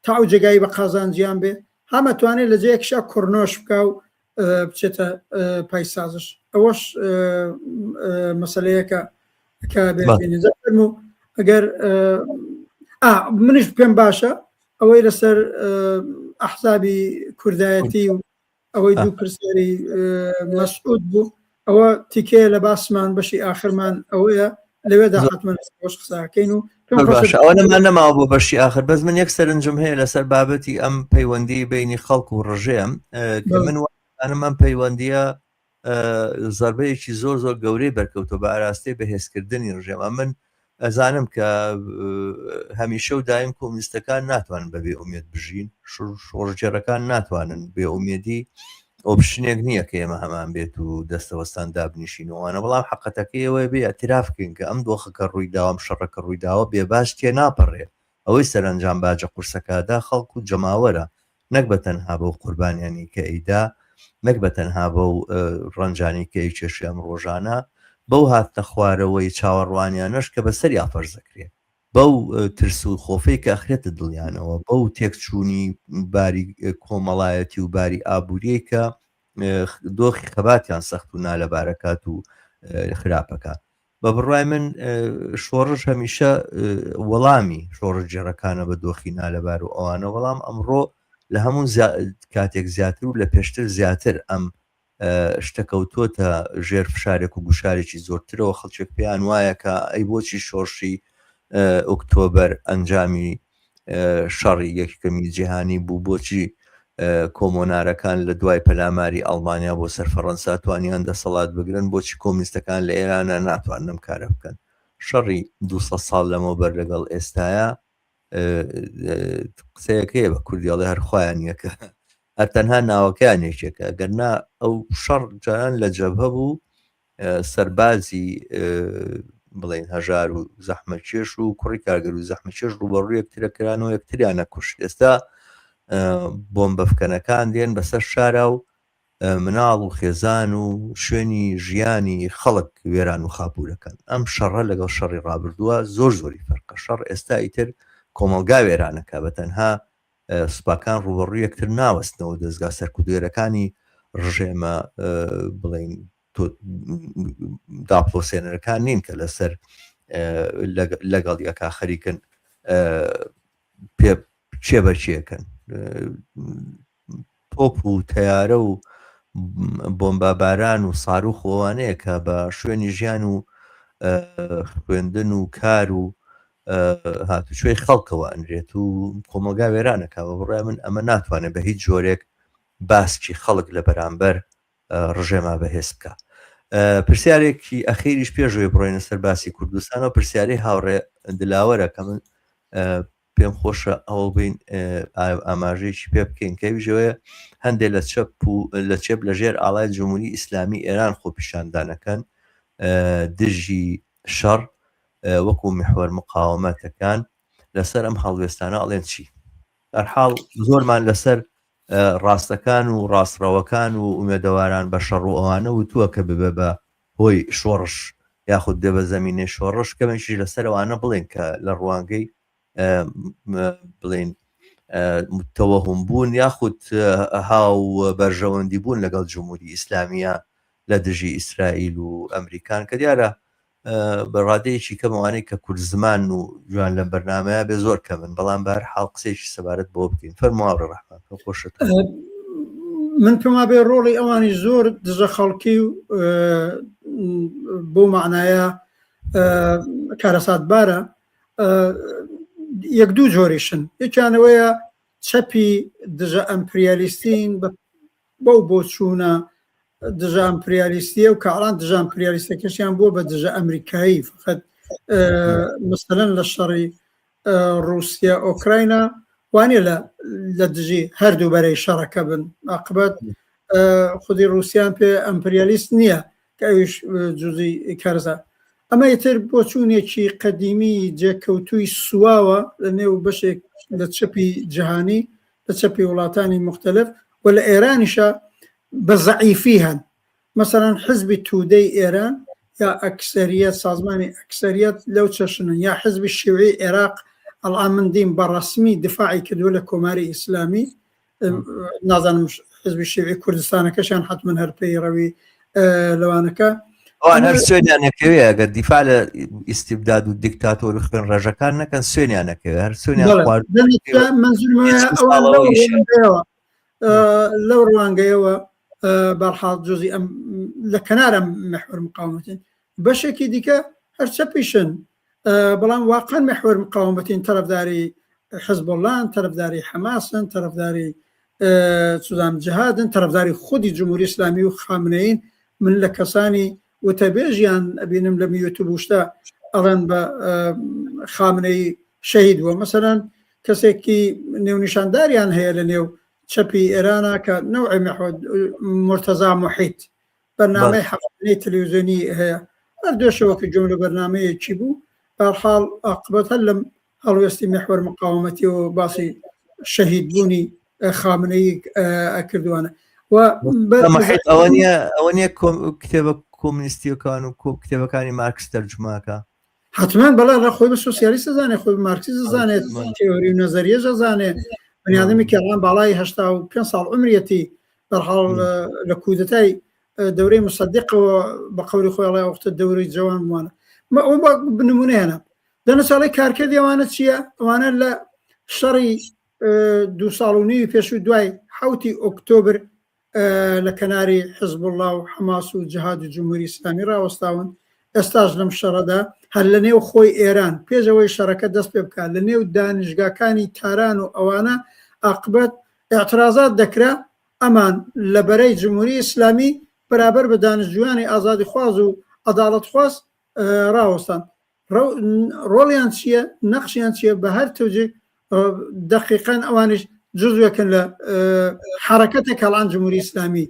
تا جێگایی بە قازانجیان بێ هەمەتوانێت لە جەیەکشا کوڕنۆش بکە و بچێتە پایسازش ئەوەش مەسەلەیەکە کە بێنیزەفرم و ئەگەر منیش پێم باشە ئەوەی لەسەر ئەحزابی کوردایەتی و ئەوەی دوو پرسیاری مەسعود بوو ئەوە تیکەیە لە باسمان بەشی ئاخرمان ئەوەیە لەوێدا حتمەن خۆش قساکەین و ئەوە نەمان نەماوە بۆ بەشی آخر بەس من یەک سەرنجم هەیە لەسەر بابەتی ئەم پەیوەندی بینی خەڵک و ڕژێم کە من وانم ئەم پەیوەندیە زەربەیەکی زۆر زۆر گەورەی بەرکەوتۆ بە ئاراستەی بەهێزکردنی ڕژێمە من ئەزانم کە هەمیشە و دایم کۆمونیستەکان ناتوانن بەبێ ئومێد بژین شۆڕجێڕەکان ناتوانن بێ ئومێدی ئۆپشنێک نییە کە ئێمە هەمان بێت و دەستەوەستان دابنیشینەوەوانە بەڵام حقەتەکەیەوەی بێ ئەتیرافکەین کە ئەم دۆخەکە ڕوویداوام شەڕەکە ڕوویداوە بێباش تێ ناپەڕێ ئەوەی سەرنجام باجە قورسەکەدا خەڵک و جەماوەرە نەک بە تەنها بە قوربانیانی کە ئەیدا نەک بە تەنها بە ڕەنجانی کە ئەی کێشیام ڕۆژانە بەو هاتنە خوارەوەی چاوەڕوانیانەش کە بەسەر یافەرزەکرێت بەو ترس و خۆفەی کە ئەخرێتە دڵیانەوە بەو تێکچوونی باری کۆمەڵایەتی و باری ئابوووریەی کە دۆخی خەباتیان سەخت و نالەبارەکات و خراپەکە بە بڕای من شۆڕش هەمیشە وەڵامی شۆڕش جێڕەکانە بە دۆخی نالەبار و ئەوانە وەڵام ئەمڕۆ لە هەموو کاتێک زیاتر و لە پێشتر زیاتر ئەم شتەکەوتۆتە ژێر فشارێک و گوشارێکی زۆرترەوە خەڵکێک پێیان وایە کە ئەی بۆچی شۆڕشی ئۆکتۆبەر ئەنجامی شەڕی یەکەمی جیهانی بوو بۆچی کۆمۆنارەکان لە دوای پەلاماری ئەڵمانیا بۆ سەر فەڕەنسا توانیان دەسەڵات بگرن بۆچی کۆمونیستەکان لە ئێرانە ناتوانن کارە بکەن شەڕی 200 ساڵ لەمەوبەر لەگەڵ ئێستاە قسەیەکەیە بە کوردیاڵی هەرخوایان یەکە هەر تەنها ناوەکانێکێکە گەرنا ئەو شەڕ جاران لە جەبهە بوو سەربازی بڵێن هەژار و زەحمەکێش و کوڕی کارگەر و زەحمەکێش ڕوبەڕوو یەکترەکەرانەوە یەکتریانە کوشت ئێستا بۆمبەفکەنەکان دێن بەسەر شارە و مناڵ و خێزان و شوێنی ژیانی خەڵک وێران و خاپورەکەن ئەم شەڕە لەگەڵ شەڕی ڕابردووە زۆر زۆری فەرقە شەڕ ئێستا ئیتر کۆمەلگا وێرانەکە بە تەنها سوپاکان ڕوبەڕوو یەکتر ناوەستنەوە دەستگا سەرکوردێرەکانی ڕژێمە بڵین داپلۆسێنەرەکان نین کە لەسەر لەگەڵ یەکا خەریکن چێبەرچیەکەن تۆپ و تەیارە و بۆمباباران و ساروخ ئەوانەیە کە بە شوێنی ژیان و خوێندن و کار و هاتوچۆی خەڵکەوە ئەنرێت و کۆمەلگا وێرانەکە بە بڕای من ئەمە ناتوانێت بە هیچ جۆرێک باسکی خەڵک لە بەرامبەر ڕژێما بەهێز بکە پرسیارێکی ئەخیریش پێشوێ بڕۆینە سەر باسی کوردستانەوە پرسیارەی هاوڕێ دلاوەرە کە من پێم خۆشە ئەوە بین ئاماژەیەکی پێ بکەین کەویژەوەیە هەندێک لە چێب لە ژێر ئاڵای جمهوری ئیسلامی ئێران خۆپیشاندانەکەن دژی شەڕ وەکو محور مقاومەتەکان لەسەر ئەم هەڵوێستانە ئەڵێن چی هەرحاڵ زۆرمان لەسەر ڕاستەکان و ڕاستڕەوەکان و ئومێدەواران بە شەڕ و ئەوانە وتووە کە ببێ بە هۆی شۆڕش یاخود دێ بە زەمینەی شۆڕش کەمەشی لەسەر ئەوانە بڵێن کە لە ڕوانگەی بڵێن تەوەهم بوون یاخود هاو بەرژەوەندی بوون لەگەڵ جمهوری ئیسلامیە لە دژی ئیسرائیل و ئەمریکان کە دیارە بەڕادەیەکی کەمەوانەی کە کورد زمان و جوان لە بەرنامەیە بێ زۆر کە من بەڵام بەر حاڵ قسێکی سەبارەت بۆ بکەین فەرماوە ڕەحمان خۆشت من پێما بێ ڕۆڵی ئەوانی زۆر دژە خەڵکی و بۆ معنایە کارەساتبارە یەک دوو جۆریشن یەکیانەوەیە چەپی دژە ئەمپریالیستین بەو بۆ چوونە دژە ئەمپریالیستیە و کاڵان دژە ئەمپریالیستەکەشیان بۆ بە دژە ئەمریکایی فقط مثلەن لە شەڕی رووسیا ئۆکراینە وانێ لە دژی هەردوو بەرەی شەڕەکە بن عاقبەت خودی رووسیان پێ ئەمپریالیست نییە کە ئەویش جوزی کارزە ئەمە ئیتر بۆ چوونێکی قەدیمی جێکەوتووی سواوە لە نێو بەشێک لە چەپی جیهانی لە چەپی وڵاتانی مختلف و لە ئێرانیشە بە زەعیفی هەن مەسەڵەن حزبی تودەی ئێران یا ئەکسەریەت سازمانی ئەکسەریەت لەو چەشنن یا حزبی شیوعی عێراق ئەڵام من دیم بە ڕسمی دفاعی کردووە لە کۆماری ئیسلامی نازانم حزبی شیوعی کوردستانەکەشیان حتمما هەر پێی ڕەوی لەوانەکە ئەوان هەر سوێنیانەکەوێ ئەگەر دیفاع لە ئیستیبداد و دیکتاتۆر و خوێن ڕێژەکان نەکەن سوێنیانەکەوێ هەر سوێنیان لەو ڕوانگەیەوە بەرحاڵ جزئی ئەم لە کەنارە محور مقاومەتین بەشێکی دیکە هەر چەپیشن بەڵام واقعا محور مقاومەتین تەرەفداری حزب الله تەرەفداری حەماسن تەرەفداری سودان جهادن تەرەفداری خودی جمهوری ئیسلامی و خامنەیین من لە کەسانی وتەبێژیان ئەبینم لە یوتیوب شتا ئەڵێن بە خامنەی شەهید بووە مەسەلەن کەسێکی نێونیشانداریان هەیە لە نێو چەپی ئێرانە کە نەوعی مرتەزا محیت بەرنامەی حەقانەی تەلەڤیزیۆنی هەیە هەر دوێشەوەکە جملە بەرنامەیەکی بوو بەرحاڵ عاقبەت هەر لەم هەڵوێستی محور مقاومەتی و باسی شەهید بوونی خامنەی ئەکردوانە ئەوە نیە کتێبە کۆمونیستیەکان و کتێبەکانی مارکس تەرجماکە حتمما بەڵا لە خۆی بە سۆسیالیستە زانێت خۆی مارکسیزم زانێت تێۆری و نەزەریەژە زانێت بنیادمی کەڕان باڵای 85 ساڵ عمرەتی بەرحاڵ لە کودەتای دەورەی مصدقەوە بە قەولی خۆی وەختە دەورەی جوان بوانە ئەو بنمونەیەنە دەنە ساڵی کارکردی ئەوانە چییە؟ ئەوانە لە شەڕی 2 ساڵ و نیوی پێش و دوای 7 ئۆکتۆبر لە کەناری حزب الله و حەماس و جهاد و جمهوری ئیسلامی ڕاوەستاون ئێستاش لەم شەڕەدا هەر لە نێو خۆی ئێران پێشەوەی شەڕەکە دەست پێ بکات لە نێو دانیشگاکانی تاران و ئەوانە عاقبەت اعتراضات دەکرا ئەمان لە بەرەی جمهوری ئیسلامی بەرابەر بە دانیشتجویانی ئازادی خواز و عەداڵەت خواز ڕاوەستان ڕۆڵیان چییە نەقشیان چییە بە هەر تەوجێ دقیقاً ئەوانش جزوێکن لە حرەکەتێک هەڵان جمهوری ئیسلامی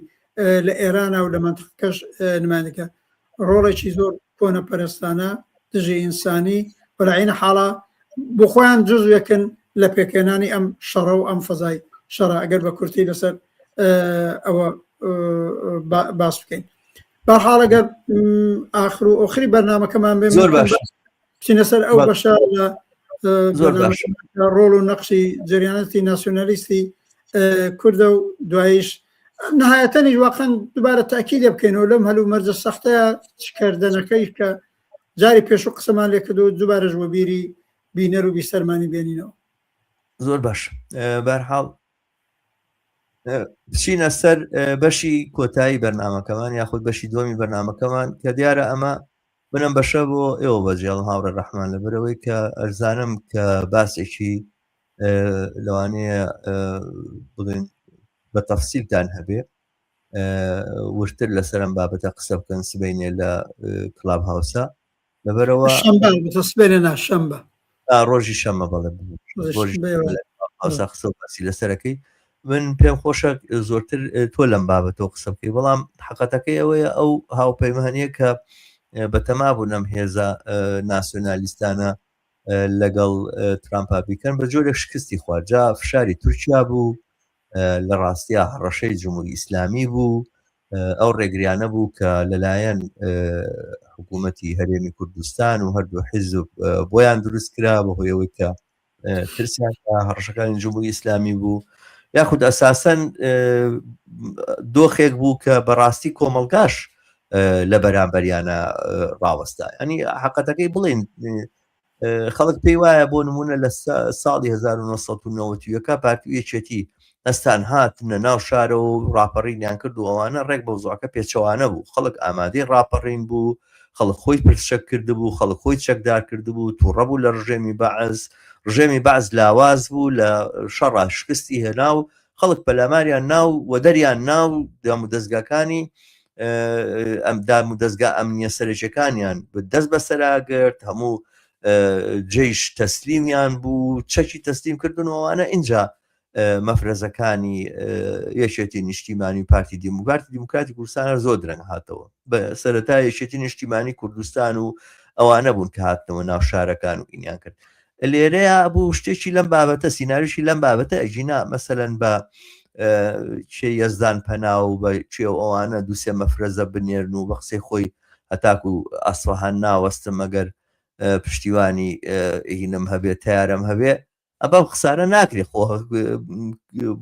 لە ئێرانە و لە منتیقەکەش نمایندەکە ڕۆڵێکی زۆر کۆنە پەرستانە دژی ئینسانی و لە عینە حاڵە بۆ خۆیان جزوێکن لە پێکێنانی ئەم شەڕە و ئەم فەزای شەڕە ئەگەر بە کورتی لەسەر ئەوە باس بکەین بەرحاڵ ئەگەر ئاخر و ئۆخری بەرنامەکەمان بێ زۆر باش بچینە سەر ئەو بەشە ڕۆڵ و نەقشی جریانەتی ناسیۆنالیستی کوردە و دواییش نهایەتەنیش واقعا دووبارە تاکیدێ بکەینەوە لەم هەلو مەرجە سەختەیە چکردنەکەی کە جاری پێش و قسەمان لێ کردو دووبارەش وە بیری بینەر و بیسەرمانی بێنینەوە زۆر باش بەرحاڵ بچینە سەر بەشی کۆتایی بەرنامەکەمان یاخود بەشی دووەمی بەرنامەکەمان کە دیارە ئەمە بنم بەشە بۆ ئێوە بەجێڵ هاوڕە ڕەحمان لەبەرەوەی کە ئەرزانم کە باسێکی لەوانەیە بڵێن بە تەفسیلتان هەبێ ورتر لەسەرم بابەتە قسە بکەن سبەینێ لە کلاب هاوسە لەبەرەوە شەمبە ڕۆژی شەمە بەڵێ قسە باسی لەسەرەکەی من پێم خۆشە زۆرتر تۆ لەم بابەتەوە قسە بکەی بەڵام حقەتەکەی ئەوەیە ئەو هاوپەیمانیە کە بەتەما بوو نەم هێزە ناسیۆنالیستانە لەگەڵ ترامپا بیکەن بە جۆرێک شکستی خواجا فشاری تورکیا بوو لە ڕاستیە هەڕەشەی جمهوری ئیسلامی بوو ئەو ڕێگریانە بوو کە لەلایەن حکوومەتی هەرێمی کوردستان و هەردوو حیزب بۆیان دروست کرا بەهۆیەوەی کە ترسیان هەڕەشەکانی جمهوری ئیسلامی بوو یاخود ئەساسەن دۆخێک بوو کە بەڕاستی کۆمەڵگاش لە بەرامبەریانە ڕاوەستا ینی حقەتەکەی بڵێن خەڵک پێی وایە بۆ نمونە لە ساڵی 1990 پارتی یەکێتی ئەستان هاتنە ناو شارە و ڕاپەڕینیان کرد و ئەوانە ڕێک بە وزۆکە پێچەوانە بوو خەڵک ئامادەی ڕاپەڕین بوو خەڵک خۆی پرسچەک کرد بوو خەڵک خۆی چەکدار کرد بوو تووڕە بوو لە ڕژێمی بەعز لاواز بوو لە شەڕا شکستی هێنا و خەڵک پەلاماریان ناو و دەریان ناو دام و دەستگاکانی ئەمدام و دەستگا ئەمنیە سەرەکیەکانیان دەست بەسەراگرت هەموو جێیش تەسلیمیان بوو چەکی تەسلیم کردنەوەوانە اینجا مەفرەزەکانی یەکێتی نیشتیمانی پارتی دیموکراتی کوردستان زۆر درەنگ هاتەوە بە سەرەتا یەکێتی نیشتیمانی کوردستان و ئەوانە بوون کە هاتنەوە ناو شارەکان و ئینیان کرد لێرەیە بوو شتێکی لەم بابەتە سیناریشی لەم بابەتە ئەژینا مەسەلەن بە چێ یەزدان پەنا و بە چێ ئەوانە دووسێ مەفرەزە بنێرن و بە قسەی خۆی هەتاکو ئەسفەهان ناوەستم ئەگەر پشتیوانی هینم هەبێ تیارم هەبێ ئەبەم قسانە ناکرێ خۆ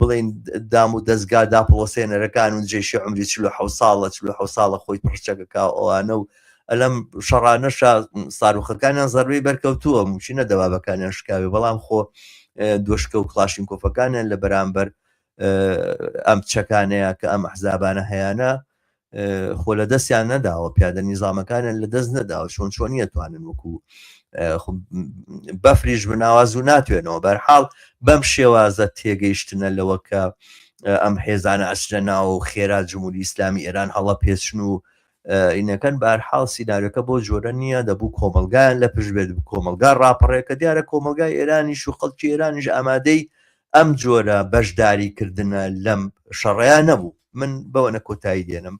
بڵێن دام و دەستگا داپڵۆسێنەرەکان و جێشی عمری 46 ساڵە خۆی پڕچەکەکە ئەوانە و ئەلەم شەڕانەشە ساروخەکانیان زەربەی بەرکەوتووە موچینە دەوابەکانیان شکاوێ بەڵام خۆ دۆشکە و کلاشین کۆفەکانیان لە بەرامبەر ئەم چەکانەیە کە ئەم ئەحزابانە هەیەە خۆ لە دەستیان نەداوە پیادە نیزامەکانیان لە دەست نەداوە چۆن نەتوانن وەکو بەفریش بناواز و ناتوێنەوە بەرحاڵ بەم شێوازە تێگەیشتنە لەوە کە ئەم حێزانە ئەچنە ناو خێرا جمهوری ئیسلامی ئێران هەڵە پێچن و ئینەکەن بەرحاڵ سیناریۆکە بۆ جۆرە نییە دەبوو کۆمەلگایان لە پشت بێت کۆمەلگا ڕاپەڕێکە دیارە کۆمەلگای ئێرانیش و خەڵکی ئێرانیش ئامادەی ئەم جۆرە بەشداریکردنە لەم شەڕەیە نەبوو من بەوەنە کۆتایی دێنم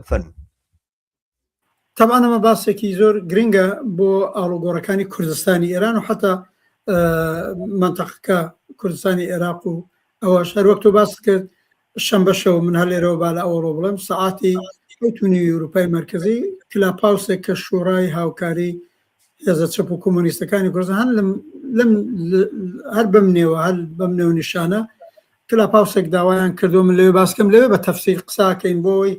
فەرموو طبعا ئەمە باسێکی زۆر گرنگە بۆ ئاڵوگۆڕەکانی کوردستانی ئێران و حتا منتەقەکە کوردستانی عێراق و ئەوە هەروەک تۆ باس کرد شەمبە شەو من هەر لێرەوە با لە ئەوڕۆ بڵێم سەعاتی ئەوتونی ئەوروپای مرکزی کلاپاوسێک کە شوڕای هاوکاری هێزە چەپ و کۆمۆنیستەکانی کوردستان هەر بەم نێوە هەر بەم نێو نیشانە کلاپاوسێک داوایان کردو من لەوێ باسکەم لەوێ بە تەفسیر قساکەین بۆی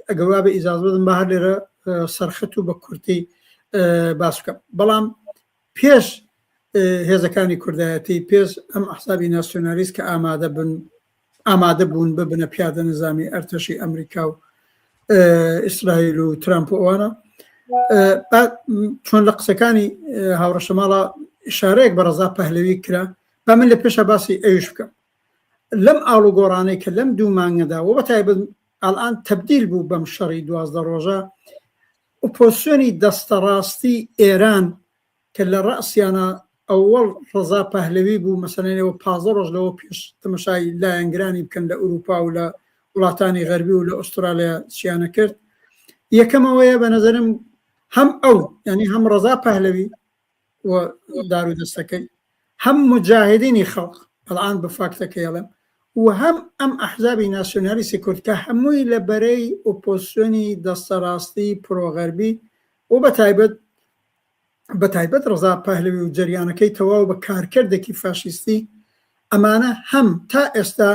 ئەگەوا بە ئیجاز بدەم بە هەر لێرە سەرخەت و بە کورتی باس بکەم بەڵام پێش هێزەکانی کوردایەتی پێش ئەم ئەحزابی ناسیۆنالیست کە ئامادە بوون ببنە پیادە نظامی ئەرتەشی ئەمریکا و ئیسرائیل و ترامپ و ئەوانە چۆن لە قسەکانی هاوڕەشەماڵە ئیشارەیەک بە ڕەزا پەهلەوی کرا با من لە پێشە باسی ئەویش بکەم لەم ئاڵوگۆڕانەی کە لەم دوو مانگەدا و بەتایبەت ئەڵان تەبدیل بوو بەم شەڕی 12 ڕۆژە ئۆپۆزیسیۆنی دەستەڕاستی ئێران کە لە ڕاسیانە ئەوەڵ ڕەزا پەهلەوی بوو مەسەلەنەوە 15 ڕۆژ لەوە پێش تەمەشای لایەنگرانی بکەن لە ئوروپا و لە وڵاتانی غەربی و لە ئوسترالیا چیانە کرد یەکەمەوەیە بە نەزەرم هەم ئەو ینی هەم ڕەزا پەهلەوی و دارو دەستەکەی هەم مجاهدینی خەڵق ئەڵان بە فاکتەکە یەڵێم و هەم ئەم ئەحزابی ناسیۆنالیستی کورد کە هەمووی لە بەرەی ئۆپۆزیسیۆنی دەستەڕاستی پرۆغەربی و بەتایبەت ڕەزا پەهلەوی و جەریانەکەی تەواو بە کارکردێکی فاشیستی ئەمانە هەم تا ئێستا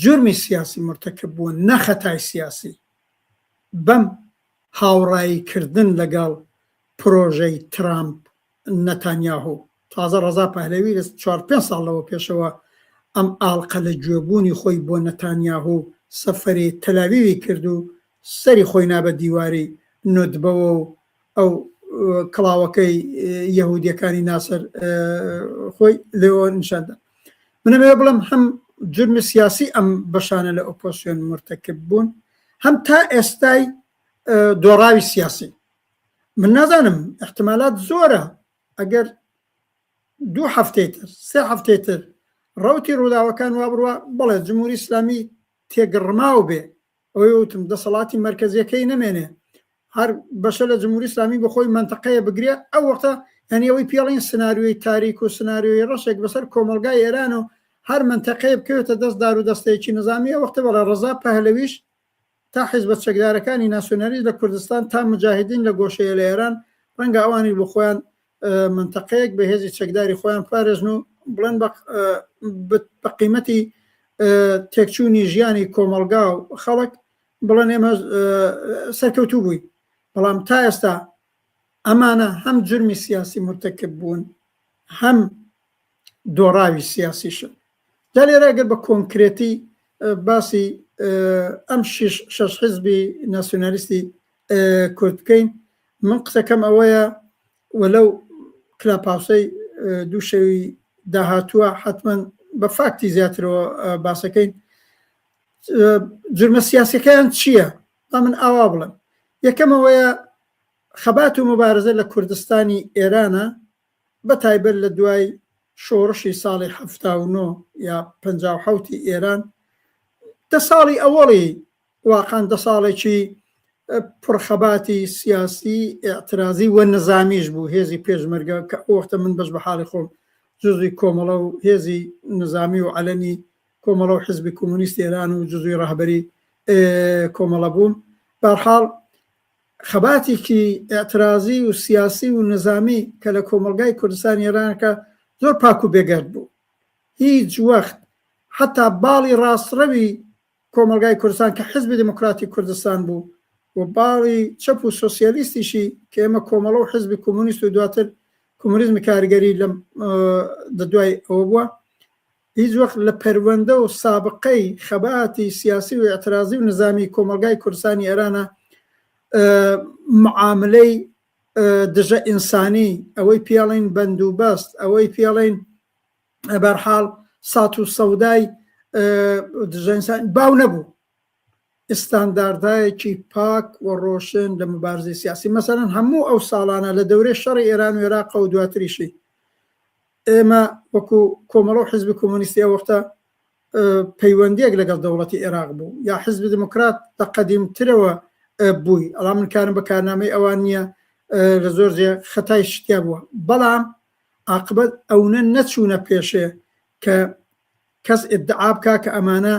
جرمی سیاسی مرتکب بوون نەخەتای سیاسی بەم هاوڕاییکردن لەگەڵ پرۆژەی ترامپ نەتانیاهو تازە ڕەزا پەهلەوی لە 4-5 ساڵەوە پێشەوە ئەم ئاڵقە لە گوێبوونی خۆی بۆ نەتانیاهو سەفەری تەلاویوی کرد و سەری خۆی نابە دیواری نۆتبەوە و ئەو کڵاوەکەی یەهودیەکانی ناسەر خۆی لێەوە نیشاندا منەوێ بڵم هەم جرمی سیاسی ئەم بەشانە لە ئۆپۆزیسیۆن مرتکب بوون هەم تا ئێستای دۆڕاوی سیاسی من نازانم احتمالات زۆرە ئەگەر 2 هەفتەیتر 3 هەفتەیتر ڕوتی ڕووداوەکان وا بڕوە بڵێ جمهوری ئیسلامی تێگەڕماو بێ ئەوەی وتم دەسەڵاتی مرکزیەکەی نەمێنێ هەر بەشە لە جمهوری ئیسلامی بەخۆی منتەقەیە بگرێ ئەو وەختە هەنی ئەوەی پێڵین سناریۆی تاریک و سناریۆی ڕەشێک بەسەر کۆمەلگای ئێران و هەر منتەقەیە بکەوێتە دەست دار و دەستەیەکی نظامی وەختە بەڵە ڕەزا پەهلەویش تا حیزبە چەکدارەکانی ناسیۆنالیست لە کوردستان تا مجاهدین لە گۆشەیە لە ئێران ڕەنگە ئەوانی بۆ خۆیان منتەقەیەک بە هێزی چەکداری خۆیان پارێزن و بڵێن بە قیمەتی تێکچوونی ژیانی کۆمەلگا و خەڵک بڵێن ئێمە سەرکەوتوو بووی بەڵام تا ئێستا ئەمانە هەم جرمی سیاسی مرتکب بوون هەم دۆڕاوی سیاسیشن جا لێرە ئەگەر بە کۆنکرێتی باسی ئەم 6 حیزبی ناسیۆنالیستی کورد بکەین من قسەکەم ئەوەیە وەلەو کلاپاوسەی دوو شەوی داهاتووە حتمما بە فاکتی زیاترەوە باسەکەین جرمە سیاسیەکەیان چییە؟ من ئاوا بڵم یەکەمەوەیە خەبات و مبارزە لە کوردستانی ئێرانە بە تایبەت لە دوای شۆڕشی ساڵی 79 یا 57 ئێران 10 ساڵی ئەوەڵی واقعاً 10 ساڵێکی پڕخەباتی سیاسی ئاعترازی و نظامیش بوو هێزی پێشمەرگە کە ئەوەختە من بەش بە حاڵی خۆم جزوی کۆمەڵە و هێزی نظامی و عەلەمی کۆمەڵە و حیزبی کۆمونیستی ئێران و جزوی ڕەهبەری کۆمەڵە بووم بەرحاڵ خەباتێکی ئاعترازی و سیاسی و نظامی کە لە کۆمەلگای کوردستان ئێرانەکە زۆر پاک و بێگەرد بوو. هیچ وەخت حتا باڵی ڕاستڕەوی کۆمەلگای کوردستان کە حزبی دموکراتی کوردستان بوو و باڵی چەپ و سۆسیالیستیشی کە ئێمە کۆمەڵە و حزبی کۆمونیست و دواتر کۆمونیزمی کاریگەری لە دوای ئەوە بووە، هیچ وەخت لە پەروەندە و سابقەی خەباتی سیاسی و ئاعترازی و نظامی کۆمەلگای کوردستانی ئێرانە معاملەی دژە ئینسانی، ئەوەی پێڵین بەندوبەست، ئەوەی پێڵین بەرحاڵ سات و سەودای دژە ئینسانی باو نەبوو. ئستانداردایەکی پاک و ڕۆشن لە مبارزەی سیاسی. مەسەڵەن هەموو ئەو ساڵانە لە دەورەی شەڕی ئێران و عێراق و دواتریشی ئێمە وەکو کۆمەڵە و حزبی کۆمونیستی ئەوەختە پەیوەندیەک لەگەڵ دەوڵەتی عێراق بوو، یا حزبی دموکرات لە قەدیمترەوە بووی. ئەڵام من کارم بە کارنامەی ئەوان نییە، لە زۆر جێ خەتای شتیا بووە، بەڵام عاقبەت ئەوە نەچوونە پێشێ کە کەس ئیدعا بکا کە ئەمانە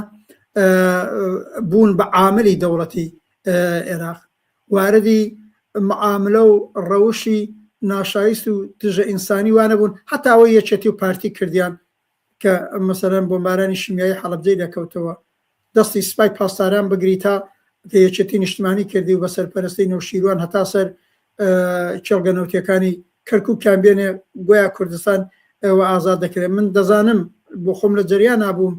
بوون بە عاملی دەوڵەتی عێراق، واردی معاملە و ڕەوشی ناشایست و دژە ئینسانی وانە بوون، هەتا ئەوە یەکێتی و پارتی کردیان کە مەسەلەن بۆمبارانی شیمیایی حەڵەبجەی دەکەوتەوە، دەستی سوپای پاسداران بگری تا یەکێتی نیشتمانی کردی و بە سەرپەرستی نەوشیروان هەتا سەر کێڵگەنەوتیەکانی کەرکووکیان بێنێ گویا کوردستان ئەوە ئازاد دەکرێت. من دەزانم بۆ خۆم لە جەریان نابووم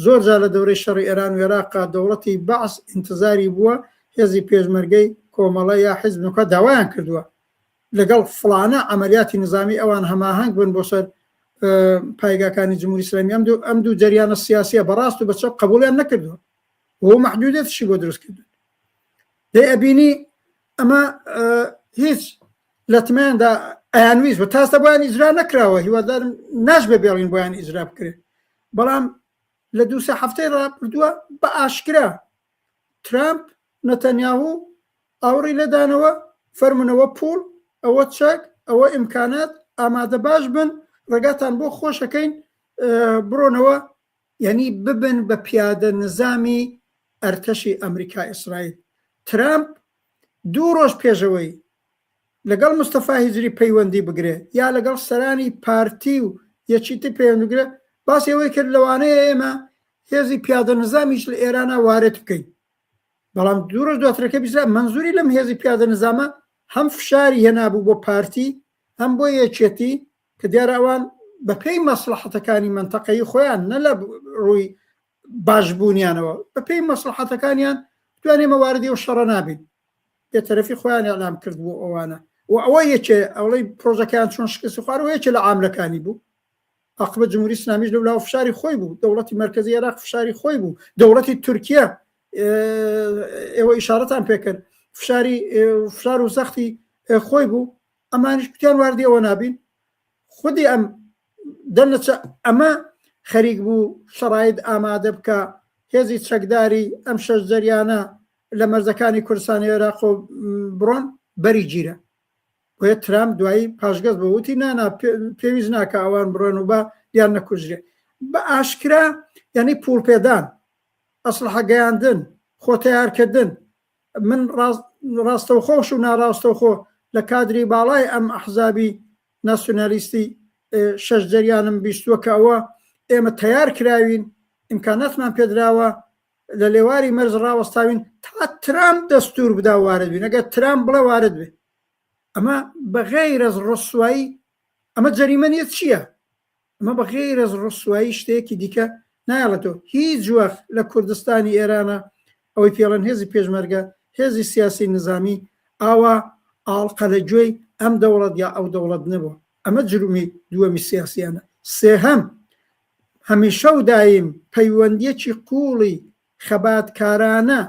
زۆر جار لە دەورەی شەڕی ئێران و عێراقا دەوڵەتی بەعس ئینتزاری بووە هێزی پێشمەرگەی کۆمەڵە یا حیزب دموکرات داوایان کردووە لەگەڵ فڵانە عەمەلیاتی نظامی ئەوان هەماهەنگ بن بۆ سەر پایگاکانی جمهوری ئیسلامی. ئەم دوو جەریانە سیاسیە بەڕاست و بەچەپ قبوڵیان نەکردووە، بۆ مەحدودێتشی بۆ دروست کردن. دەی ئەبینی ئەمە هیچ لە تمەیاندا ئەیانویست و تاستە بۆیان ئیجرا نەکراوە، هیوادارم ناش بە بێڵین بۆیان ئیجرا بکرێت، بەڵام لە دوو سێ هەفتەی ڕابردووە بە ئاشکرا ترامپ نەتەنیاهو ئاوڕی لەدانەوە فەرمونەوە پوڵ ئەوە چەک ئەوە ئیمکانات ئامادە باش بن ڕێگاتان بۆ خۆشەکەین بڕۆنەوە، یعنی ببن بە پیادە نظامی ئەرتەشی ئەمریکا ئیسرائیل. ترامپ دوو ڕۆژ پێشەوەی لەگەڵ مستەفا هیجری پەیوەندی بگرێ یا لەگەڵ سەرانی پارتی و یەکیتی پەیوەند بگرێ، باسی ئەوەی کرد لەوانەیە ئێمە هێزی پیادە نظامیش لە ئێرانە وارد بکەین، بەڵام دوو ڕۆژ دواترەکە بیزرا منزوری لەم هێزی پیادە نظامە هەم فشاری هێنابوو بۆ پارتی هەم بۆ یەکێتی کە دیارە ئەوان بە پێی مەسلحەتەکانی منتەقەی خۆیان نە لە ڕووی باشبوونیانەوە بە پێی مەسلحەتەکانیان دوانێمە واردی و شەڕە نابین، بێتەرەفی خۆیان ئەعلام کرد بۆ ئەوانە و ئەوە یەکێ ئەوڵەی پرۆژەکەیان چۆن شکستی خوارەوە یەکێ لە عاملەکانی بوو. عاقبەت جمهوری ئیسلامیش لەولاوە فشاری خۆی بوو، دەوڵەتی مەرکەزی عێراق فشاری خۆی بوو، دەوڵەتی تورکیا ئێوە ئیشارەتان پێکرد فشار و سەختی خۆی بوو، ئەمانیش کوتیان واردی ئەوە نابین. خودی ئەم دەرنەچە ئەمە خەریک بوو شەڕایط ئامادە بکە هێزی چەکداری ئەم شەش جەریانە لە مەرزەکانی کوردستانی عێراق و بڕۆن بەری گیرە. وە ترامپ دوایی پاشگەز بەوتی نانا پێویست ناکە ئەوان بڕۆن و بە یان نەکوژرێ. بە ئاشکرا یعنی پوڵ پێدان، ئەسلحە گەیاندن، خۆتەیارکردن. من ڕاستەوخۆش و ناڕاستەوخۆ لە کادری باڵای ئەم ئەحزابی ناسیۆنالیستی شەش جەریانم بیستووە کە ئەوە ئێمە تەیار کراوین، ئیمکاناتمان پێدراوە لە لێواری مەرز ڕاوەستاوین تا ترامپ دەستور بدا وارد بین. ئەگەر ترامپ بڵێ وارد بێ ئەمە بەغەیر ئەز ڕسوایی ئەمە جەریمە نیە چییە؟ ئەمە بەغەیر ئەز ڕسوایی شتێکی دیکە نایڵێتەوە. هیچ وەخت لە کوردستانی ئێرانە ئەوەی پێڵەن هێزی پێشمەرگە هێزی سیاسی نظامی ئاوا ئاڵقە لە گوێی ئەم دەوڵەت یا ئەو دەوڵەت نەبووە. ئەمە جرومی دووەمی سیاسیانە. سێهەم هەمیشە و دایم پەیوەندیەکی قوڵی خەباتکارانە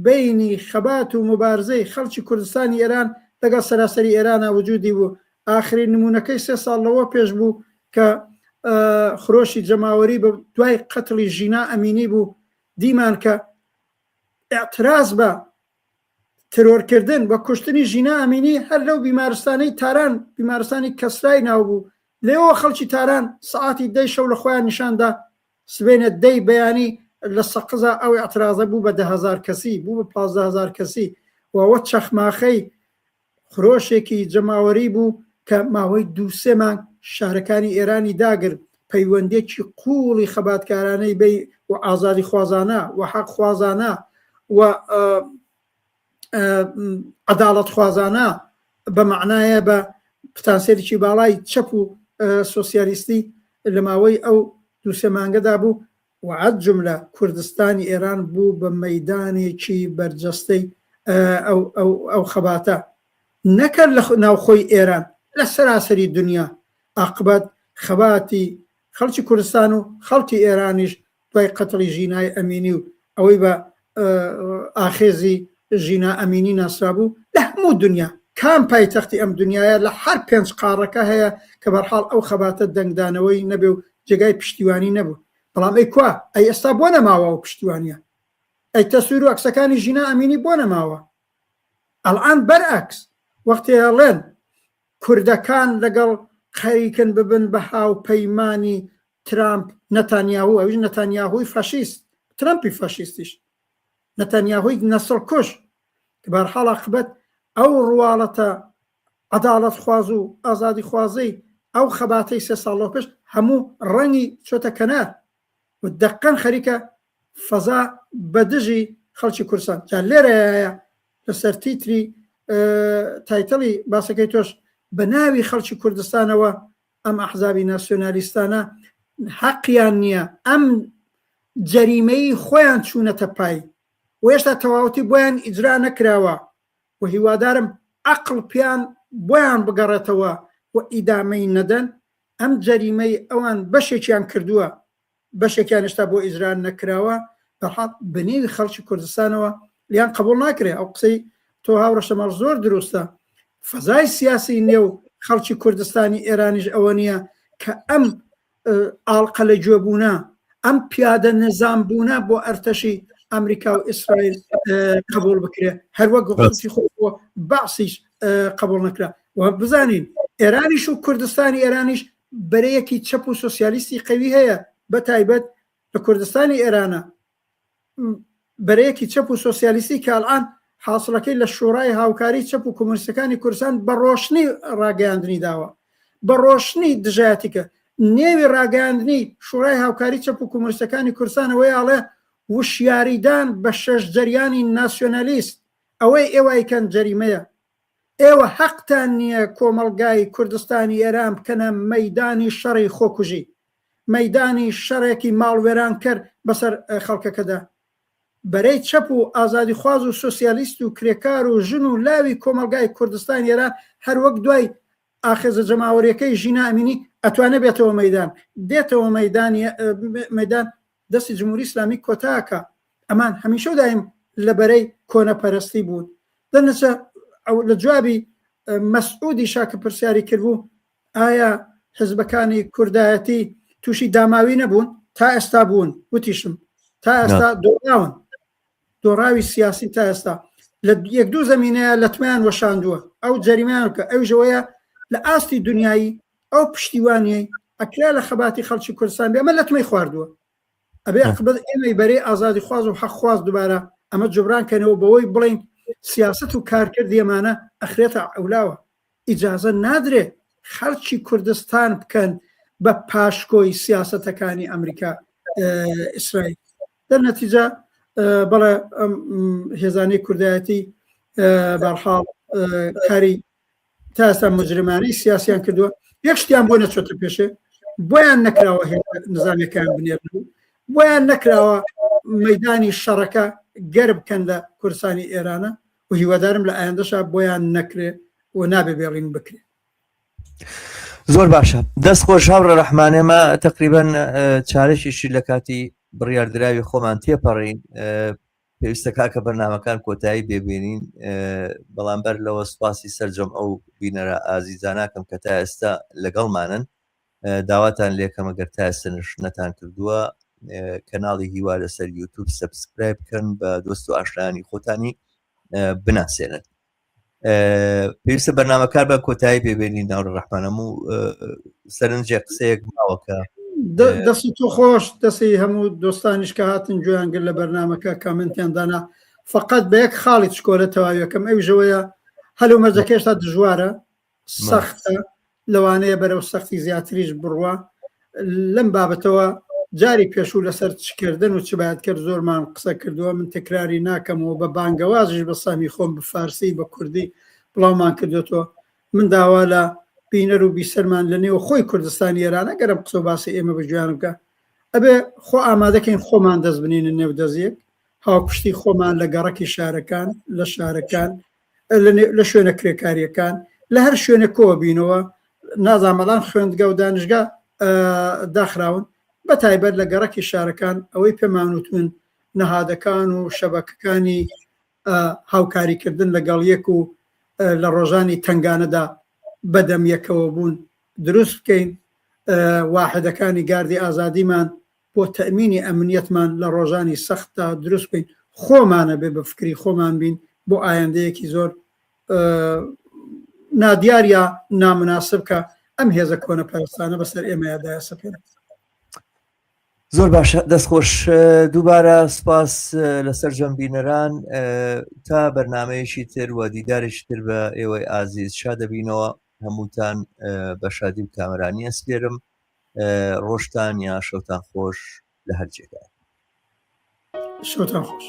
بینی خەبات و مبارزەی خەڵکی کوردستانی ئێران لەگەڵ سەراسەری ئێرانە وجودی بوو. ئاخرین نمونونەکەی 3 ساڵ لەوە پێش بوو کە خرۆشی جەماوەری بە دوای قەتڵی ژینا ئەمینی بوو، دیمان کە ئاعتراز بە ترۆرکردن بە کوشتنی ژینا ئەمینی هەر لەو بیمارستانەی تاران بیمارستانی کەسرای ناو بوو، لێەوە خەڵکی تاران سعاتی 10 شەو لە خۆیان نیشاندا سبێنە 10 بەیانی لە سەقزە ئەو ئاعترازە بوو بە 10,000 کەسی، بوو بە 15,000 کەسی وەوە چەخماخەی خرۆشێکی جەماوەری بوو کە ماوەی 2-3 مانگ شارەکانی ئێرانی داگر پەیوەندێکی قوڵی خەباتکارانەی بێ و ئازادی خوازانە و حەق خوازانە و عەداڵەت خوازانە بە معنایە بە پتانسێرێکی باڵای چەپ و سۆسیالیستی لە ماوەی ئەو 2-3 مانگەدا بوو و عەد جملە کوردستانی ئێران بوو بە مەیدانێکی بەرجەستەی ئەو خەباتە نەکرد لە ناوخۆی ئێران لە سەراسەری دنیا عاقبەت خەباتی خەڵکی کوردستان و خەڵکی ئێرانیش دوای قەتڵی ژینای ئەمینی و ئەوەی بە ئاخێزی ژینا ئەمینی ناسرابوو لە هەموو دنیا کام پایتەختی ئەم دنیاە لە هەر 5 قارەکە هەیە کە بەرحاڵ ئەو خەباتە دەنگدانەوەی نەبێ و جێگای پشتیوانی نەبوو بەڵام ئەی کوا ئەی ئێستا بۆ نەماوە و پشتیوانیە ئەی تەسویر و عەکسەکانی ژینا ئەمینی بۆ نەماوە ئەڵعان بەرعەکس وەختی هەڵێن کوردەکان لەگەڵ خەریکن ببن بە هاوپەیمانی ترامپ نەتانیاهو ئەویش نەتانیاهوی فاشیست ترامپی فاشیستیش نەتانیاهوی نەسڵ کوش کە بەرحاڵ عاقبەت ئەو ڕواڵەتە عەداڵەت خواز و ئازادی خوازەی ئەو خەباتەی 3 ساڵەوە پێش هەموو ڕەنگی چۆتە کەنار و دەقەن خەریکە فەزا بەدژی خەڵکی کوردستان جا لێرەیە لەسەر تیتری تایتڵی باسەکەی تۆش بە ناوی خەڵکی کوردستانەوە ئەم ئەحزابی ناسیۆنالیستانە حەقیان نییە ئەم جەریمەی خۆیان چوونەتە پای و هێشتا تەواوەتی بۆیان ئیجرا نەکراوە و هیوادارم عەقڵ پیان بۆیان بگەڕێتەوە و ئیدامەی نەدەن ئەم جەریمەی ئەوان بەشێکیان کردووە بەشێکیان هێشتا بۆ ئیجرا نەکراوە بەرحاڵ بەنێوی خەڵکی کوردستانەوە لیان قبول ناکرێ ئەو قسەی تۆ هاوڕە شەمەڵ زۆر دروستە فەزای سیاسی نێو خەڵکی کوردستانی ئێرانیش ئەوە نییە کە ئەم ئاڵقە لە گوێبوونە ئەم پیادە نظامبوونە بۆ ئەرتەشی ئەمریکا و ئیسرائیل قبول بکرێ هەروەک خۆی خۆ باسیش قبول نەکرا و بزانین ئێرانیش و کوردستانی ئێرانیش بەرەیەکی چەپ و سۆسیالیستی قەوی هەیە بە تایبەت لە کوردستانی ئێرانە بەرەیەکی چەپ و سۆسیالیستی کە ئەڵعان حاصلەکەی لە شۆڕای هاوکاری چەپ و کۆمونیستەکانی کوردستان بە ڕۆشنی ڕاگەیاندنی داوە بە ڕۆشنی دژایەتیکە نێوی ڕاگەیاندنی شۆڕای هاوکاری چەپ و کۆمونیستەکانی کوردستانەوەی ئاڵێ وشیاریدان بە 6 جەریانی ناسیۆنالیست ئەوەی ئێوەیکەن جەریمەیە ئێوە حەقتان نییە کۆمەڵگای کوردستانی ئێران بکەنە مەیدانی شەڕی خۆکوژی مەیدانی شەڕێکی ماڵوێران کرد بەسەر خەڵکەکەدا بەرەی چەپ و ئازادی خواز و سۆسیالیست و کرێکار و ژن و لاوی کۆمەلگای کوردستان ئێران هەروەک دوای ئاخێزە جەماوەریەکەی ژینا ئەمینی ئەتوانە بێتەوە مەیدان دێتەوە مەیدان دەستی جمهوری ئیسلامی کۆتاکە ئەمان هەمیشە و دایم لە بەرەی کۆنەپەرستی بوون دەنەچە لە جوابی مەسعودی شاکە پرسیاری کردبوو ئایا حزبەکانی کوردایەتی تووشی داماوی نەبوون تا ئێستا بوون وتیشم تا ئێستا دۆڕاون دۆڕاوی سیاسی تا ئێستا لە 1-2 زەمینەیە لە تمیان وەشاندووە ئەو جەریمیان کە ئەو ژەوەیە لە ئاستی دنیایی ئەو پشتیوانیەی ئەکرا لە خەباتی خەڵکی کوردستان بێ ئەمە لە تمەی خواردووە ئەبێ عاقبەت ئێمەی بەرەی ئازادی خواز و حەق خواز دووبارە ئەمە جبران کەنەوە بەوەی بڵین سیاست و کارکردی ئەمانە ئەخرێتە ئەولاوە ئیجازە نادرێ خەڵکی کوردستان بکەن بە پاشکۆی سیاسەتەکانی ئەمریکا ئیسرائیل دەرنەتیجە بەڵێ هێزانی کوردایەتی بەرحاڵ کاری تا ئێستا مجرمانەی سیاسیان کردووە یەک شتیان بۆ نەچۆتە پێشێ بۆیان نەکراوە نظامیەکان بنێرن بۆیان نەکراوە مەیدانی شەڕەکە گەرم بکەن لە کوردستانی ئێرانە و هیوادارم لە ئایندەشا بۆیان نەکرێ و نابێ بێڵین بکرێ زۆر باشە دەست خۆش هاوڕە ڕەحمانێمە تقریبەن چارەشیشی لە کاتی بڕیاردراوی خۆمان تێپەڕین پێویستە کاکە بەرنامەکان کۆتایی بێبێنین بەڵام بەر لەوە سوپاسی سەرجەم ئەو بینەرە ئازیزاناکەم کە تا ئێستا لەگەڵمانن داواتان لێکەم ئەگەر تا ئێستا نەتان کردووە کەناڵی هیوا لەسەر یوتیوب سەبسکرایب بکەن بە دۆست و ئاشنایانی خۆتانی بناسێنن پێویستە بەرنامەکار بە کۆتایی پێبێنین ناوڕە ڕەحمانەم و سەرنجێ قسەیەک ماوەکە دەستی تۆ خۆش دەستی هەموو دۆستانیش کە هاتن گویانگر لە بەرنامەکە کامنتیان دانا فقط بە یەک خاڵی چکۆلە تەواویەکەم ئەوژەوەیە هەلو مەرجەکەشتا دژوارە سەختە لەوانەیە بەرەو سەختی زیاتریش بڕوە لەم بابەتەوە جاری پێشوو لەسەر چکردن و چ باید کرد زۆرمان قسە کردووە من تکراری ناکەمەوە بە بانگەوازیش بە سامی خۆم بە فارسی بە کوردی بڵاومان کردوێتەوە من داوا لە بینەر و بیسەرمان لە نێوە خۆی کوردستانی ئێرانە گەرم قسە و باسی ئێمە بەگویان بکە ئەبێ خۆ ئامادەکەین خۆمان دەست بنینە نێو دەزیەک هاوپشتی خۆمان لە گەڕەکی شارەکان لە شارەکان لە شوێنە کرێکاریەکان لە هەر شوێنە کۆوە بینەوە نازامەڵان خوێندگە و دانیشگا داخراون بە تایبەت لە گەڕەکی شارەکان ئەوەی پێمانوتون نەهادەکان و شەبەکەکانی هاوکاریکردن لەگەڵ یەک و لە ڕۆژانی تنگانەدا بەدەم یەکەوە بوون دروست بکەین واحدەکانی گاردی ئازادیمان بۆ تەمینی ئەمنیەتمان لە ڕۆژانی سەختدا دروست بکەین خۆمانە بێ بە فکری خۆمان بین بۆ ئایندەیەکی زۆر نادیار یا نامناسب کە ئەم هێزە کۆنە پەرستانە بەسەر ئێمە یادایە سەپێن. زۆر باشە دەستخۆش دووبارە سپاس لەسەر جەمبینەران تا بەرنمەیەشی تر و دیدارێکی تر بە ئێوەی ئازیز شا دەبینەوە هەمووتان بە شادی و کامرانی ئەسپێرم ڕۆژتان یا شەوتان خۆش لە هەر جێگای شەوتان خۆش.